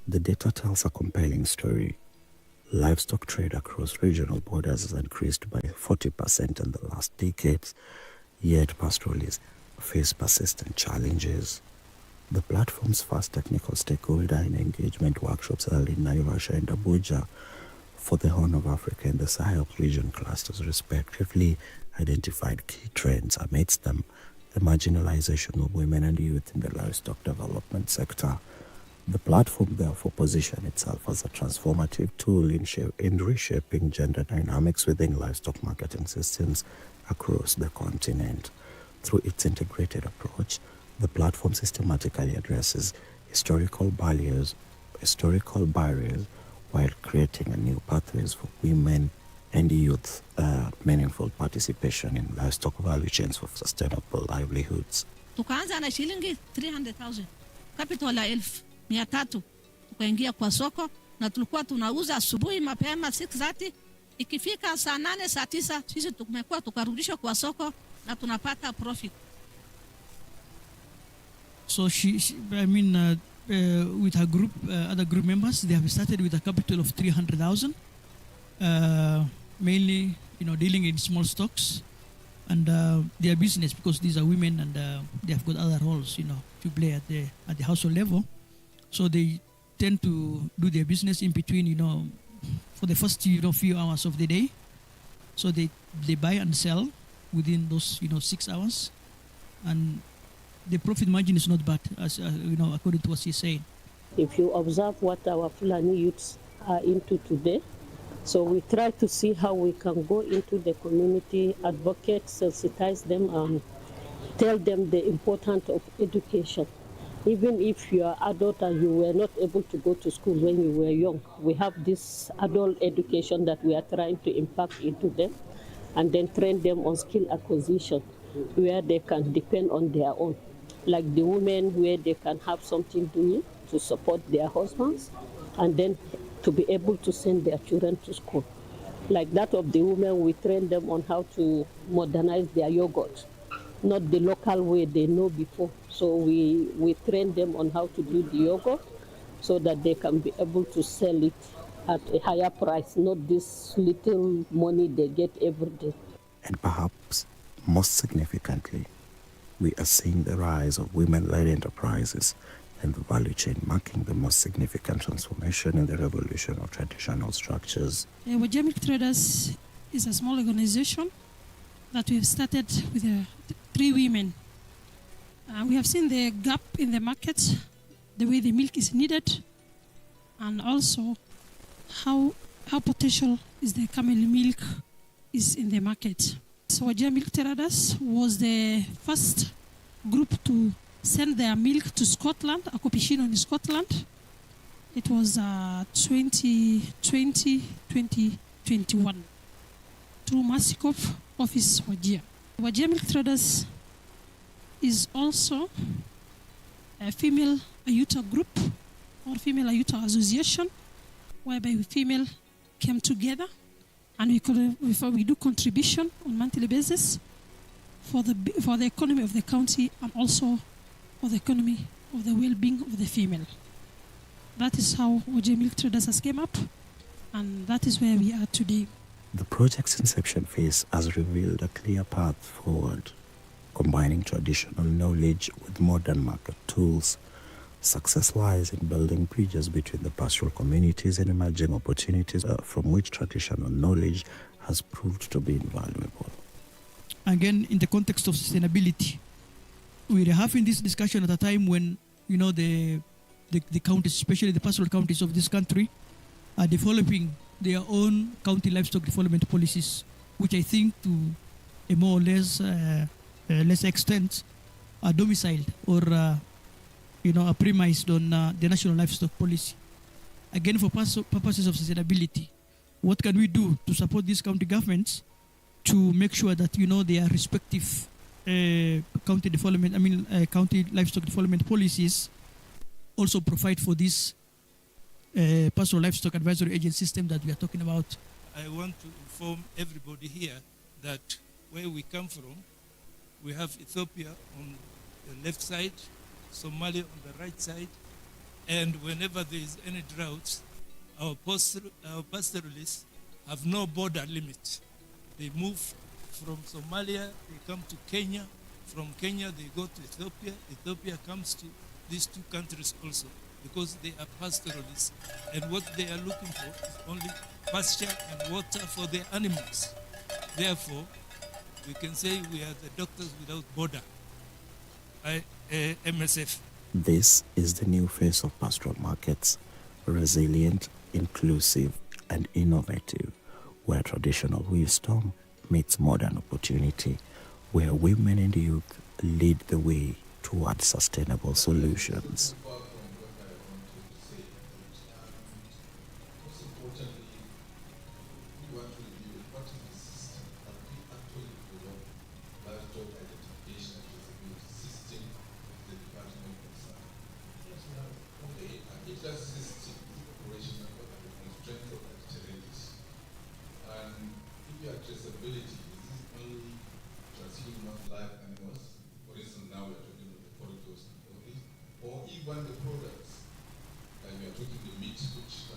S13: the data tells a compelling story. Livestock trade across regional borders has increased by 40% in the last decades, yet pastoralists face persistent challenges. The platform's first technical stakeholder and engagement workshops held in Nairobi and Abuja for the Horn of Africa and the Sahel region clusters respectively identified key trends. Amidst them, the marginalization of women and youth in the livestock development sector. The platform therefore positioned itself as a transformative tool in reshaping gender dynamics within livestock marketing systems across the continent. Through its integrated approach, the platform systematically addresses historical barriers while creating a new pathways for women and youth meaningful participation in livestock value chains for sustainable livelihoods.
S17: Tukaanza na shilingi 300,000 capital la 1,300 tukaingia kwa soko, na tulikuwa tunauza asubuhi mapema 6:30 Ikifika saa 8 saa 9 sisi tumekuwa tukarudishwa kwa soko na tunapata profit.
S18: So with her group, other group members, they have started with a capital of 300,000, mainly, dealing in small stocks, and their business, because these are women and they have got other roles, to play at the household level. So they tend to do their business in between, for the first, few hours of the day. So they buy and sell within those, 6 hours, and the profit margin is not bad, as according to what she's saying.
S19: If you observe what our Fulani youths are into today, so we try to see how we can go into the community, advocate, sensitize them, and tell them the importance of education. Even if you are adult and you were not able to go to school when you were young, we have this adult education that we are trying to impact into them, and then train them on skill acquisition, where they can depend on their own. Like the women, where they can have something doing to support their husbands, and then to be able to send their children to school. Like that of the women, we train them on how to modernize their yogurt, not the local way they know before. So we train them on how to do the yogurt so that they can be able to sell it at a higher price, not this little money they get every day.
S13: And perhaps most significantly, we are seeing the rise of women-led enterprises and the value chain, marking the most significant transformation in the revolution of traditional structures.
S20: Wajir Milk Traders is a small organization that we have started with 3 women. We have seen the gap in the market, the way the milk is needed, and also how potential is the camel milk is in the market. So Wajir Milk Traders was the first group to send their milk to Scotland, a competition in Scotland. It was 2020-2021 through Masikov Office Wajir. Wajir Milk Traders is also a female Ayuta group or female Ayuta association, whereby female came together and we do contribution on monthly basis for the economy of the county and also for the economy of the well-being of the female. That is how Wajir Milk Traders has came up, and that is where we are today.
S13: The project's inception phase has revealed a clear path forward, combining traditional knowledge with modern market tools. Success lies in building bridges between the pastoral communities and emerging opportunities from which traditional knowledge has proved to be invaluable.
S18: Again, in the context of sustainability, we are having this discussion at a time when, the counties, especially the pastoral counties of this country, are developing their own county livestock development policies, which I think to a more or less extent are domiciled or are premised on the national livestock policy. Again, for purposes of sustainability, what can we do to support these county governments to make sure that their respective county livestock development policies also provide for this pastoral livestock advisory agent system that we are talking about?
S14: I want to inform everybody here that where we come from, we have Ethiopia on the left side, Somalia on the right side, and whenever there is any drought, our pastoralists have no border limit. They move from Somalia, they come to Kenya. From Kenya, they go to Ethiopia. Ethiopia comes to these 2 countries also, because they are pastoralists. And what they are looking for is only pasture and water for their animals. Therefore, we can say we are the doctors without border, MSF.
S13: This is the new face of pastoral markets, resilient, inclusive, and innovative, where traditional wisdom meets modern opportunity, where women and youth lead the way towards sustainable solutions.
S21: System operational, what are the constraints of the challenges? And traceability, is this only transhuman live animals? For instance, now we are talking about the corridors and all this, or even the products, like we are talking the meat, which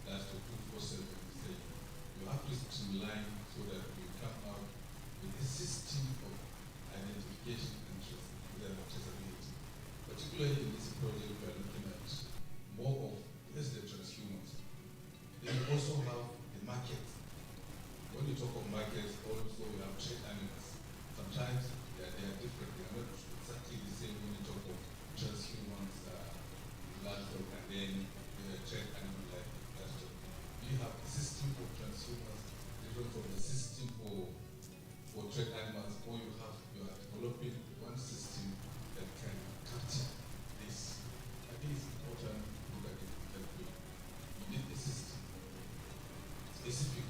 S21: that's the 247 is saying. You have to streamline so that we come out with a system of identification and traceability. Particularly in this project, we are looking at more of less the transhumans. Then you also have the market. When you talk of markets, also we have trade animals. Sometimes they are different. They are not exactly the same when you talk of transhumans, livestock, and then trade animal like livestock. You have a system for transhumans different from the system for trade animals, or you are developing one system that can capture this. I think it's important to look at it that way. You need a system specific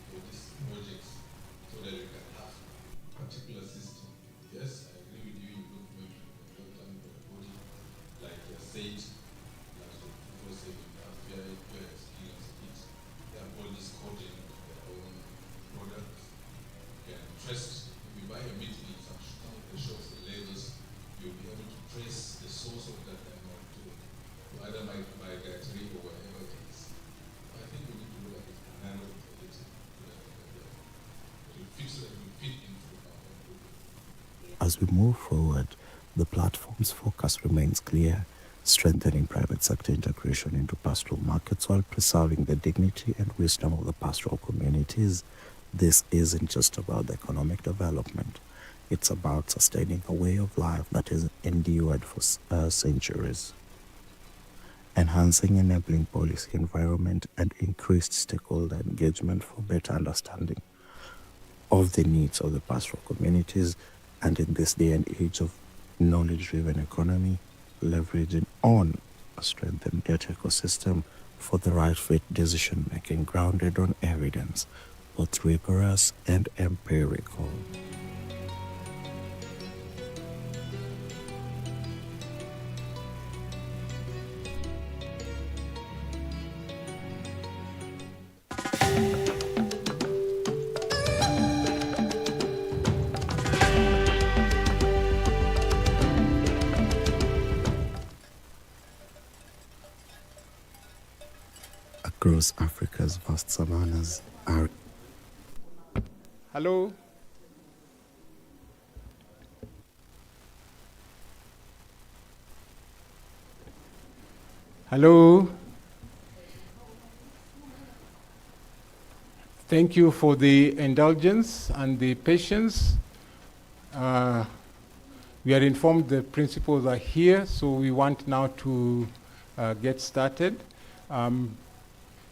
S21: for these projects so that you can have a particular system. Yes, I agree with you, you look maybe for the body, like you said, like the 247, you have very experience in it. They have all this coding of their own products. You can trust, if you buy a meat in some of the shops, the labels, you'll be able to trace the source of that animal to either my dietary or whatever it is. I think we need to look at it and narrow it a little. To fix it, we fit into our program.
S13: As we move forward, the platform's focus remains clear, strengthening private sector integration into pastoral markets while preserving the dignity and wisdom of the pastoral communities. This isn't just about the economic development. It's about sustaining a way of life that is endured for centuries. Enhancing enabling policy environment and increased stakeholder engagement for better understanding of the needs of the pastoral communities, and in this day and age of knowledge-driven economy, leveraging on a strengthened data ecosystem for the right fit decision-making grounded on evidence, both rigorous and empirical. Across Africa's vast savannas are...
S2: Hello? Hello? Thank you for the indulgence and the patience. We are informed the principals are here, so we want now to get started.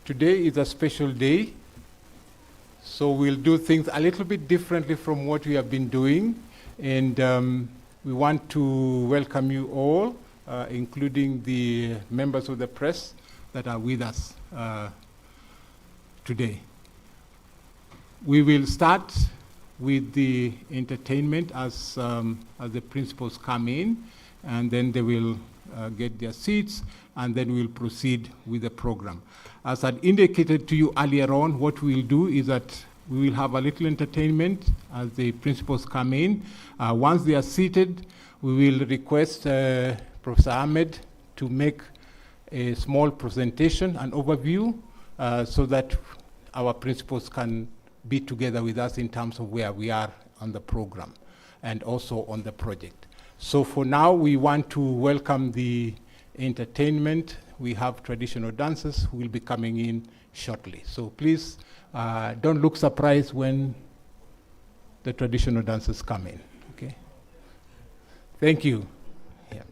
S2: Today is a special day, so we'll do things a little bit differently from what we have been doing, and we want to welcome you all, including the members of the press that are with us today. We will start with the entertainment as the principals come in, and then they will get their seats, and then we'll proceed with the program. As I indicated to you earlier on, what we'll do is that we will have a little entertainment as the principals come in. Once they are seated, we will request Professor Ahmed to make a small presentation, an overview, so that our principals can be together with us in terms of where we are on the program and also on the project. So for now, we want to welcome the entertainment. We have traditional dancers who will be coming in shortly. So please don't look surprised when the traditional dancers come in, okay? Thank you. Yeah.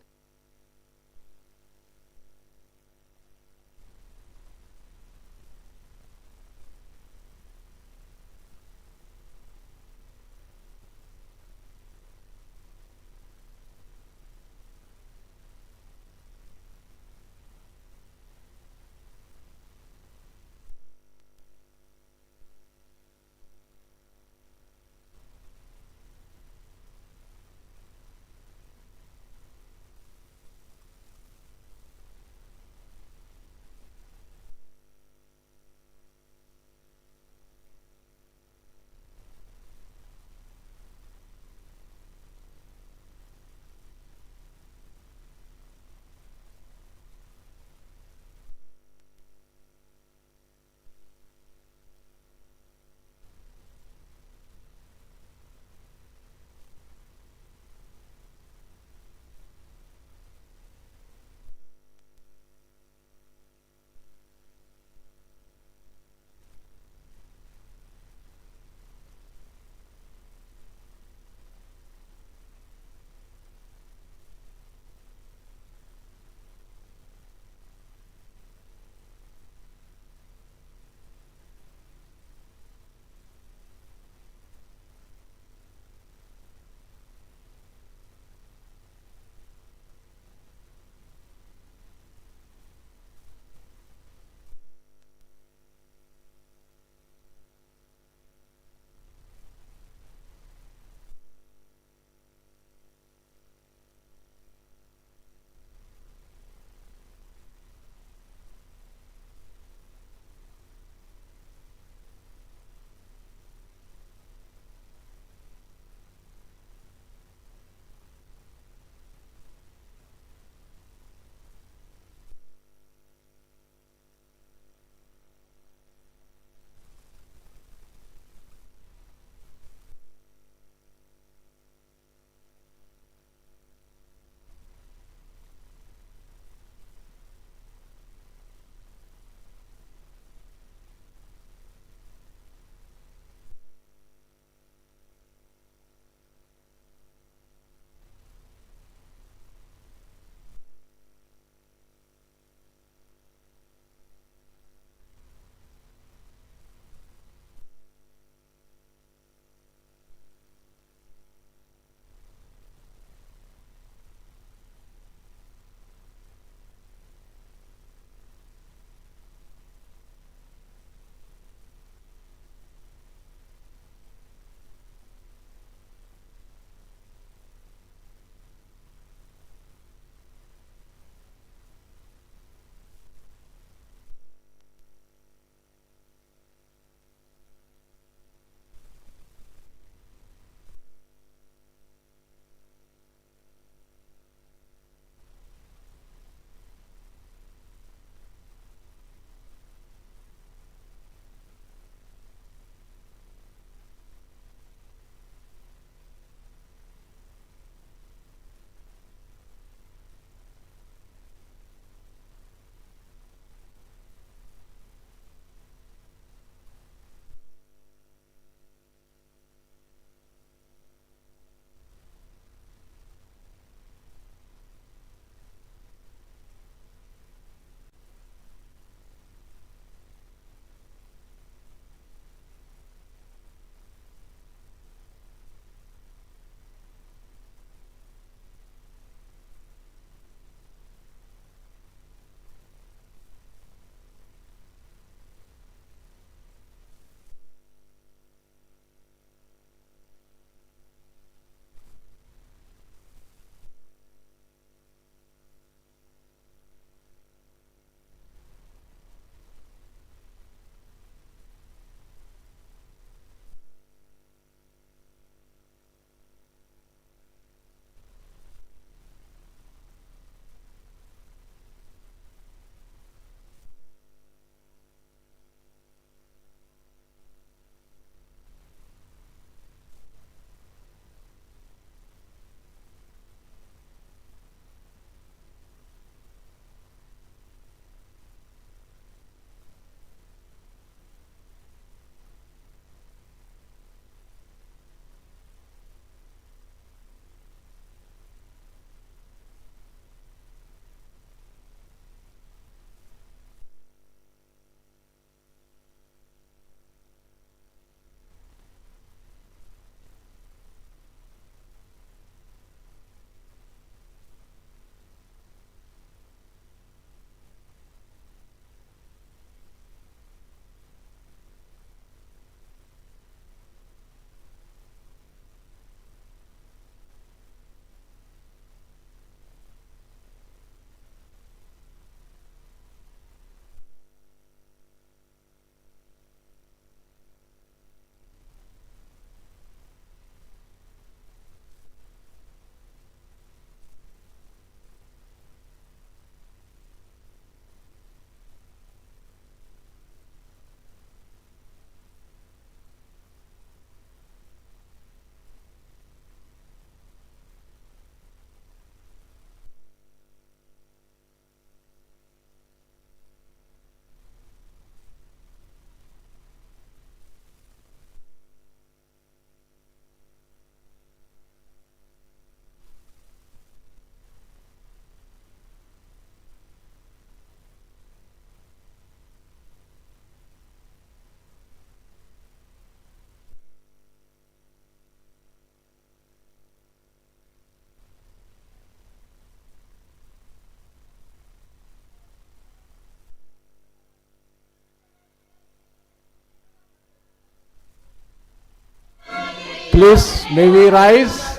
S2: Please, may we rise?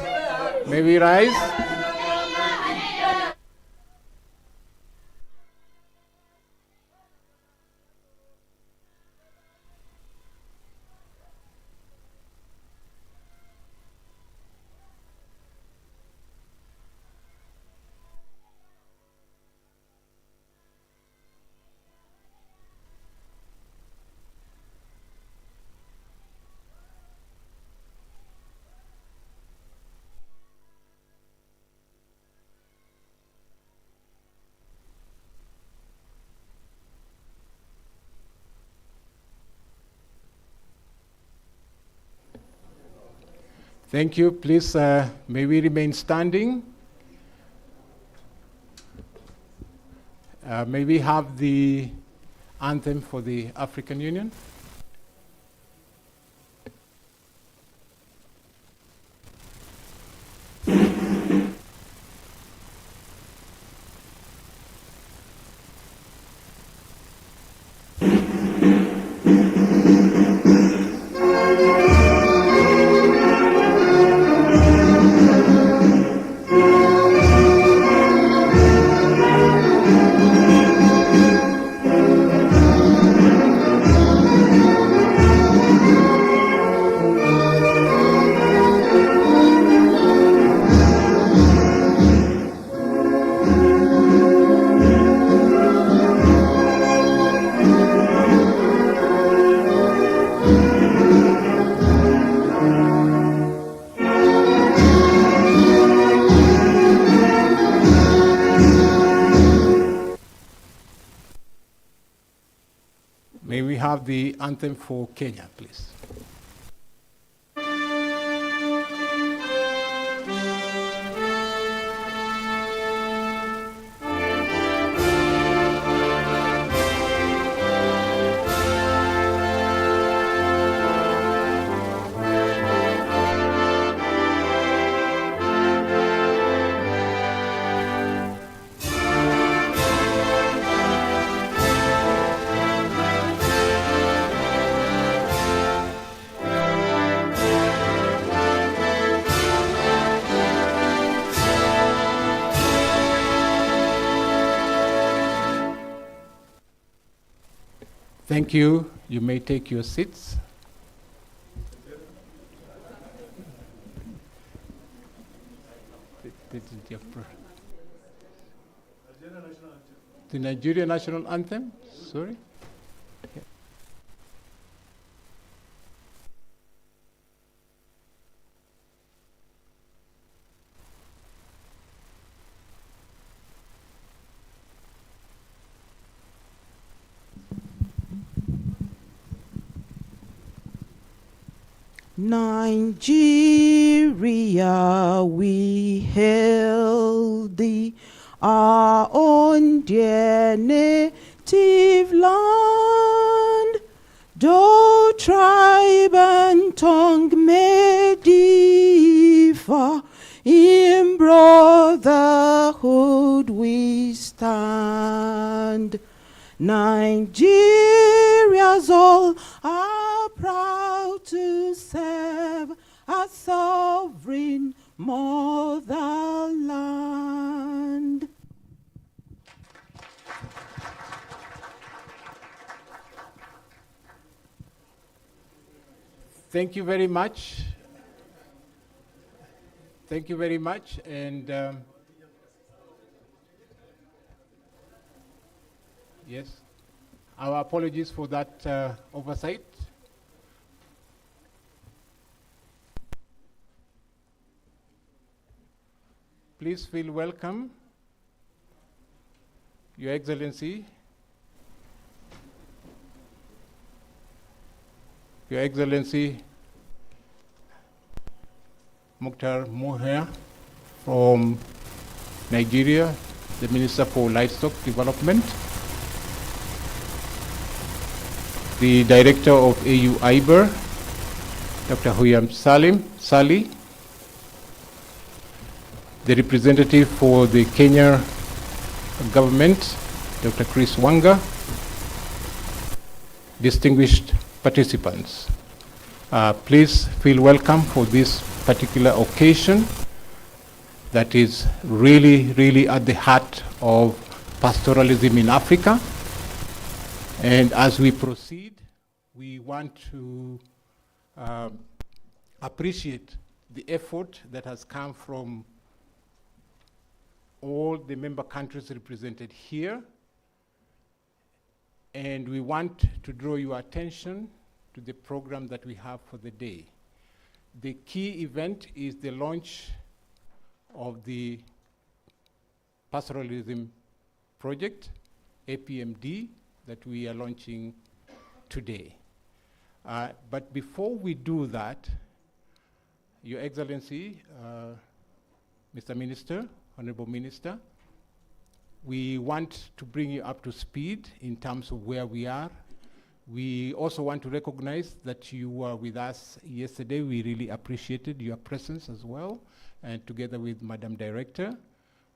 S2: May we rise? Thank you. Please, may we remain standing. May we have the anthem for the African Union? May we have the anthem for Kenya, please? Thank you. You may take your seats. The Nigerian national anthem? Sorry?
S10: Nigeria, we hail thee, our own dear native land. Though tribe and tongue may differ, in brotherhood we stand. Nigeria's all are proud to serve a sovereign motherland.
S2: Thank you very much. Thank you very much. And yes, our apologies for that oversight. Please feel welcome, Your Excellency. Your Excellency, Mukhtar Moher from Nigeria, the Minister for Livestock Development, the Director of AU IBAR, Dr. Huyam Sali, the representative for the Kenya government, Dr. Chris Wanga, distinguished participants. Please feel welcome for this particular occasion that is really, really at the heart of pastoralism in Africa. And as we proceed, we want to appreciate the effort that has come from all the member countries represented here. And we want to draw your attention to the program that we have for the day. The key event is the launch of the pastoralism project, APMD, that we are launching today. But before we do that, Your Excellency, Mr. Minister, Honorable Minister, we want to bring you up to speed in terms of where we are. We also want to recognize that you were with us yesterday. We really appreciated your presence as well, and together with Madam Director.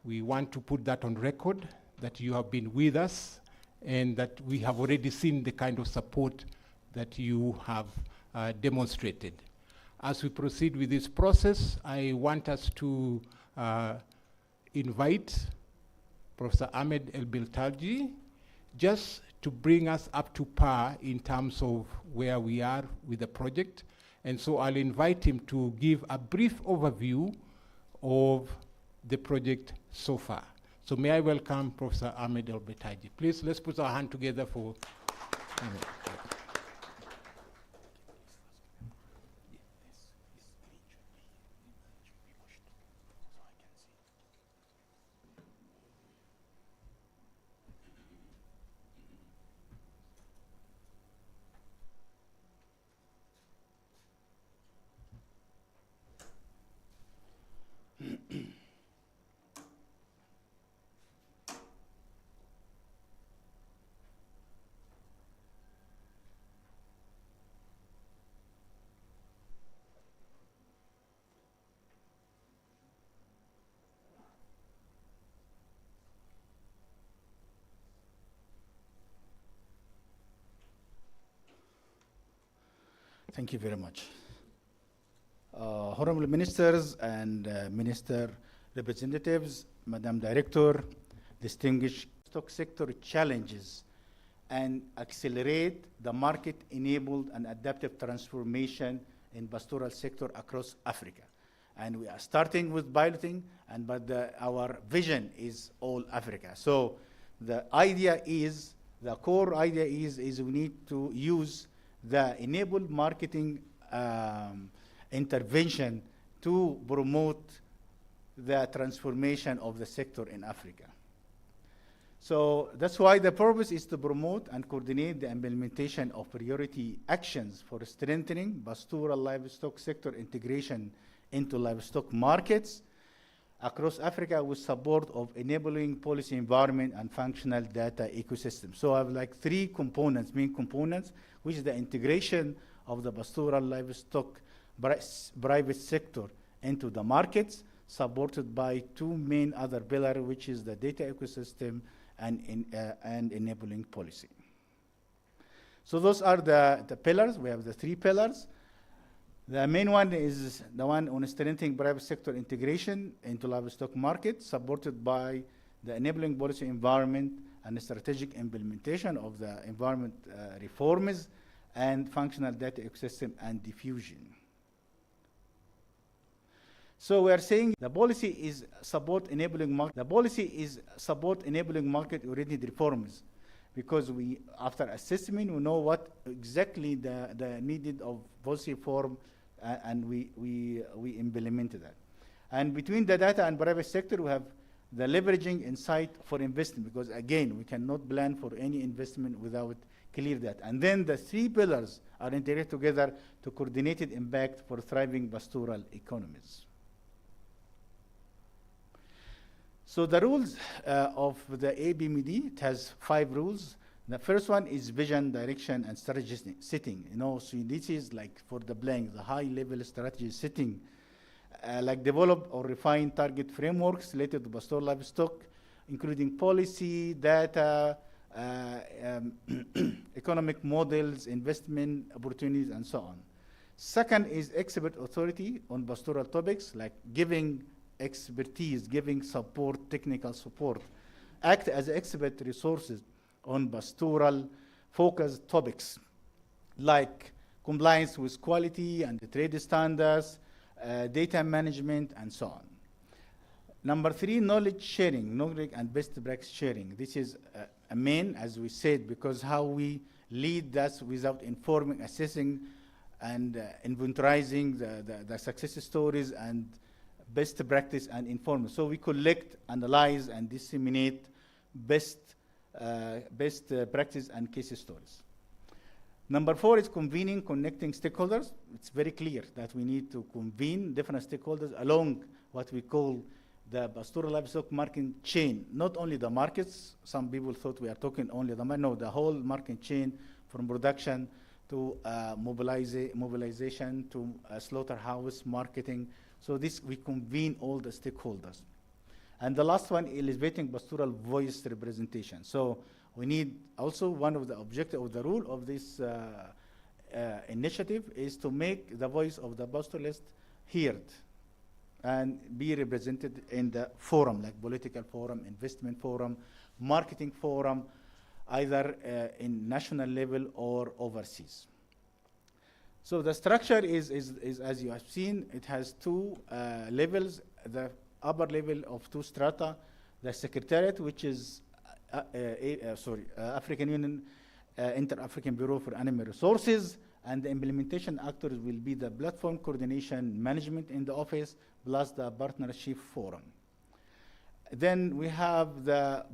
S2: We want to put that on record, that you have been with us, and that we have already seen the kind of support that you have demonstrated. As we proceed with this process, I want us to invite Professor Ahmed El-Biltalji just to bring us up to par in terms of where we are with the project. And so I'll invite him to give a brief overview of the project so far. So may I welcome Professor Ahmed El-Biltalji. Please, let's put our hand together for Ahmed.
S3: Thank you very much. Honorable Ministers and Minister representatives, Madam Director, distinguished stock sector challenges and accelerate the market-enabled and adaptive transformation in pastoral sector across Africa. And we are starting with piloting, but our vision is all Africa. So the idea is, the core idea is we need to use the enabled marketing intervention to promote the transformation of the sector in Africa. So that's why the purpose is to promote and coordinate the implementation of priority actions for strengthening pastoral livestock sector integration into livestock markets across Africa with support of enabling policy environment and functional data ecosystem. So I have like three components, main components, which is the integration of the pastoral livestock private sector into the markets, supported by two main other pillars, which is the data ecosystem and enabling policy. So those are the pillars. We have the three pillars. The main one is the one on strengthening private sector integration into livestock market, supported by the enabling policy environment and the strategic implementation of the environment reforms and functional data ecosystem and diffusion. So we are saying the policy is support enabling market. The policy is support enabling market-oriented reforms, because we, after assessment, we know what exactly the needed of policy reform, and we implemented that. And between the data and private sector, we have the leveraging insight for investment, because again, we cannot plan for any investment without clear data. And then the three pillars are integrated together to coordinated impact for thriving pastoral economies. So the rules of the APMD, it has 5 rules. The first one is vision, direction, and strategy setting. You know, so this is like for the blank, the high-level strategy setting, like develop or refine target frameworks related to pastoral livestock, including policy, data, economic models, investment opportunities, and so on. Second is expert authority on pastoral topics, like giving expertise, giving support, technical support. Act as expert resources on pastoral focused topics, like compliance with quality and the trade standards, data management, and so on. Number three, knowledge sharing, knowledge and best practice sharing. This is a main, as we said, because how we lead us without informing, assessing, and inventorizing the success stories and best practice and inform. So we collect, analyze, and disseminate best practice and case stories. Number four is convening, connecting stakeholders. It's very clear that we need to convene different stakeholders along what we call the pastoral livestock market chain. Not only the markets, some people thought we are talking only the market, no, the whole market chain from production to mobilization to slaughterhouse marketing. So this, we convene all the stakeholders. And the last one, elevating pastoral voice representation. So we need also, one of the objectives of the rule of this initiative is to make the voice of the pastoralist heard and be represented in the forum, like political forum, investment forum, marketing forum, either in national level or overseas. So the structure is as you have seen, it has two levels. The upper level of two strata, the Secretariat, which is African Union Inter-African Bureau for Animal Resources, and the implementation actors will be the platform coordination management in the office, plus the partnership forum. Then we have the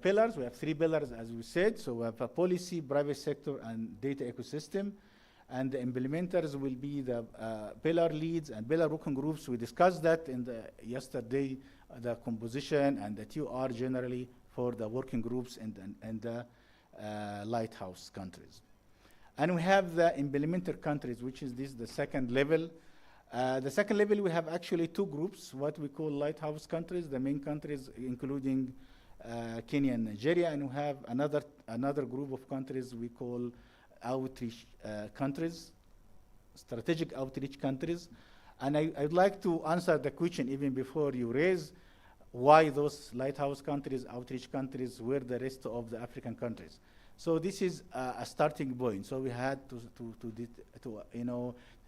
S3: pillars. We have three pillars, as we said. So we have a policy, private sector, and data ecosystem. And the implementers will be the pillar leads and pillar working groups. We discussed that in yesterday, the composition and the TUR generally for the working groups and the lighthouse countries. And we have the implementer countries, which is the second level. The second level, we have actually two groups, what we call lighthouse countries, the main countries including Kenya and Nigeria, and we have another group of countries we call outreach countries, strategic outreach countries. And I would like to answer the question even before you raise why those lighthouse countries, outreach countries, were the rest of the African countries. So this is a starting point. So we had to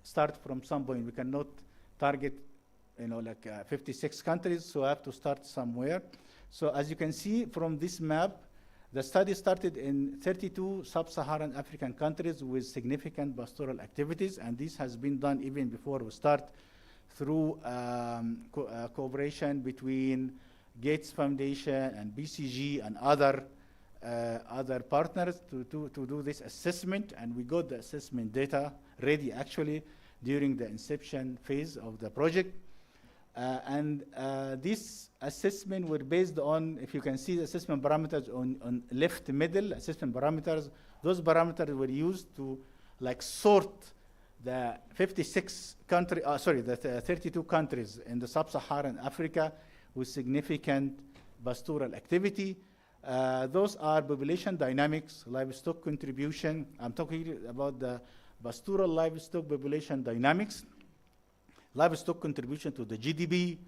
S3: start from some point. We cannot target, like 56 countries, so I have to start somewhere. So as you can see from this map, the study started in 32 sub-Saharan African countries with significant pastoral activities, and this has been done even before we start through cooperation between Gates Foundation and BCG and other partners to do this assessment, and we got the assessment data ready actually during the inception phase of the project. This assessment were based on, if you can see the assessment parameters on left middle, assessment parameters, those parameters were used to sort the 32 countries in the sub-Saharan Africa with significant pastoral activity. Those are population dynamics, livestock contribution. I'm talking about the pastoral livestock population dynamics, livestock contribution to the GDP,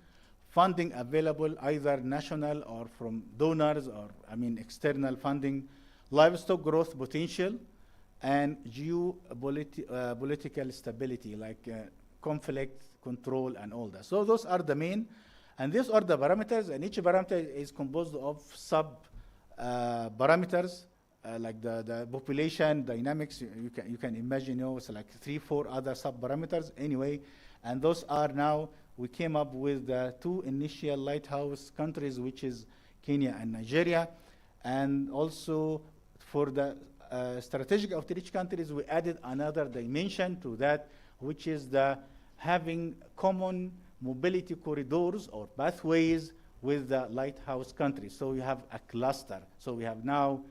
S3: funding available either national or from donors or, external funding, livestock growth potential, and geopolitical stability, like conflict control and all that. So those are the main, and these are the parameters, and each parameter is composed of parameters, like the population dynamics. You can imagine, it's like 3-4 other sub-parameters anyway. And those are now, we came up with the two initial lighthouse countries, which is Kenya and Nigeria. And also for the strategic outreach countries, we added another dimension to that, which is the having common mobility corridors or pathways with the lighthouse countries. So we have a cluster. So we have now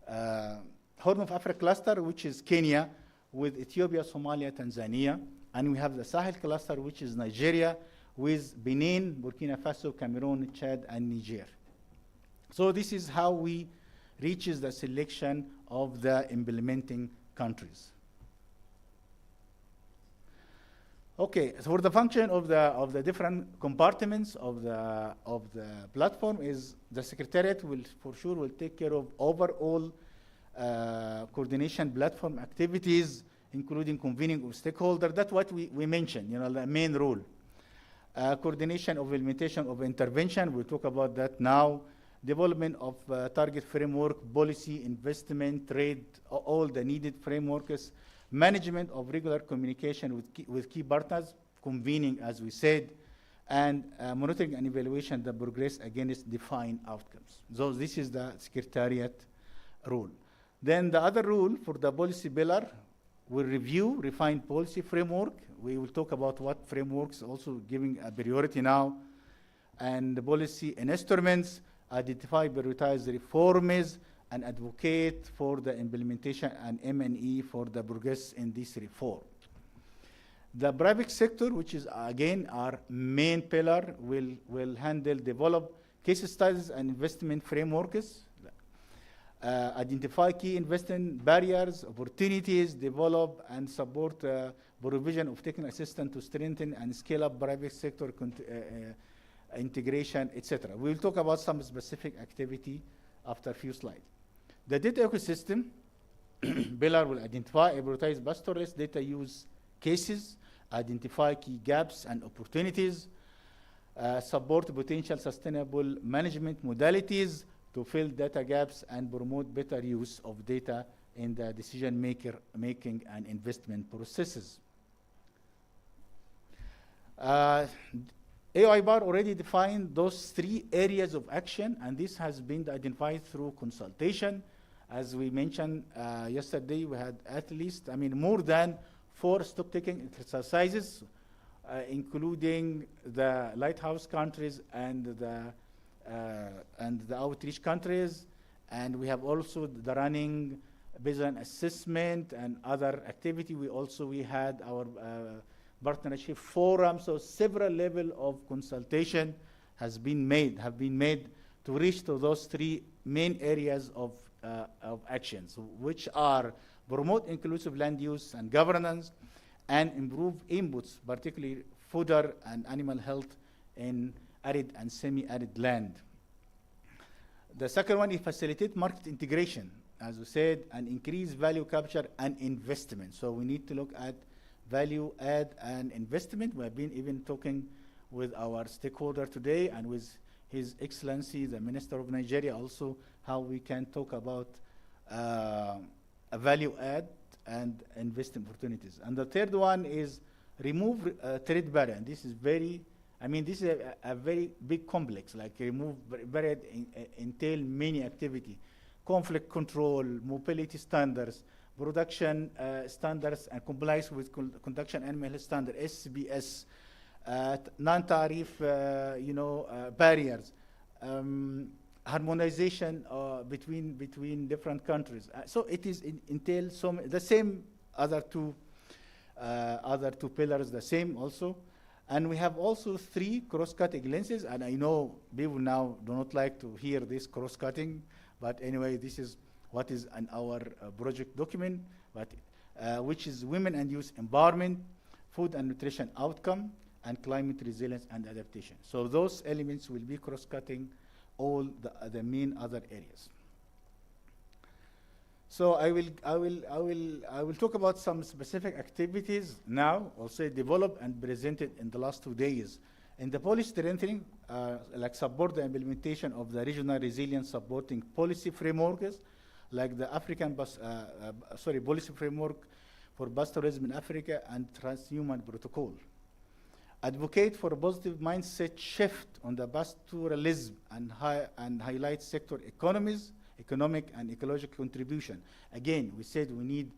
S3: Horn of Africa cluster, which is Kenya, with Ethiopia, Somalia, Tanzania. And we have the Sahel cluster, which is Nigeria, with Benin, Burkina Faso, Cameroon, Chad, and Niger. So this is how we reaches the selection of the implementing countries. Okay, so for the function of the different compartments of the platform is the secretariat will for sure will take care of overall coordination platform activities, including convening of stakeholders. That's what we mentioned, the main role. Coordination of implementation of intervention, we'll talk about that now. Development of target framework, policy, investment, trade, all the needed frameworks. Management of regular communication with key partners, convening, as we said, and monitoring and evaluation the progress against defined outcomes. So this is the secretariat role. Then the other rule for the policy pillar, we'll review, refine policy framework. We will talk about what frameworks also giving a priority now, and the policy instruments, identify, prioritize reforms, and advocate for the implementation and M&E for the progress in this reform. The private sector, which is again our main pillar, will handle, develop case studies and investment frameworks, identify key investment barriers, opportunities, develop and support provision of technical assistance to strengthen and scale up private sector integration, etc. We will talk about some specific activity after a few slides. The data ecosystem pillar will identify and prioritize pastoralist data use cases, identify key gaps and opportunities, support potential sustainable management modalities to fill data gaps and promote better use of data in the decision making and investment processes. IBAR already defined those 3 areas of action, and this has been identified through consultation. As we mentioned yesterday, we had at least, more than 4 stock-taking exercises, including the lighthouse countries and the outreach countries. And we have also the running baseline assessment and other activity. We had our partnership forum, so several levels of consultation have been made to reach to those 3 main areas of actions, which are promote inclusive land use and governance, and improve inputs, particularly fodder and animal health in arid and semi-arid land. The second one is facilitate market integration, as we said, and increase value capture and investment. So we need to look at value add and investment. We have been even talking with our stakeholder today and with His Excellency, the Minister of Nigeria, also how we can talk about a value add and investment opportunities. And the third one is remove trade barrier. And this is this is a very big complex, like remove barrier entail many activity, conflict control, mobility standards, production standards, and compliance with conduction animal health standard, SBS, non-tariff, barriers, harmonization between different countries. So it is entails the same other two pillars, the same also. And we have also 3 cross-cutting lenses, and I know people now do not like to hear this cross-cutting, but anyway, this is what is in our project document, but which is women and youth empowerment, food and nutrition outcome, and climate resilience and adaptation. So those elements will be cross-cutting all the main other areas. So I will talk about some specific activities now, also developed and presented in the last 2 days. In the policy strengthening, like support the implementation of the regional resilience supporting policy frameworks, like the African policy framework for pastoralism in Africa and transhuman protocol. Advocate for a positive mindset shift on the pastoralism and highlight sector economic and ecological contribution. Again, we said we need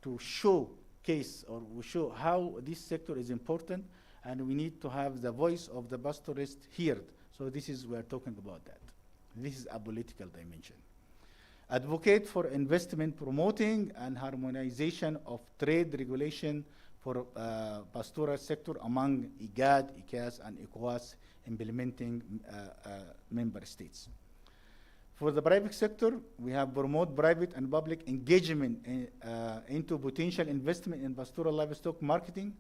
S3: to showcase or we show how this sector is important, and we need to have the voice of the pastoralist heard. So this is, we're talking about that. This is a political dimension. Advocate for investment promoting and harmonization of trade regulation for pastoral sector among IGAD, ICAS, and ECOWAS implementing member states. For the private sector, we have promote private and public engagement into potential investment in pastoral livestock marketing,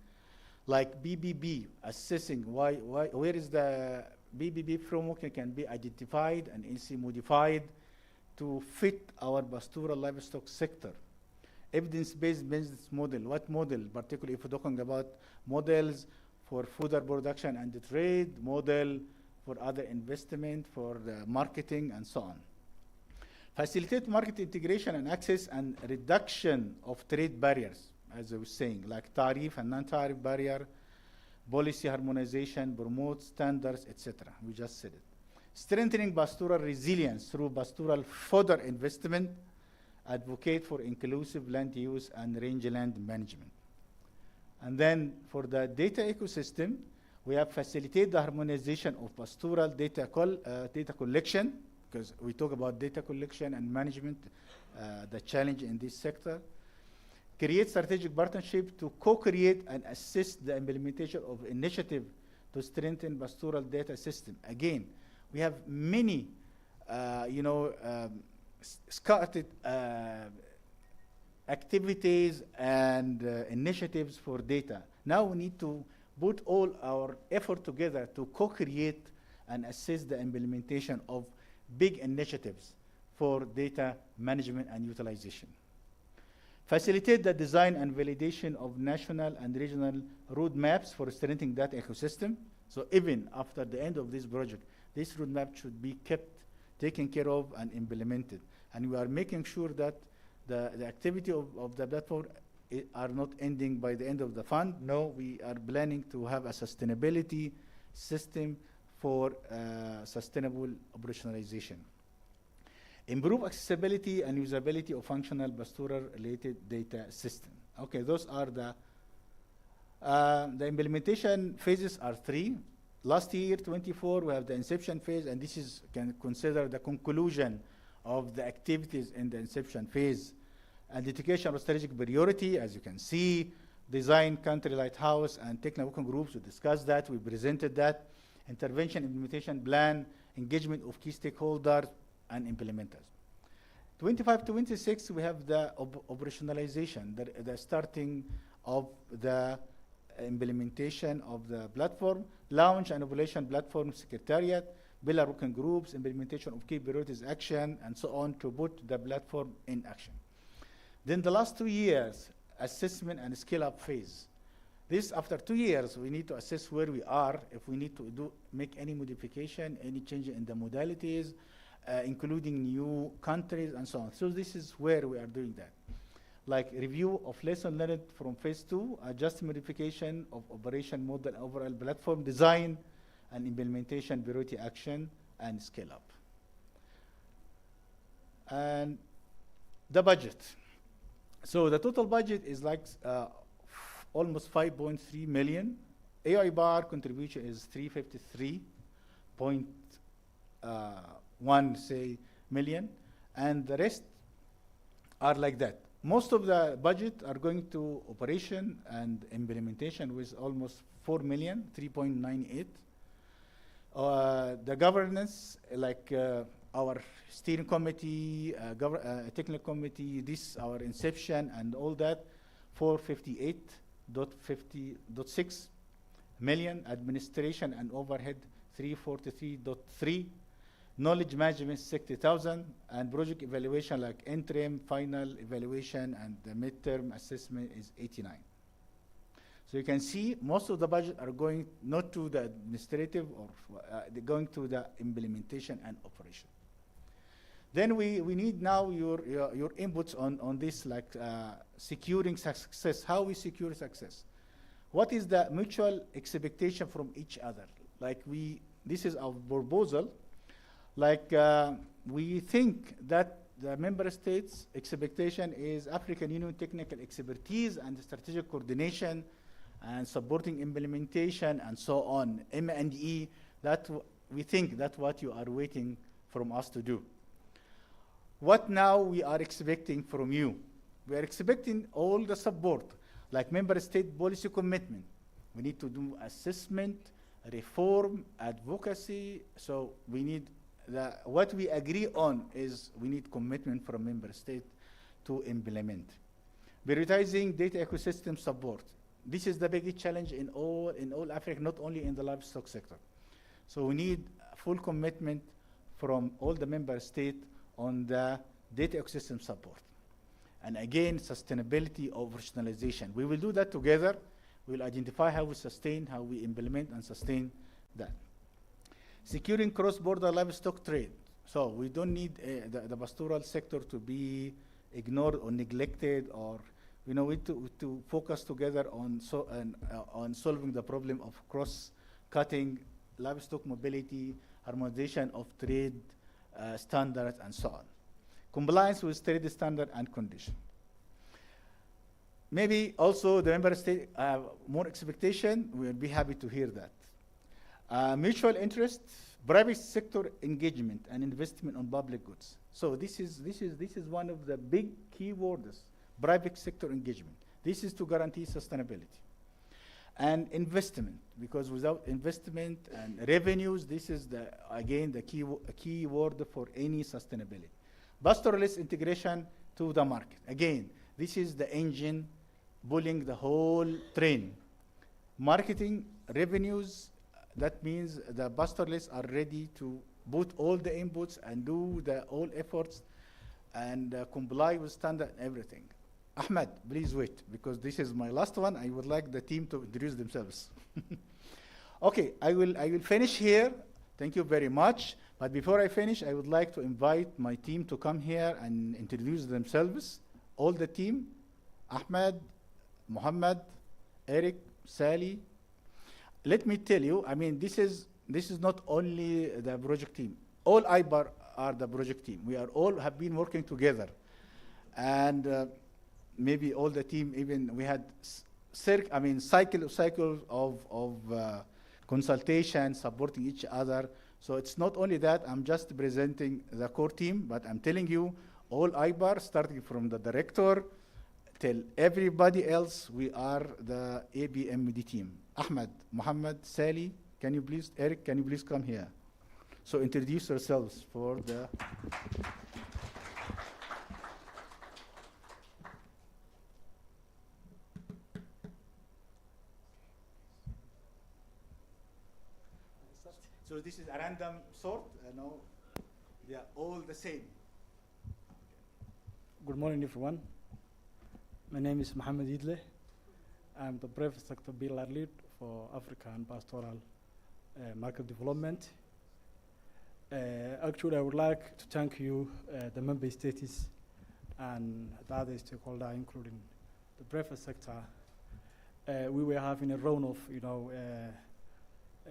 S3: like BBB, assessing where is the BBB framework can be identified and easily modified to fit our pastoral livestock sector. Evidence-based business model, what model, particularly if we're talking about models for fodder production and the trade, model for other investment, for the marketing, and so on. Facilitate market integration and access and reduction of trade barriers, as I was saying, like tariff and non-tariff barrier, policy harmonization, promote standards, etc. We just said it. Strengthening pastoral resilience through pastoral fodder investment, advocate for inclusive land use and rangeland management. And then for the data ecosystem, we have facilitate the harmonization of pastoral data collection, because we talk about data collection and management, the challenge in this sector. Create strategic partnership to co-create and assist the implementation of initiative to strengthen pastoral data system. Again, we have many, scattered activities and initiatives for data. Now we need to put all our effort together to co-create and assist the implementation of big initiatives for data management and utilization. Facilitate the design and validation of national and regional roadmaps for strengthening that ecosystem. So even after the end of this project, this roadmap should be kept, taken care of, and implemented. And we are making sure that the activity of the platform are not ending by the end of the fund. No, we are planning to have a sustainability system for sustainable operationalization. Improve accessibility and usability of functional pastoral-related data system. Okay, those are the implementation phases are 3. Last year, 24, we have the inception phase, and this is can consider the conclusion of the activities in the inception phase. Identification of strategic priority, as you can see, design country lighthouse and technical working groups. We discussed that, we presented that. Intervention implementation plan, engagement of key stakeholders and implementers. 25-26, we have the operationalization, the starting of the implementation of the platform, launch and evaluation platform secretariat, pillar working groups, implementation of key priorities action, and so on to put the platform in action. Then the last 2 years, assessment and scale-up phase. This, after 2 years, we need to assess where we are, if we need to make any modification, any change in the modalities, including new countries and so on. So this is where we are doing that. Like review of lesson learned from phase 2, adjust modification of operation model, overall platform design, and implementation, priority action, and scale up. And the budget. So the total budget is like almost 5.3 million. IBAR contribution is 353.1 million, and the rest are like that. Most of the budget are going to operation and implementation with almost 4 million, 3.98. The governance, like our steering committee, technical committee, this our inception and all that, 458.6 million. Administration and overhead 343.3. Knowledge management 60,000, and project evaluation like interim, final evaluation, and the midterm assessment is 89. So you can see most of the budget are going not to the administrative or they're going to the implementation and operation. Then we need now your inputs on this, like securing success. How we secure success? What is the mutual expectation from each other? Like this is our proposal. Like we think that the member states' expectation is African Union technical expertise and strategic coordination and supporting implementation and so on, M&E, that we think that's what you are waiting from us to do. What now we are expecting from you? We are expecting all the support, like member state policy commitment. We need to do assessment, reform, advocacy, so we need what we agree on is we need commitment from member state to implement. Prioritizing data ecosystem support. This is the biggest challenge in all Africa, not only in the livestock sector. So we need full commitment from all the member states on the data ecosystem support. And again, sustainability of rationalization. We will do that together. We will identify how we sustain, how we implement and sustain that. Securing cross-border livestock trade. So we don't need the pastoral sector to be ignored or neglected, or we need to focus together on solving the problem of cross-cutting livestock mobility, harmonization of trade standards, and so on. Compliance with trade standard and condition. Maybe also the member state have more expectation. We'll be happy to hear that. Mutual interest, private sector engagement and investment on public goods. So this is one of the big key words, private sector engagement. This is to guarantee sustainability. And investment, because without investment and revenues, this is again the key word for any sustainability. Pastoralist integration to the market. Again, this is the engine pulling the whole train. Marketing, revenues, that means the pastoralists are ready to put all the inputs and do all efforts and comply with standard and everything. Ahmed, please wait, because this is my last one. I would like the team to introduce themselves. Okay, I will finish here. Thank you very much. But before I finish, I would like to invite my team to come here and introduce themselves. All the team, Ahmed, Mohammed, Eric, Sally. Let me tell you, I mean, this is not only the project team. All IBAR are the project team. We are all have been working together. And maybe all the team, even we had cycle of consultation, supporting each other. So it's not only that, I'm just presenting the core team, but I'm telling you, all IBAR, starting from the director till everybody else, we are the APMD team. Ahmed, Mohammed, Sally, can you please, Eric, can you please come here? So introduce yourselves for the... So this is a random sort, no, they are all the same.
S4: Good morning, everyone. My name is Mohammed Idle. I'm the private sector pillar lead for Africa and Pastoral Market Development. Actually, I would like to thank you, the member states and the other stakeholders, including the private sector. We were having a round of,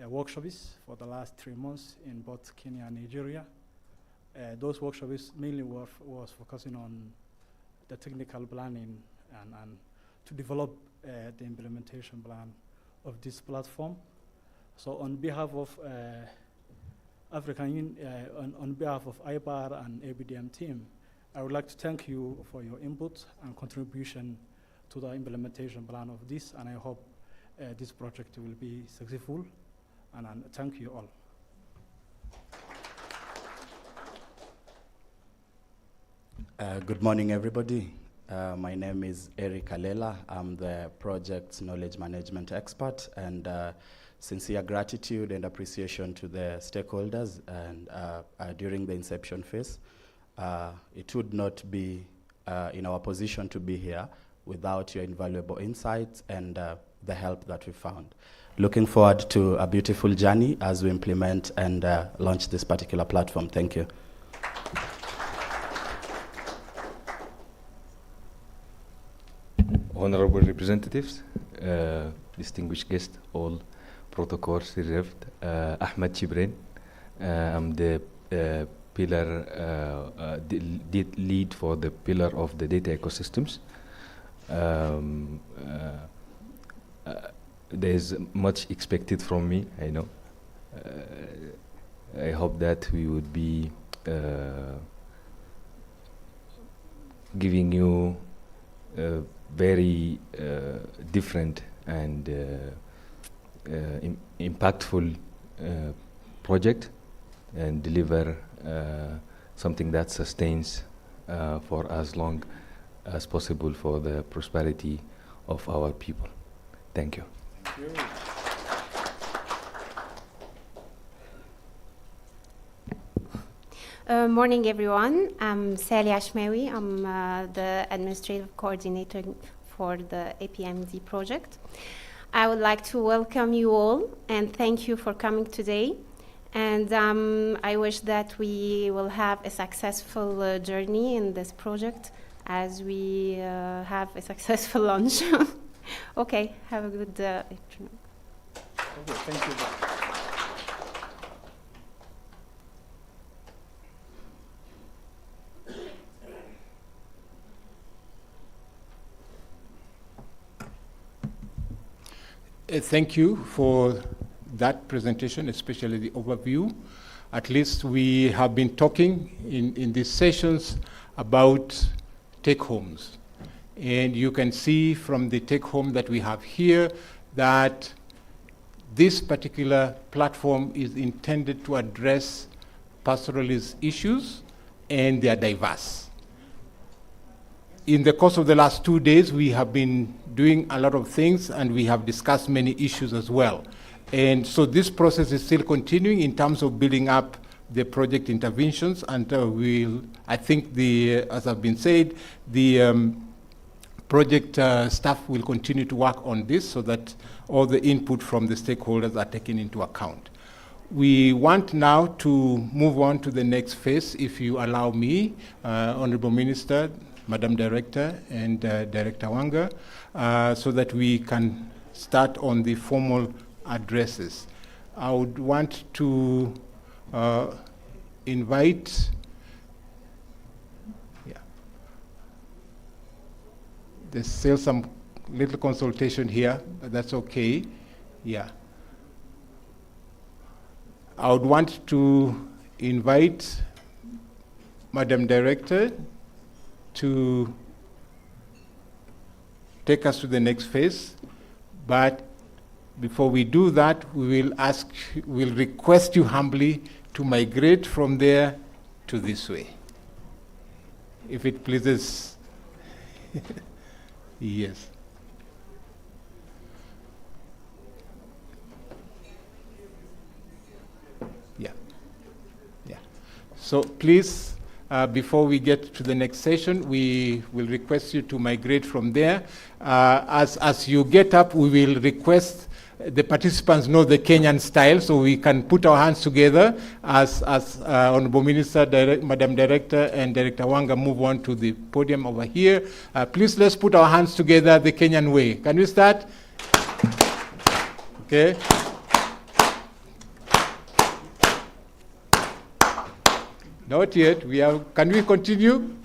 S4: workshops for the last 3 months in both Kenya and Nigeria. Those workshops mainly was focusing on the technical planning and to develop the implementation plan of this platform. So on behalf of on behalf of IBAR and ABDM team, I would like to thank you for your input and contribution to the implementation plan of this, and I hope this project will be successful, and thank you all.
S22: Good morning, everybody. My name is Eric Alela. I'm the project knowledge management expert, and sincere gratitude and appreciation to the stakeholders and during the inception phase. It would not be in our position to be here without your invaluable insights and the help that we found. Looking forward to a beautiful journey as we implement and launch this particular platform. Thank you.
S23: Honorable representatives, distinguished guests, all protocols reserved. Ahmed Chibrin, I'm the pillar, lead for the pillar of the data ecosystems. There's much expected from me, I know. I hope that we would be giving you very different and impactful project and deliver something that sustains for as long as possible for the prosperity of our people. Thank you.
S5: Morning, everyone. I'm Sally Ashmawi. I'm the administrative coordinator for the APMD project. I would like to welcome you all and thank you for coming today. And I wish that we will have a successful journey in this project as we have a successful launch. Okay, have a good afternoon.
S3: Okay, thank you.
S2: Thank you for that presentation, especially the overview. At least we have been talking in these sessions about take-homes. And you can see from the take-home that we have here that this particular platform is intended to address pastoralist issues, and they are diverse. In the course of the last 2 days, we have been doing a lot of things, and we have discussed many issues as well. And so this process is still continuing in terms of building up the project interventions, and I think as I've been said, the project staff will continue to work on this so that all the input from the stakeholders are taken into account. We want now to move on to the next phase, if you allow me, Honorable Minister, Madam Director, and Director Wanga, so that we can start on the formal addresses. I would want to invite, there's still some little consultation here, but that's okay. Yeah. I would want to invite Madam Director to take us to the next phase. But before we do that, we'll request you humbly to migrate from there to this way, if it pleases. Yes. Yeah. Yeah. So please, before we get to the next session, we will request you to migrate from there. As you get up, we will request the participants know the Kenyan style, so we can put our hands together as Honorable Minister, Madam Director, and Director Wanga move on to the podium over here. Please, let's put our hands together the Kenyan way. Can we start? Okay. Not yet. Can we continue?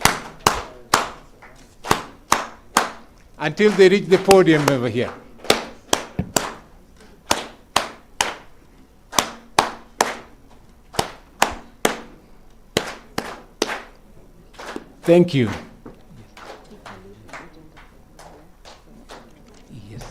S2: Until they reach the podium over here. Thank you. Yes.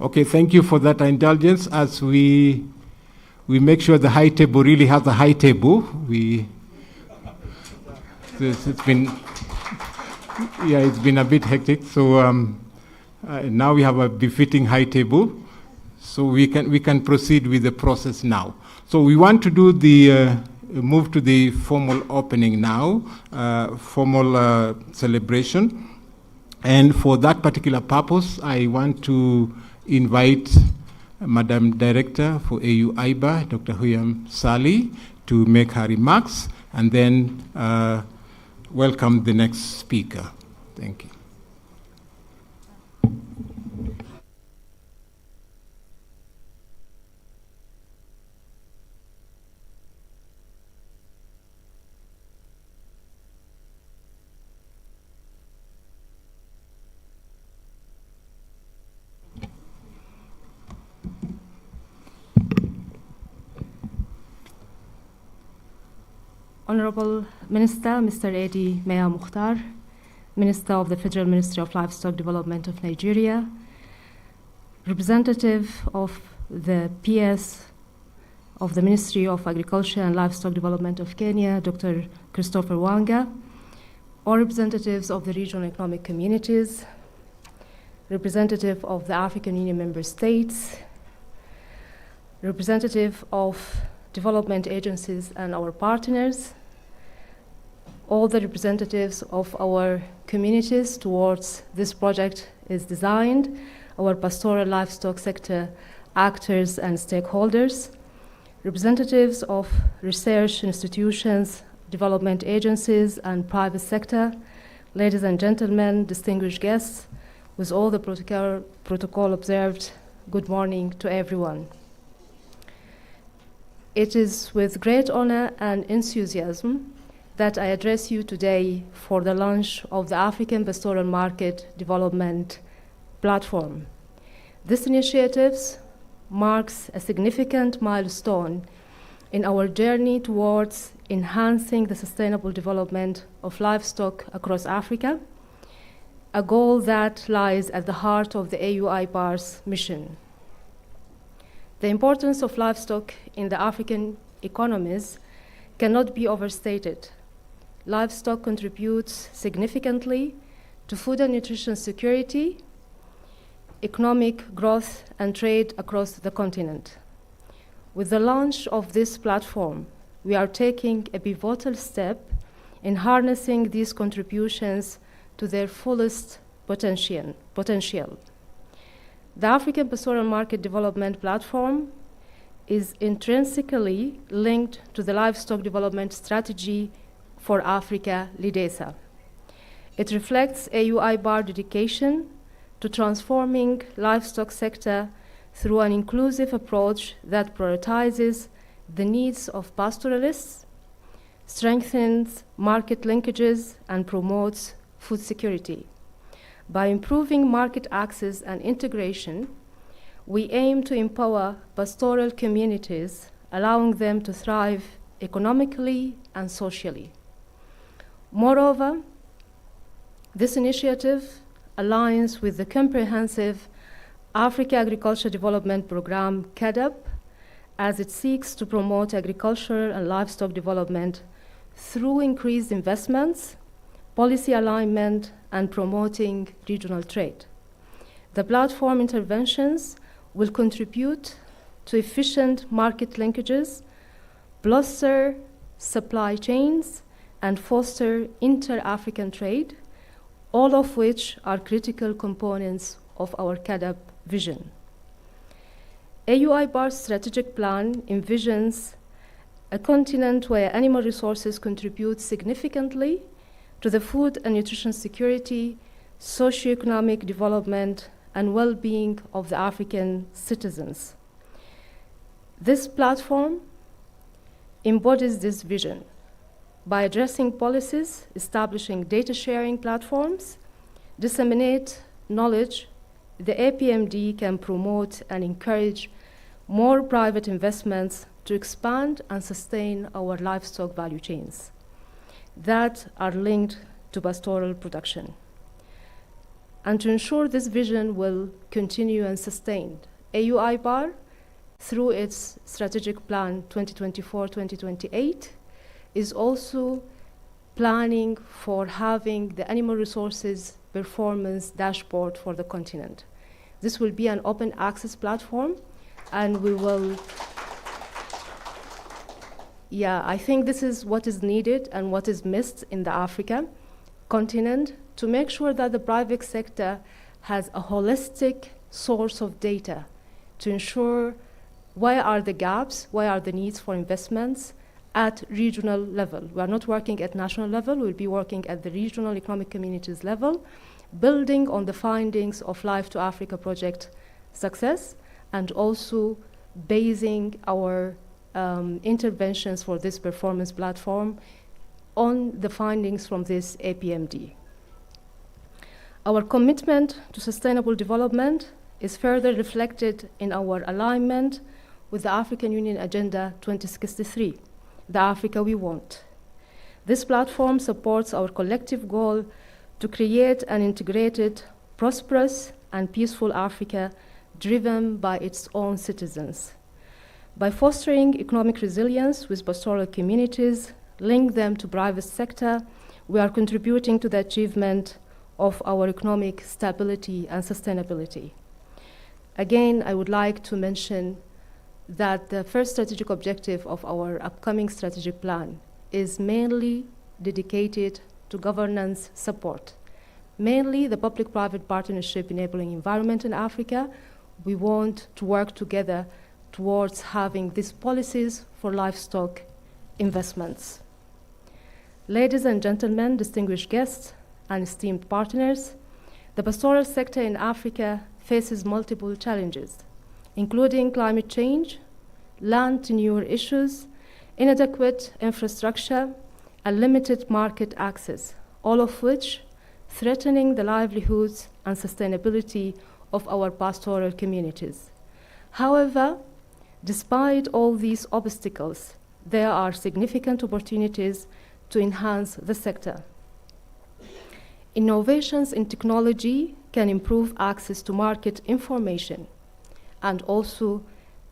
S2: Okay, thank you for that indulgence. As we make sure the high table really has a high table, it's been a bit hectic. So now we have a befitting high table, so we can proceed with the process now. So we want to do the move to the formal opening now, formal celebration. And for that particular purpose, I want to invite Madam Director for AU IBAR, Dr. Huyam Sali, to make her remarks, and then welcome the next speaker. Thank you.
S6: Honorable Minister, Mr. Edi Mea Mukhtar, Minister of the Federal Ministry of Livestock Development of Nigeria, representative of the PS of the Ministry of Agriculture and Livestock Development of Kenya, Dr. Christopher Wanga, all representatives of the regional economic communities, representative of the African Union member states, representative of development agencies and our partners, all the representatives of our communities towards this project is designed, our pastoral livestock sector actors and stakeholders, representatives of research institutions, development agencies, and private sector, ladies and gentlemen, distinguished guests, with all the protocol observed, good morning to everyone. It is with great honor and enthusiasm that I address you today for the launch of the African Pastoral Market Development Platform. This initiative marks a significant milestone in our journey towards enhancing the sustainable development of livestock across Africa, a goal that lies at the heart of the AU IBAR's mission. The importance of livestock in the African economies cannot be overstated. Livestock contributes significantly to food and nutrition security, economic growth, and trade across the continent. With the launch of this platform, we are taking a pivotal step in harnessing these contributions to their fullest potential. The African Pastoral Market Development Platform is intrinsically linked to the Livestock Development Strategy for Africa, LIDESA. It reflects AU IBAR dedication to transforming livestock sector through an inclusive approach that prioritizes the needs of pastoralists, strengthens market linkages, and promotes food security. By improving market access and integration, we aim to empower pastoral communities, allowing them to thrive economically and socially. Moreover, this initiative aligns with the comprehensive Africa Agriculture Development Program, CADP, as it seeks to promote agricultural and livestock development through increased investments, policy alignment, and promoting regional trade. The platform interventions will contribute to efficient market linkages, bolster supply chains, and foster inter-African trade, all of which are critical components of our CADP vision. AU IBAR's strategic plan envisions a continent where animal resources contribute significantly to the food and nutrition security, socioeconomic development, and well-being of the African citizens. This platform embodies this vision by addressing policies, establishing data sharing platforms, disseminate knowledge. The APMD can promote and encourage more private investments to expand and sustain our livestock value chains that are linked to pastoral production. And to ensure this vision will continue and sustain, AU IBAR, through its strategic plan 2024-2028, is also planning for having the animal resources performance dashboard for the continent. This will be an open access platform, and we will Yeah, I think this is what is needed and what is missed in the Africa continent to make sure that the private sector has a holistic source of data to ensure where are the gaps, where are the needs for investments at regional level. We are not working at national level, we'll be working at the regional economic communities level, building on the findings of Life to Africa project success, and also basing our interventions for this performance platform on the findings from this APMD. Our commitment to sustainable development is further reflected in our alignment with the African Union Agenda 2063, the Africa we want. This platform supports our collective goal to create an integrated, prosperous, and peaceful Africa driven by its own citizens. By fostering economic resilience with pastoral communities, link them to private sector, we are contributing to the achievement of our economic stability and sustainability. Again, I would like to mention that the first strategic objective of our upcoming strategic plan is mainly dedicated to governance support, mainly the public-private partnership enabling environment in Africa. We want to work together towards having these policies for livestock investments. Ladies and gentlemen, distinguished guests and esteemed partners, the pastoral sector in Africa faces multiple challenges, including climate change, land tenure issues, inadequate infrastructure, and limited market access, all of which threatening the livelihoods and sustainability of our pastoral communities. However, despite all these obstacles, there are significant opportunities to enhance the sector. Innovations in technology can improve access to market information and also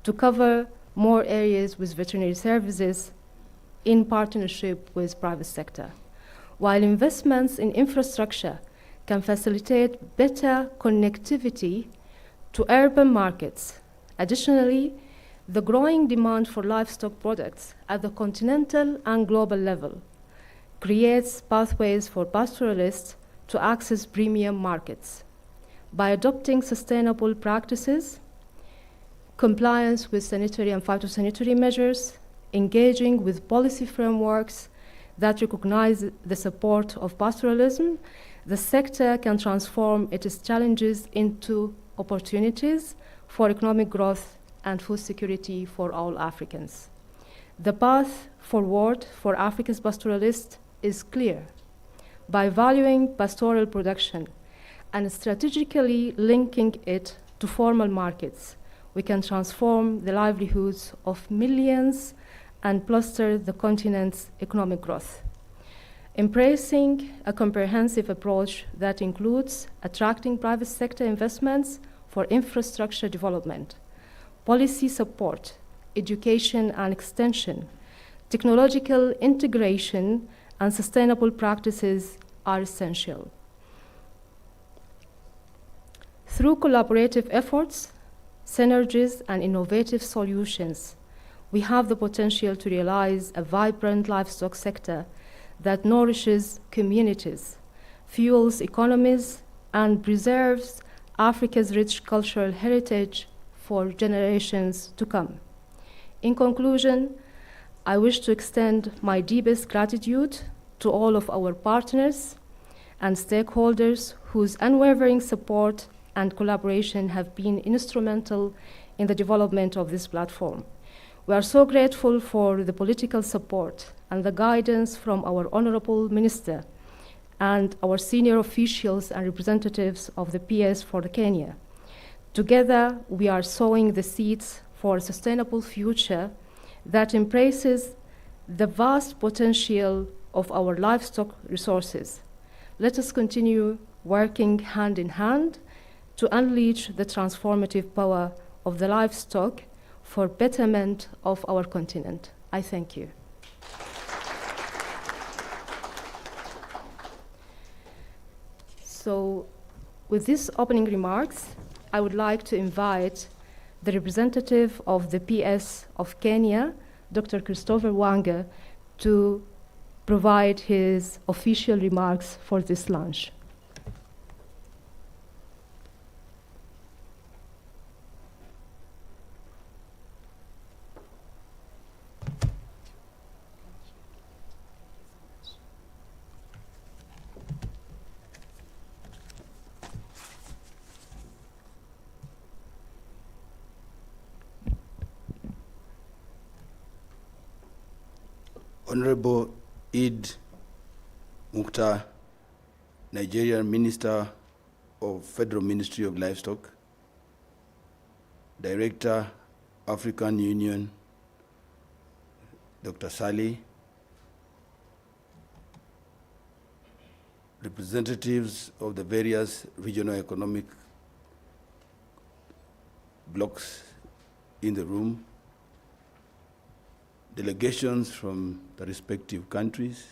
S6: to cover more areas with veterinary services in partnership with private sector. While investments in infrastructure can facilitate better connectivity to urban markets. Additionally, the growing demand for livestock products at the continental and global level creates pathways for pastoralists to access premium markets. By adopting sustainable practices, compliance with sanitary and phytosanitary measures, engaging with policy frameworks that recognize the support of pastoralism, the sector can transform its challenges into opportunities for economic growth and food security for all Africans. The path forward for Africa's pastoralists is clear. By valuing pastoral production and strategically linking it to formal markets, we can transform the livelihoods of millions and bolster the continent's economic growth. Embracing a comprehensive approach that includes attracting private sector investments for infrastructure development, policy support, education and extension, technological integration, and sustainable practices are essential. Through collaborative efforts, synergies, and innovative solutions, we have the potential to realize a vibrant livestock sector that nourishes communities, fuels economies, and preserves Africa's rich cultural heritage for generations to come. In conclusion, I wish to extend my deepest gratitude to all of our partners and stakeholders whose unwavering support and collaboration have been instrumental in the development of this platform. We are so grateful for the political support and the guidance from our Honorable Minister and our senior officials and representatives of the PS for Kenya. Together, we are sowing the seeds for a sustainable future that embraces the vast potential of our livestock resources. Let us continue working hand in hand to unleash the transformative power of the livestock for betterment of our continent. I thank you. So, with these opening remarks, I would like to invite the representative of the PS of Kenya Dr. Christopher Wange to provide his official remarks for this launch.
S7: Honorable Eid Mukhtar, Nigerian Minister of Federal Ministry of Livestock, Director, African Union, Dr. Sali, representatives of the various regional economic blocks in the room, delegations from the respective countries,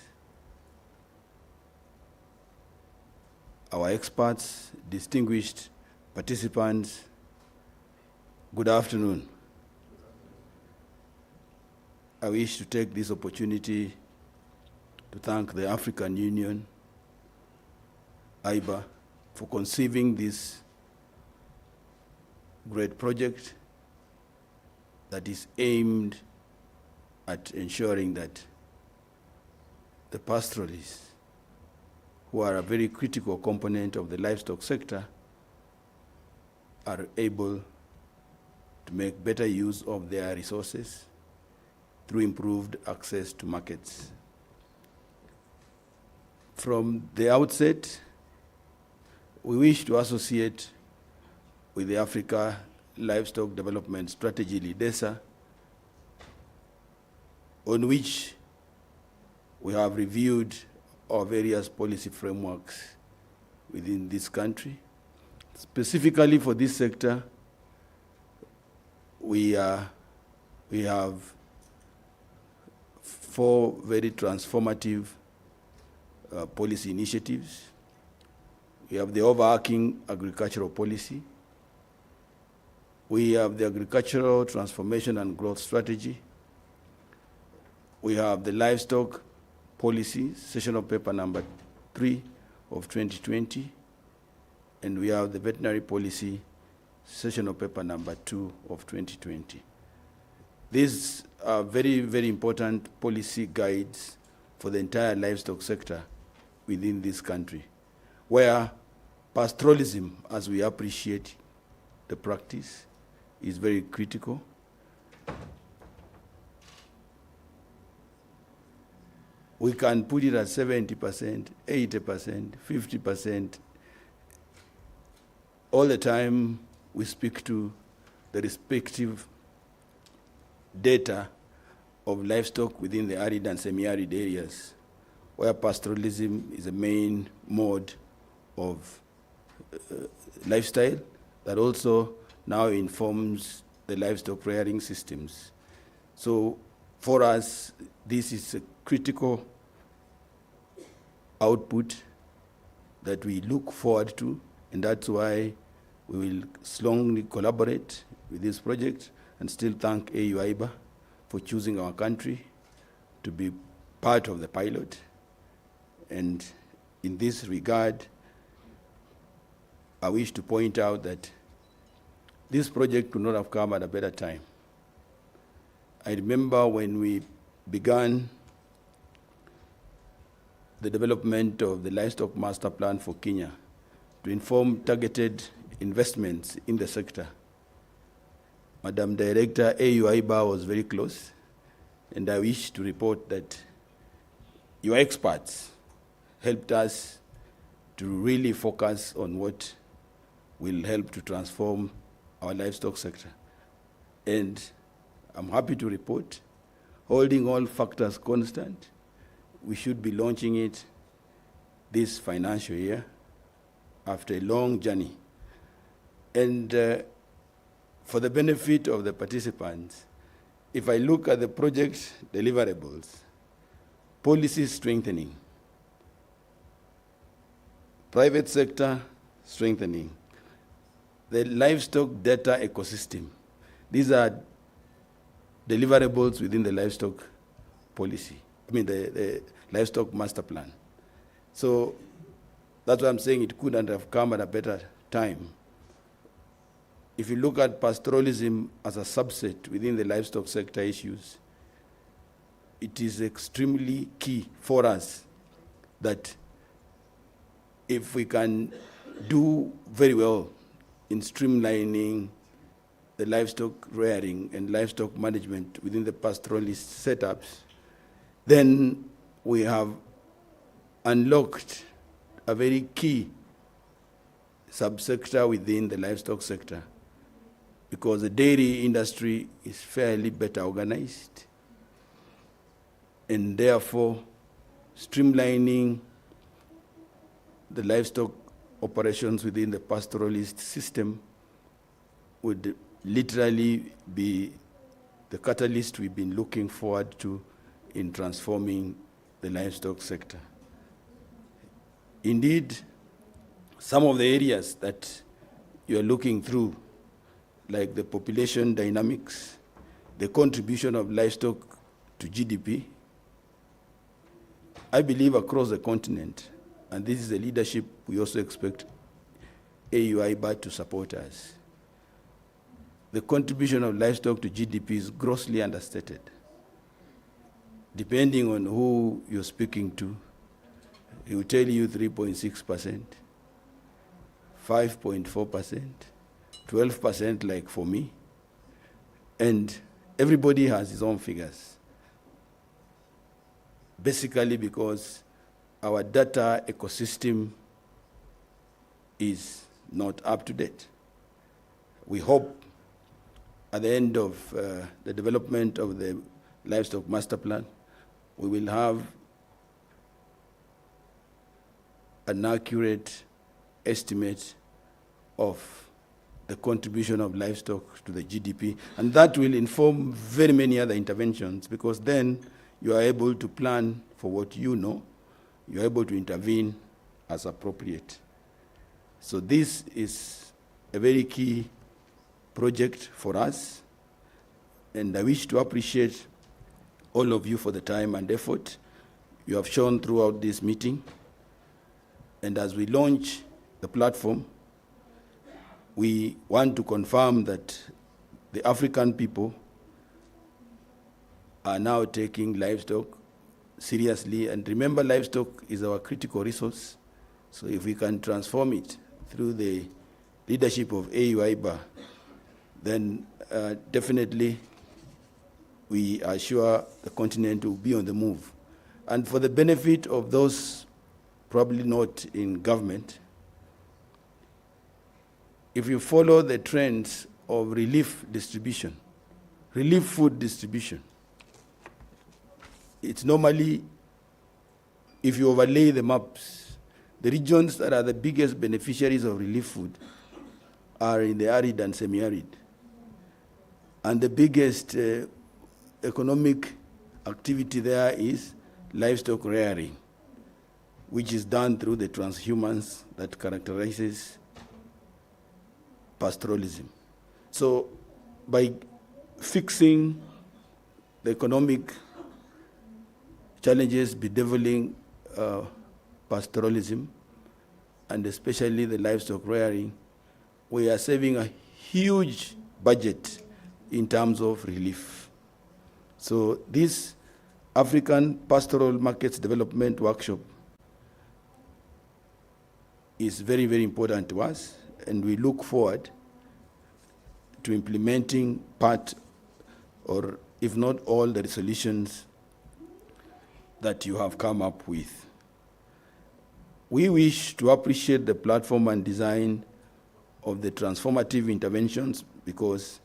S7: our experts, distinguished participants, good afternoon. I wish to take this opportunity to thank the African Union, IBAR, for conceiving this great project that is aimed at ensuring that the pastoralists, who are a very critical component of the livestock sector, are able to make better use of their resources through improved access to markets. From the outset, we wish to associate with the Africa Livestock Development Strategy, LIDESA, on which we have reviewed our various policy frameworks within this country. Specifically for this sector, we have 4 very transformative policy initiatives. We have the overarching agricultural policy. We have the agricultural transformation and growth strategy. We have the livestock policy, sessional paper number 3 of 2020, and we have the veterinary policy, sessional paper number 2 of 2020. These are very, very important policy guides for the entire livestock sector within this country, where pastoralism, as we appreciate the practice, is very critical. We can put it at 70%, 80%, 50%. All the time we speak to the respective data of livestock within the arid and semi-arid areas, where pastoralism is a main mode of lifestyle that also now informs the livestock rearing systems. So for us, this is a critical output that we look forward to, and that's why we will strongly collaborate with this project and still thank AU IBAR for choosing our country to be part of the pilot. And in this regard, I wish to point out that this project could not have come at a better time. I remember when we began the development of the livestock master plan for Kenya to inform targeted investments in the sector. Madam Director, AU IBAR was very close, and I wish to report that your experts helped us to really focus on what will help to transform our livestock sector. And I'm happy to report, holding all factors constant, we should be launching it this financial year after a long journey. And for the benefit of the participants, if I look at the project deliverables, policy strengthening, private sector strengthening, the livestock data ecosystem, these are deliverables within the livestock policy. I mean, the livestock master plan. So that's why I'm saying it couldn't have come at a better time. If you look at pastoralism as a subset within the livestock sector issues, it is extremely key for us that if we can do very well in streamlining the livestock rearing and livestock management within the pastoralist setups, then we have unlocked a very key subsector within the livestock sector, because the dairy industry is fairly better organized, and therefore streamlining the livestock operations within the pastoralist system would literally be the catalyst we've been looking forward to in transforming the livestock sector. Indeed, some of the areas that you are looking through, like the population dynamics, the contribution of livestock to GDP, I believe across the continent, and this is the leadership we also expect AU-IBAR to support us, the contribution of livestock to GDP is grossly understated. Depending on who you're speaking to, he will tell you 3.6%, 5.4%, 12% like for me, and everybody has his own figures. Basically because our data ecosystem is not up to date. We hope at the end of the development of the livestock master plan, we will have an accurate estimate of the contribution of livestock to the GDP, and that will inform very many other interventions, because then you are able to plan for what you know, you are able to intervene as appropriate. So this is a very key project for us, and I wish to appreciate all of you for the time and effort you have shown throughout this meeting. And as we launch the platform, we want to confirm that the African people are now taking livestock seriously. And remember, livestock is our critical resource. So if we can transform it through the leadership of AU-IBAR, then definitely we are sure the continent will be on the move. And for the benefit of those probably not in government, if you follow the trends of relief distribution, relief food distribution, it's normally, if you overlay the maps, the regions that are the biggest beneficiaries of relief food are in the arid and semi-arid. And the biggest economic activity there is livestock rearing, which is done through the transhumance that characterizes pastoralism. So by fixing the economic challenges bedeviling pastoralism, and especially the livestock rearing, we are saving a huge budget in terms of relief. So this African Pastoral Markets Development Workshop is very, very important to us, and we look forward to implementing part, or if not all, the resolutions that you have come up with. We wish to appreciate the platform and design of the transformative interventions, because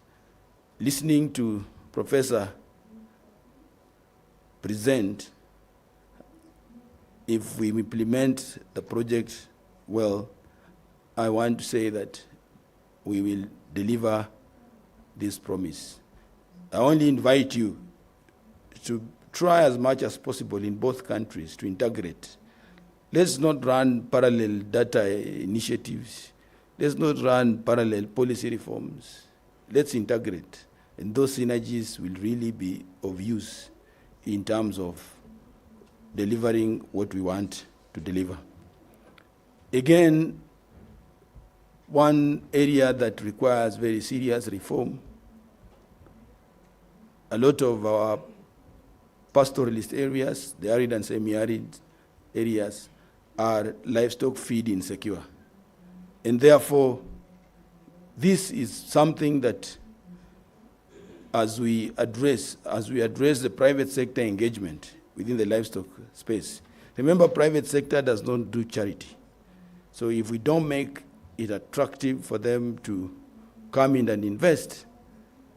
S7: listening to Professor present, if we implement the project well, I want to say that we will deliver this promise. I only invite you to try as much as possible in both countries to integrate. Let's not run parallel data initiatives. Let's not run parallel policy reforms. Let's integrate And those synergies will really be of use in terms of delivering what we want to deliver. Again, one area that requires very serious reform, a lot of our pastoralist areas, the arid and semi-arid areas, are livestock feed insecure. And therefore, this is something that as we address the private sector engagement within the livestock space, remember private sector does not do charity. So if we don't make it attractive for them to come in and invest,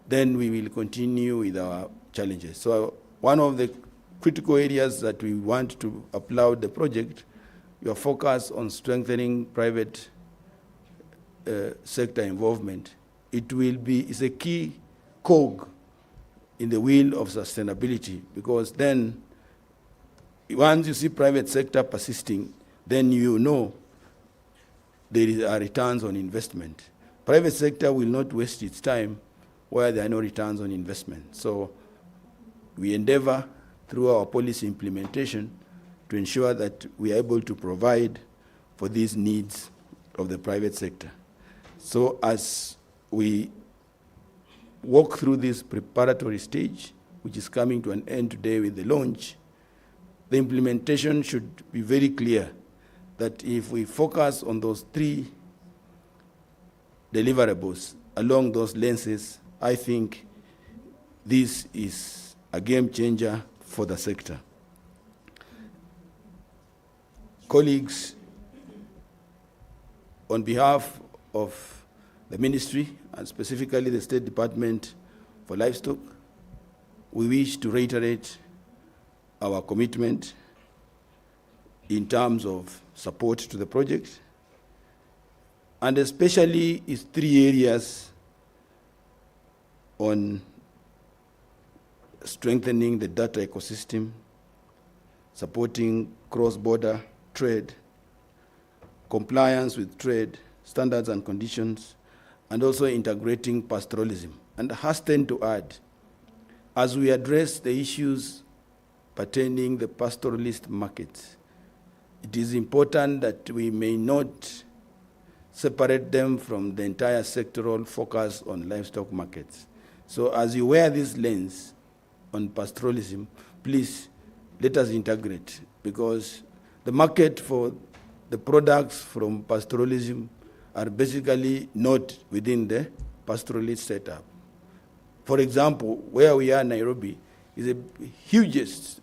S7: then we will continue with our challenges. So one of the critical areas that we want to applaud the project, your focus on strengthening private sector involvement. It's a key cog in the wheel of sustainability, because then once you see private sector persisting, then you know there are returns on investment. Private sector will not waste its time where there are no returns on investment. So we endeavor through our policy implementation to ensure that we are able to provide for these needs of the private sector. So as we walk through this preparatory stage, which is coming to an end today with the launch, the implementation should be very clear that if we focus on those three deliverables along those lenses, I think this is a game changer for the sector. Colleagues, on behalf of the ministry, and specifically the State Department for Livestock, we wish to reiterate our commitment in terms of support to the project, and especially its three areas on strengthening the data ecosystem, supporting cross-border trade, compliance with trade standards and conditions, and also integrating pastoralism. And hasten to add, as we address the issues pertaining the pastoralist markets, it is important that we may not separate them from the entire sectoral focus on livestock markets. So as you wear this lens on pastoralism, please let us integrate, because the market for the products from pastoralism are basically not within the pastoralist setup. For example, where we are, Nairobi, is the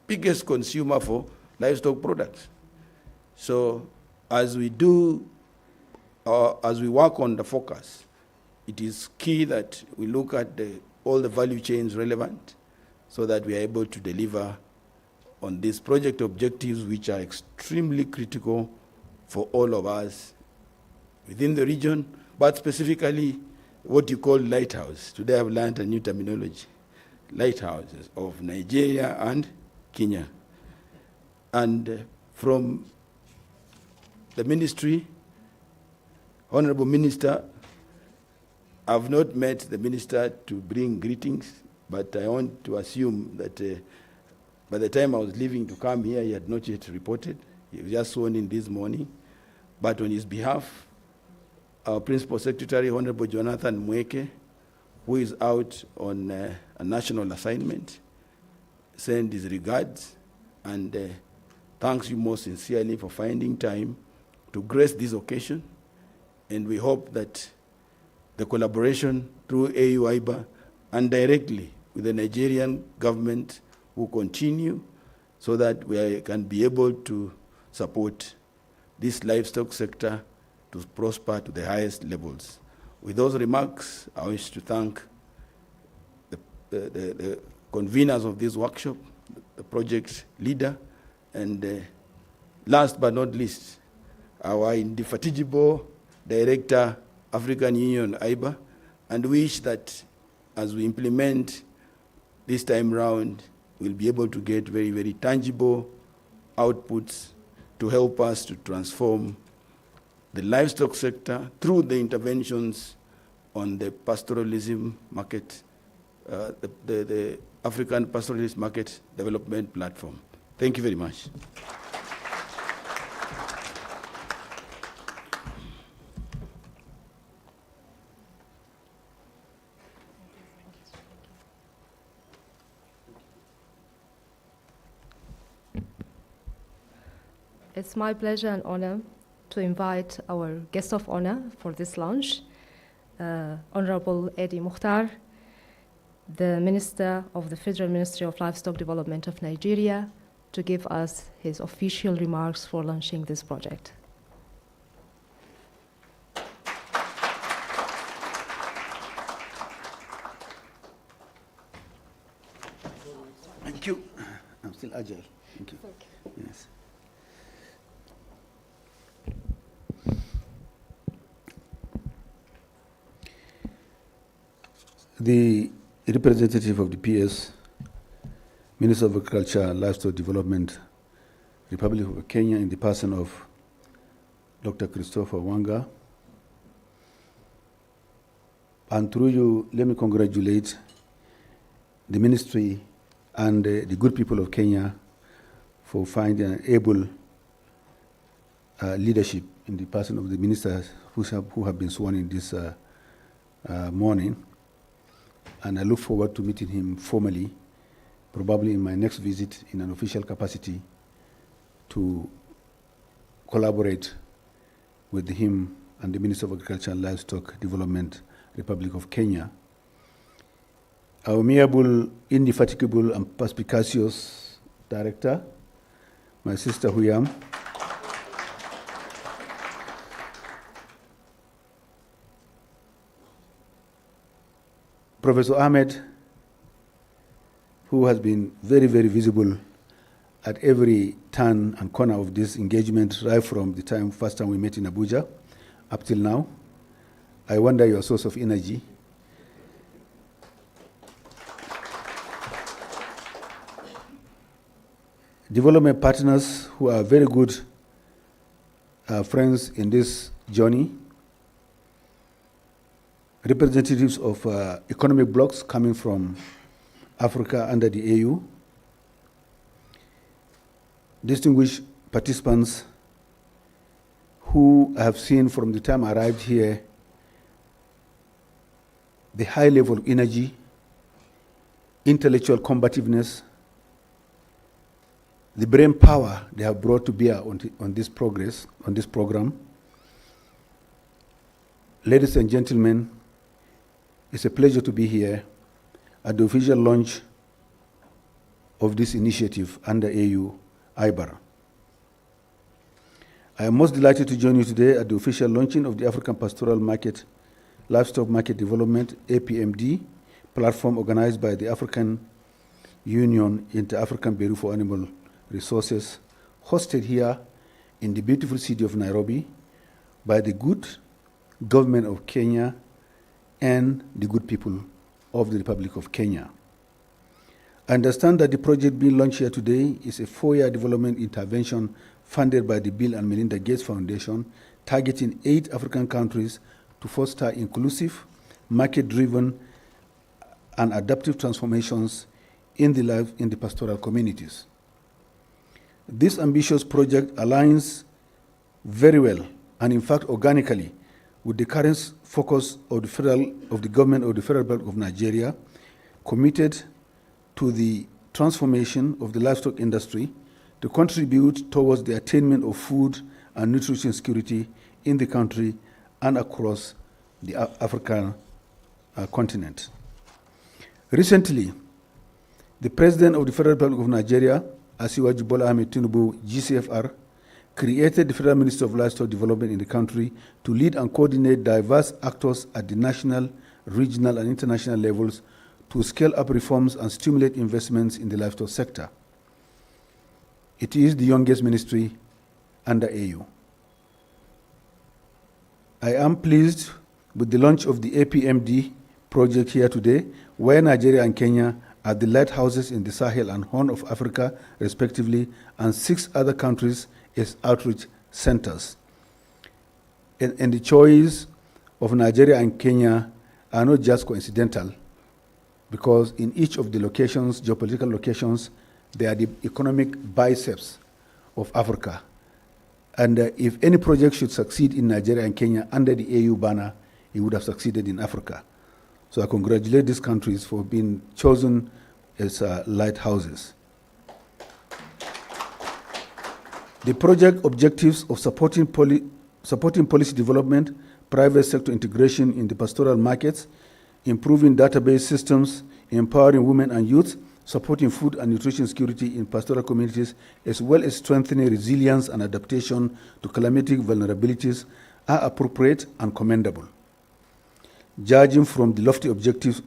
S7: biggest consumer for livestock products. So as we work on the focus, it is key that we look at all the value chains relevant so that we are able to deliver on these project objectives, which are extremely critical for all of us within the region, but specifically what you call lighthouse. Today I've learned a new terminology, lighthouses of Nigeria and Kenya. And from the ministry, Honorable Minister, I've not met the minister to bring greetings, but I want to assume that by the time I was leaving to come here, he had not yet reported. He was just sworn in this morning. But on his behalf, our Principal Secretary, Honorable Jonathan Mweke, who is out on a national assignment, send his regards and thanks you most sincerely for finding time to grace this occasion. And we hope that the collaboration through AU IBAR and directly with the Nigerian government will continue so that we can be able to support this livestock sector to prosper to the highest levels. With those remarks, I wish to thank the conveners of this workshop, the project leader, and last but not least, our indefatigable Director, African Union, IBAR, and wish that as we implement this time round, we'll be able to get very, very tangible outputs to help us to transform the livestock sector through the interventions on the pastoralism market the African Pastoral Market Development Platform. Thank you very much.
S6: It's my pleasure and honor to invite our guest of honor for this launch, Honorable Eddie Mukhtar, the Minister of the Federal Ministry of Livestock Development of Nigeria, to give us his official remarks for launching this project.
S8: Thank you. I'm still agile. Thank you. Yes. The representative of the PS, Minister of Agriculture and Livestock Development, Republic of Kenya, in the person of Dr. Christopher Wanga. And through you, let me congratulate the ministry and the good people of Kenya for finding an able leadership in the person of the ministers who have been sworn in this morning. And I look forward to meeting him formally, probably in my next visit in an official capacity, to collaborate with him and the Minister of Agriculture and Livestock Development, Republic of Kenya. Our amiable, indefatigable, and perspicacious director, my sister Huyam, Professor Ahmed, who has been very, very visible at every turn and corner of this engagement, right from the first time we met in Abuja up till now. I wonder your source of energy. Development partners who are very good friends in this journey. Representatives of economic blocs coming from Africa under the AU. Distinguished participants who I have seen from the time I arrived here the high level of energy, intellectual combativeness, the brain power they have brought to bear on this program. Ladies and gentlemen, it's a pleasure to be here at the official launch of this initiative under AU IBAR. I am most delighted to join you today at the official launching of the African Pastoral Livestock Market Development, APMD, platform organized by the African Union Inter-African Bureau for Animal Resources, hosted here in the beautiful city of Nairobi by the good government of Kenya and the good people of the Republic of Kenya. I understand that the project being launched here today is a 4-year development intervention funded by the Bill and Melinda Gates Foundation, targeting 8 African countries to foster inclusive, market-driven, and adaptive transformations in the pastoral communities. This ambitious project aligns very well, and in fact organically, with the current focus of the government of the Federal Republic of Nigeria, committed to the transformation of the livestock industry to contribute towards the attainment of food and nutrition security in the country and across the African continent. Recently, the President of the Federal Republic of Nigeria, Asiwaju Bola Ahmed Tinubu, GCFR, created the Federal Ministry of Livestock Development in the country to lead and coordinate diverse actors at the national, regional, and international levels to scale up reforms and stimulate investments in the livestock sector. It is the youngest ministry under AU. I am pleased with the launch of the APMD project here today, where Nigeria and Kenya are the lighthouses in the Sahel and Horn of Africa, respectively, and 6 other countries as outreach centers. And the choice of Nigeria and Kenya are not just coincidental, because in each of the locations, geopolitical locations, they are the economic biceps of Africa. And if any project should succeed in Nigeria and Kenya under the AU banner, it would have succeeded in Africa. So I congratulate these countries for being chosen as lighthouses. The project objectives of supporting policy development, private sector integration in the pastoral markets, improving database systems, empowering women and youth, supporting food and nutrition security in pastoral communities, as well as strengthening resilience and adaptation to climatic vulnerabilities are appropriate and commendable. Judging from these lofty objectives,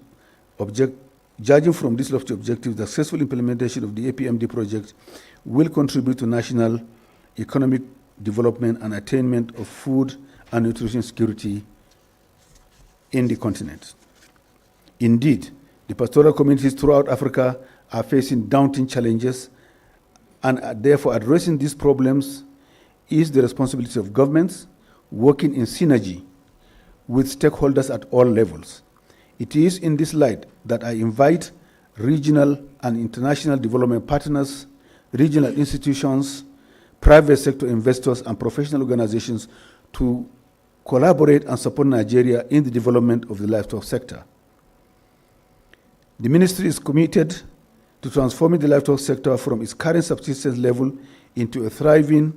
S8: the successful implementation of the APMD project will contribute to national economic development and attainment of food and nutrition security in the continent. Indeed, the pastoral communities throughout Africa are facing daunting challenges, and therefore addressing these problems is the responsibility of governments working in synergy with stakeholders at all levels. It is in this light that I invite regional and international development partners, regional institutions, private sector investors, and professional organizations to collaborate and support Nigeria in the development of the livestock sector. The ministry is committed to transforming the livestock sector from its current subsistence level into a thriving,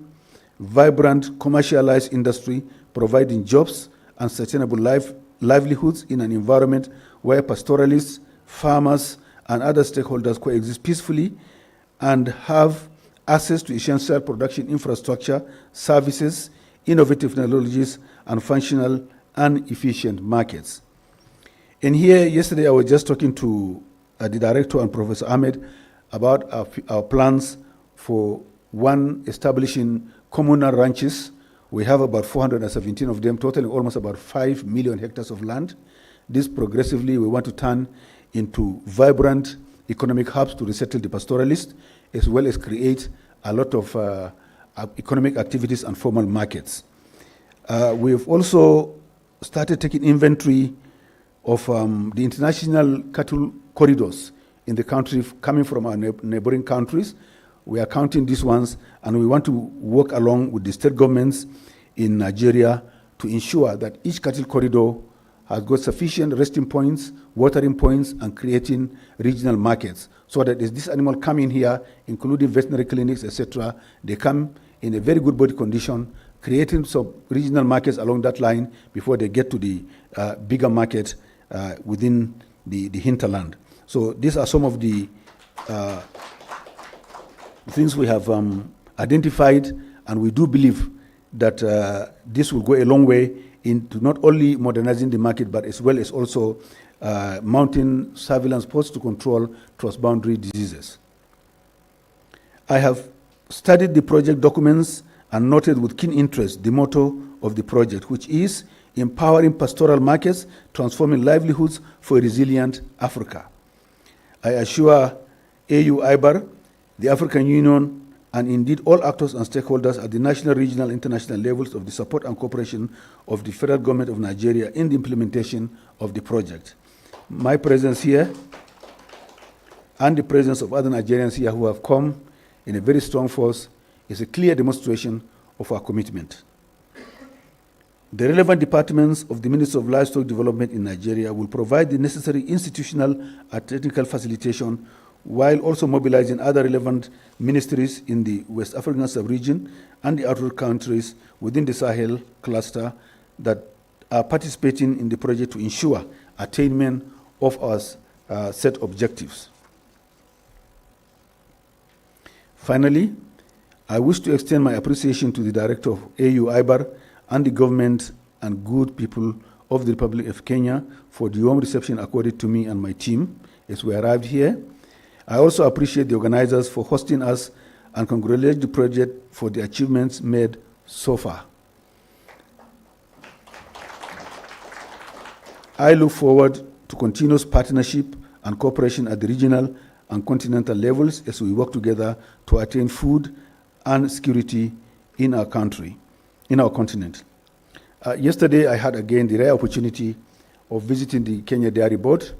S8: vibrant, commercialized industry, providing jobs and sustainable livelihoods in an environment where pastoralists, farmers, and other stakeholders coexist peacefully and have access to essential production infrastructure, services, innovative technologies, and functional and efficient markets. And here, yesterday, I was just talking to the director and Professor Ahmed about our plans for establishing communal ranches. We have about 417 of them, totaling almost about 5 million hectares of land. This progressively we want to turn into vibrant economic hubs to resettle the pastoralists, as well as create a lot of economic activities and formal markets. We've also started taking inventory of the international cattle corridors in the country coming from our neighboring countries. We are counting these ones, and we want to work along with the state governments in Nigeria to ensure that each cattle corridor has got sufficient resting points, watering points, and creating regional markets, so that as this animal come in here, including veterinary clinics, etc., they come in a very good body condition, creating some regional markets along that line before they get to the bigger market within the hinterland. So these are some of the things we have identified, and we do believe that this will go a long way into not only modernizing the market, but as well as also mounting surveillance posts to control cross-boundary diseases. I have studied the project documents and noted with keen interest the motto of the project, which is empowering pastoral markets, transforming livelihoods for a resilient Africa. I assure AU IBAR, the African Union, and indeed all actors and stakeholders at the national, regional, international levels of the support and cooperation of the federal government of Nigeria in the implementation of the project. My presence here and the presence of other Nigerians here who have come in a very strong force is a clear demonstration of our commitment. The relevant departments of the Ministry of Livestock Development in Nigeria will provide the necessary institutional and technical facilitation, while also mobilizing other relevant ministries in the West African sub-region and the outward countries within the Sahel cluster that are participating in the project to ensure attainment of our set objectives. Finally, I wish to extend my appreciation to the Director of AU IBAR and the government and good people of the Republic of Kenya for the warm reception accorded to me and my team as we arrived here. I also appreciate the organizers for hosting us and congratulate the project for the achievements made so far. I look forward to continuous partnership and cooperation at the regional and continental levels as we work together to attain food and security in our country, in our continent. Yesterday, I had again the rare opportunity of visiting the Kenya Dairy Board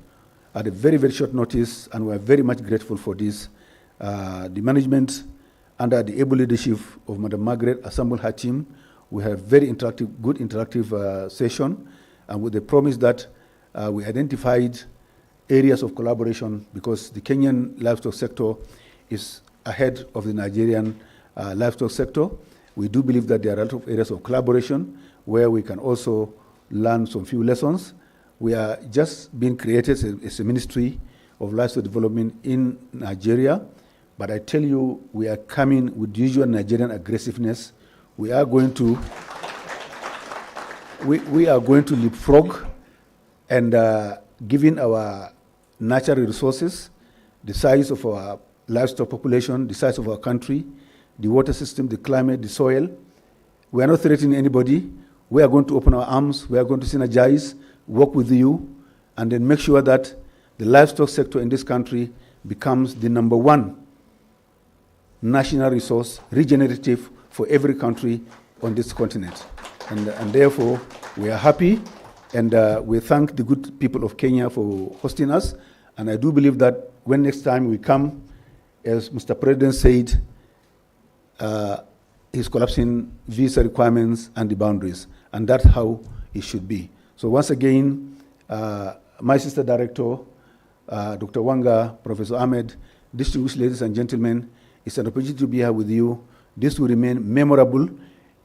S8: at a very, very short notice, and we're very much grateful for this. The management, under the able leadership of Madam Margaret, assembled her team. We have very interactive, good interactive session, and with the promise that we identified areas of collaboration, because the Kenyan livestock sector is ahead of the Nigerian livestock sector. We do believe that there are a lot of areas of collaboration where we can also learn some few lessons. We are just being created as a Ministry of Livestock Development in Nigeria, but I tell you, we are coming with usual Nigerian aggressiveness. We are going to leapfrog, and given our natural resources, the size of our livestock population, the size of our country, the water system, the climate, the soil, we are not threatening anybody. We are going to open our arms. We are going to synergize, work with you, and then make sure that the livestock sector in this country becomes the #1 national resource, regenerative for every country on this continent. And therefore, we are happy, and we thank the good people of Kenya for hosting us. And I do believe that when next time we come, as Mr. President said, he's collapsing visa requirements and the boundaries, and that's how it should be. So once again, my sister director, Dr. Wanga, Professor Ahmed, distinguished ladies and gentlemen, it's an opportunity to be here with you. This will remain memorable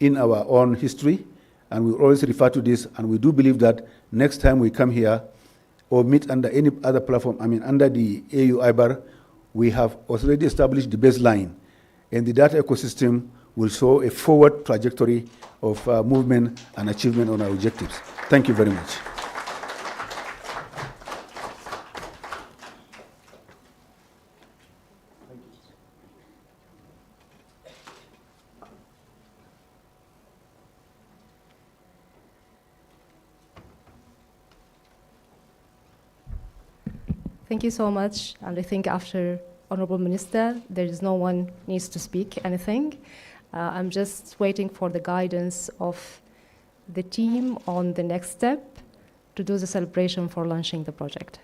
S8: in our own history, and we always refer to this, and we do believe that next time we come here or meet under any other platform, under the AU IBAR, we have already established the baseline, and the data ecosystem will show a forward trajectory of movement and achievement on our objectives. Thank you very much.
S6: Thank you so much. And I think after Honorable Minister, there is no one needs to speak anything. I'm just waiting for the guidance of the team on the next step to do the celebration for launching the project.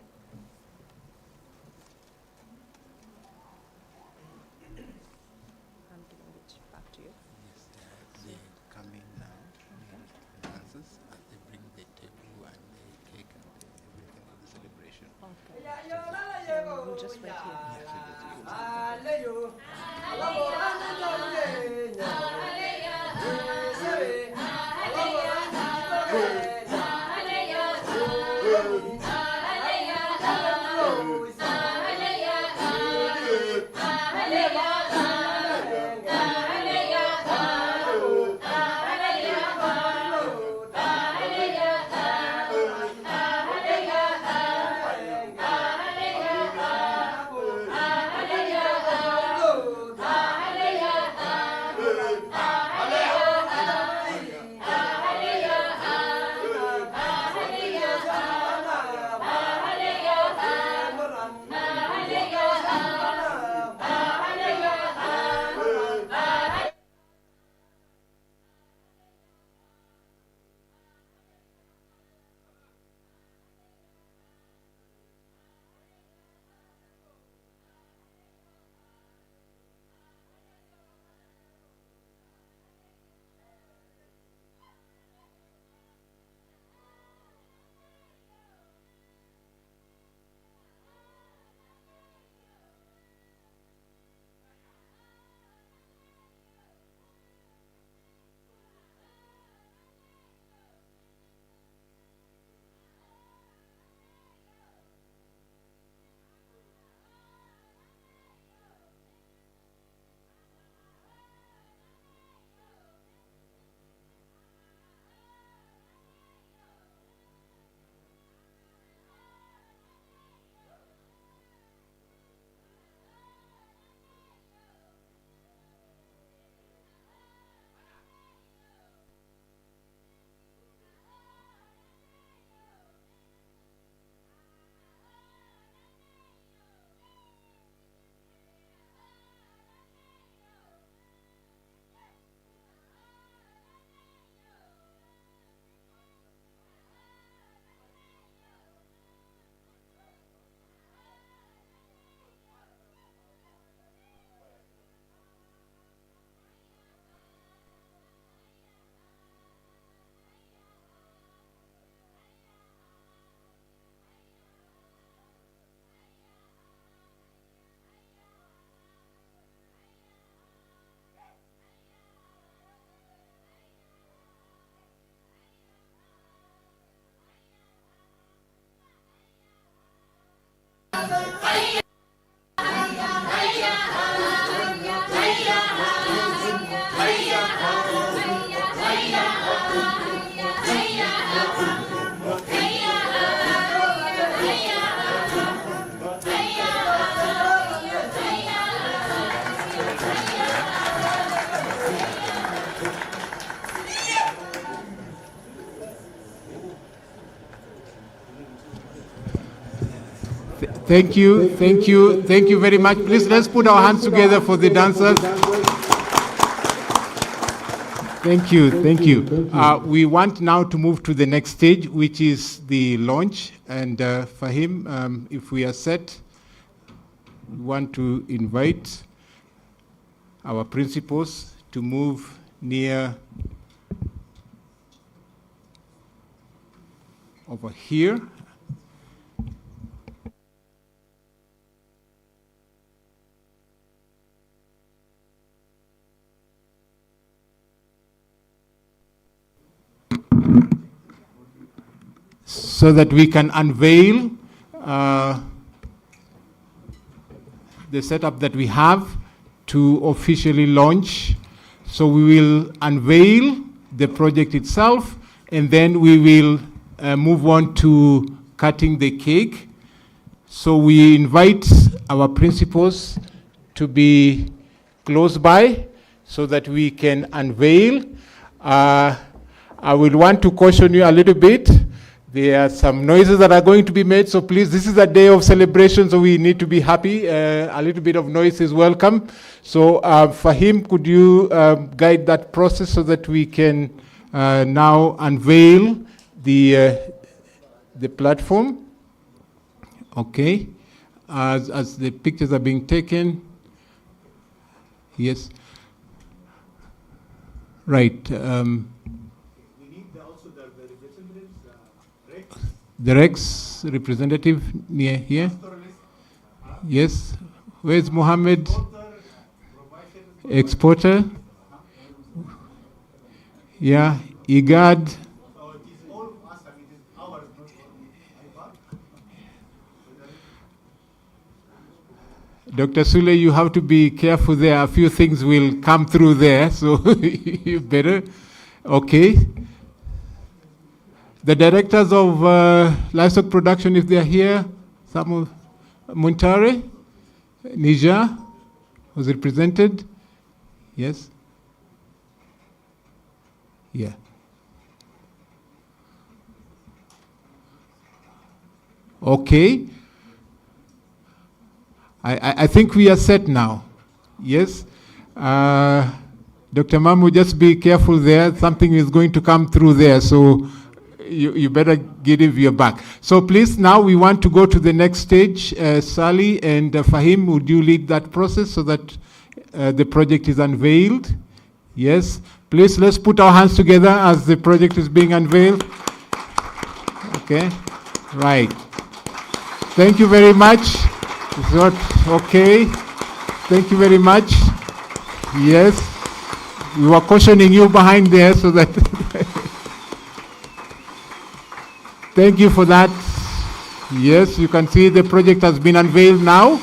S2: Thank you, thank you, thank you very much. Please, let's put our hands together for the dancers. Thank you, thank you. We want now to move to the next stage, which is the launch. And Fahim, if we are set, we want to invite our principals to move near over here. So that we can unveil the setup that we have to officially launch. So we will unveil the project itself, and then we will move on to cutting the cake. So we invite our principals to be close by so that we can unveil. I will want to caution you a little bit. There are some noises that are going to be made, so please, this is a day of celebration, so we need to be happy. A little bit of noise is welcome. So Fahim, could you guide that process so that we can now unveil the platform? Okay, as the pictures are being taken. Yes. Right. The Rex representative near here. Yes. Where's Mohammed? Exporter. Yeah. IGAD. Dr. Sule, you have to be careful there. A few things will come through there, so you better. Okay. The directors of livestock production, if they are here, some of Muntare, Niger was represented. Yes. Yeah. Okay. I think we are set now. Yes. Dr. Mamu, just be careful there. Something is going to come through there, so you better give your back. So please, now we want to go to the next stage. Sally and Fahim, would you lead that process so that the project is unveiled? Yes. Please, let's put our hands together as the project is being unveiled. Okay. Right. Thank you very much. Okay. Thank you very much. Yes. We were cautioning you behind there so that... Thank you for that. Yes, you can see the project has been unveiled now.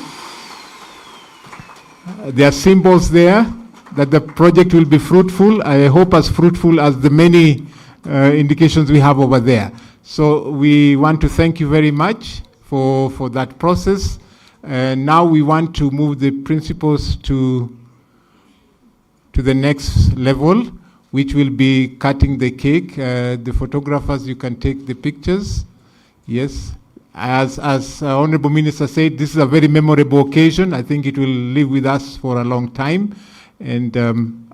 S2: There are symbols there that the project will be fruitful. I hope as fruitful as the many indications we have over there. So we want to thank you very much for that process. Now we want to move the principals to the next level, which will be cutting the cake. The photographers, you can take the pictures. Yes. As Honorable Minister said, this is a very memorable occasion. I think it will live with us for a long time. And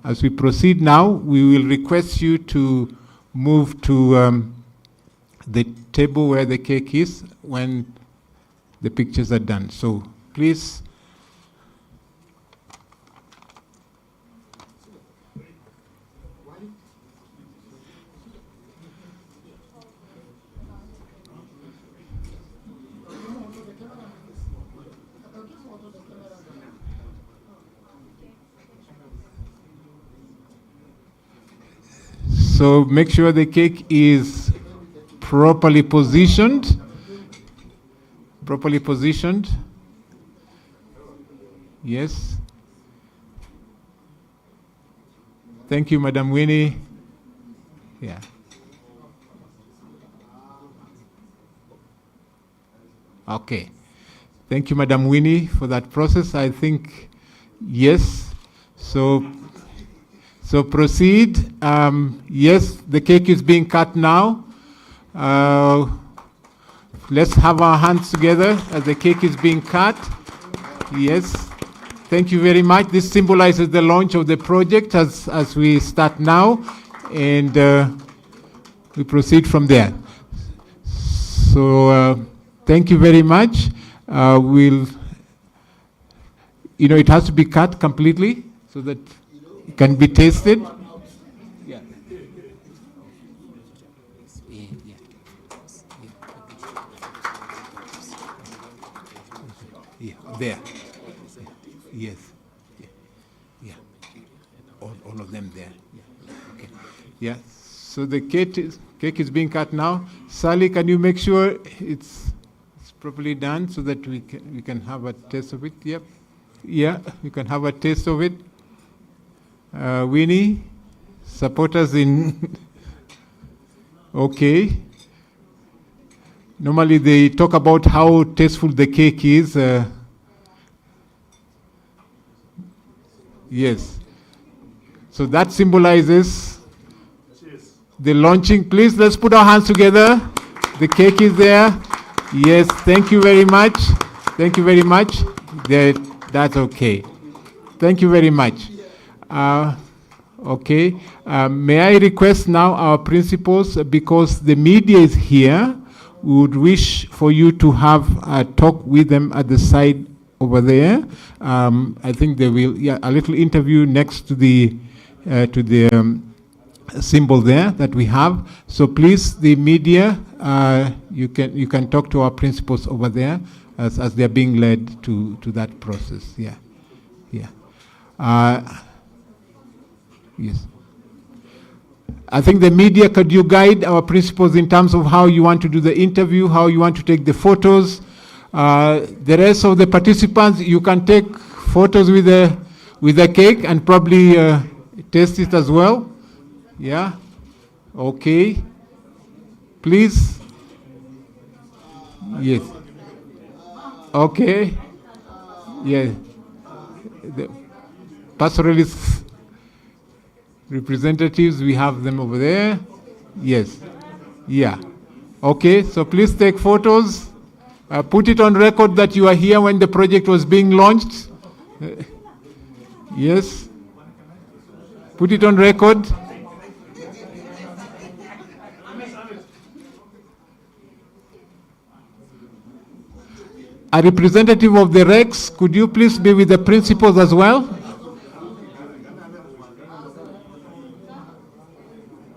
S2: as we proceed now, we will request you to move to the table where the cake is when the pictures are done. So please. So make sure the cake is properly positioned. Properly positioned. Yes. Thank you, Madam Winnie. Yeah. Okay. Thank you, Madam Winnie, for that process. I think, yes. So proceed. Let's have our hands together as the cake is being cut. Yes. Thank you very much. This symbolizes the launch of the project as we start now, and we proceed from there. So thank you very much. We'll, it has to be cut completely so that it can be tasted. Yeah. Yeah, there. Yes. Yeah. All of them there. Yeah. Okay. Yeah. So the cake is being cut now. Sally, can you make sure it's properly done so that we can have a taste of it? Yep. Yeah, we can have a taste of it. Winnie, support us in. Okay. Normally they talk about how tasteful the cake is. Yes. So that symbolizes the launching. Please, let's put our hands together. The cake is there. Yes, thank you very much. Thank you very much. That's okay. Thank you very much. Okay. May I request now our principals, because the media is here, we would wish for you to have a talk with them at the side over there. I think they will, a little interview next to the symbol there that we have. So please, the media, you can talk to our principals over there as they're being led to that process. Yeah. Yes. I think the media, could you guide our principals in terms of how you want to do the interview, how you want to take the photos? The rest of the participants, you can take photos with the cake and probably taste it as well. Yeah. Okay. Please. Yes. Okay. Yeah. The pastoralist representatives, we have them over there. Yes. Yeah. Okay. So please take photos. Put it on record that you are here when the project was being launched. Yes. Put it on record. A representative of the REX, could you please be with the principals as well?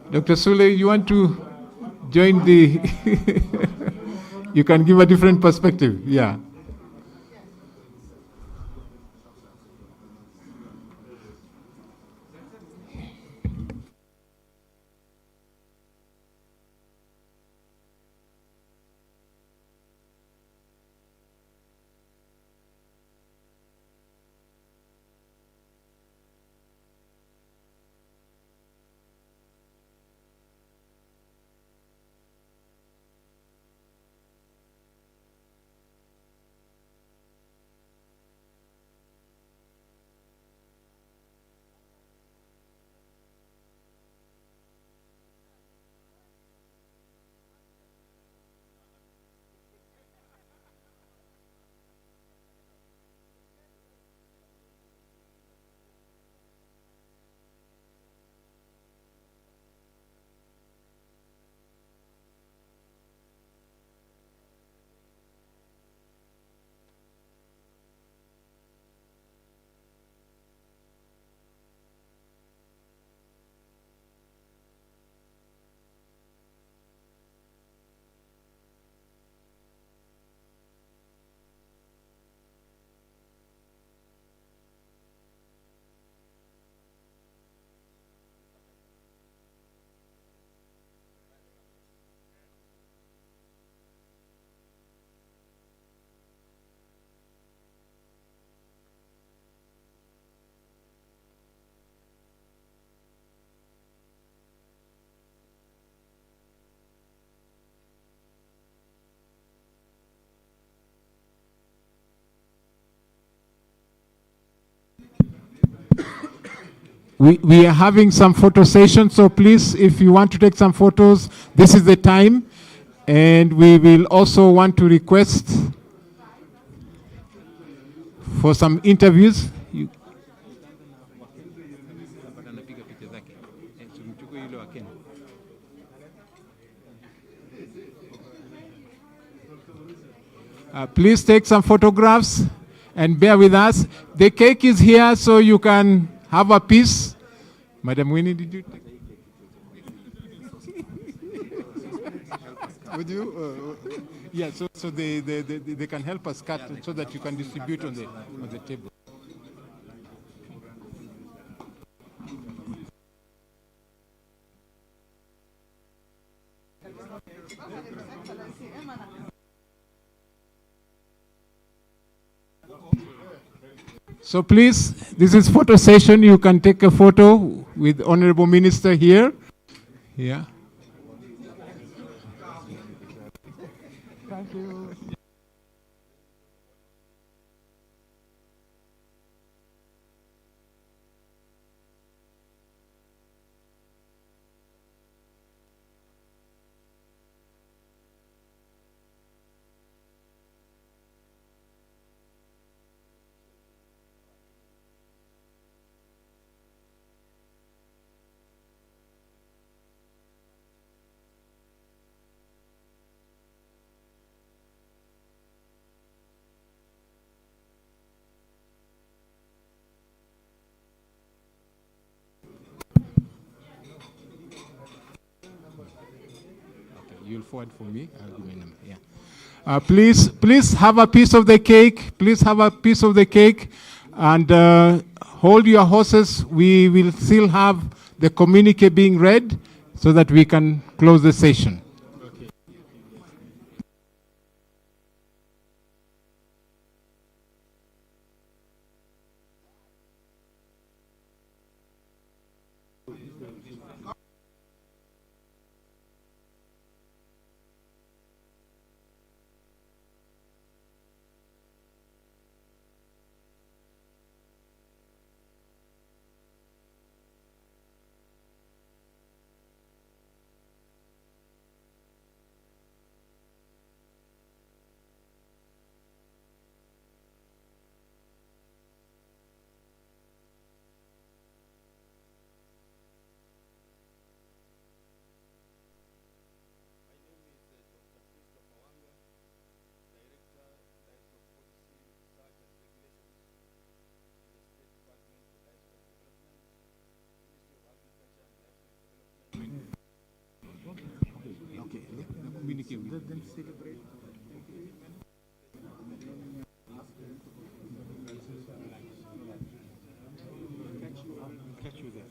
S2: Dr. Sule, you want to join the... You can give a different perspective, yeah. We are having some photo sessions, so please, if you want to take some photos, this is the time. And we will also want to request for some interviews. Please take some photographs and bear with us. The cake is here so you can have a piece. Madam Winnie, did you take? Would you? Yeah, so they can help us cut so that you can distribute on the table. So please, this is photo session. You can take a photo with Honorable Minister here. Yeah. Thank you. You'll forward for me. I'll give you a number. Yeah. Please have a piece of the cake. Please have a piece of the cake, and hold your horses. We will still have the communique being read, so that we can close the session. Then celebrate. Catch you there.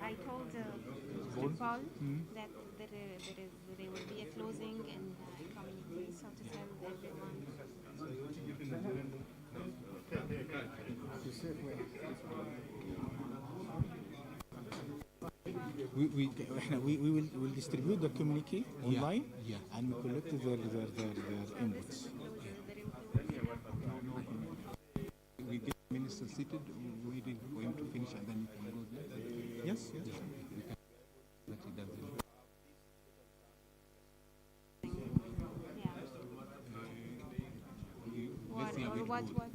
S5: I told Mr. Paul that there will be a closing in coming days, so to tell everyone.
S9: we'll distribute the communique online, and we collect their inputs. We get minister seated, waiting for him to finish, and then we can go there. Yes, yes. We can, that he does it.
S5: What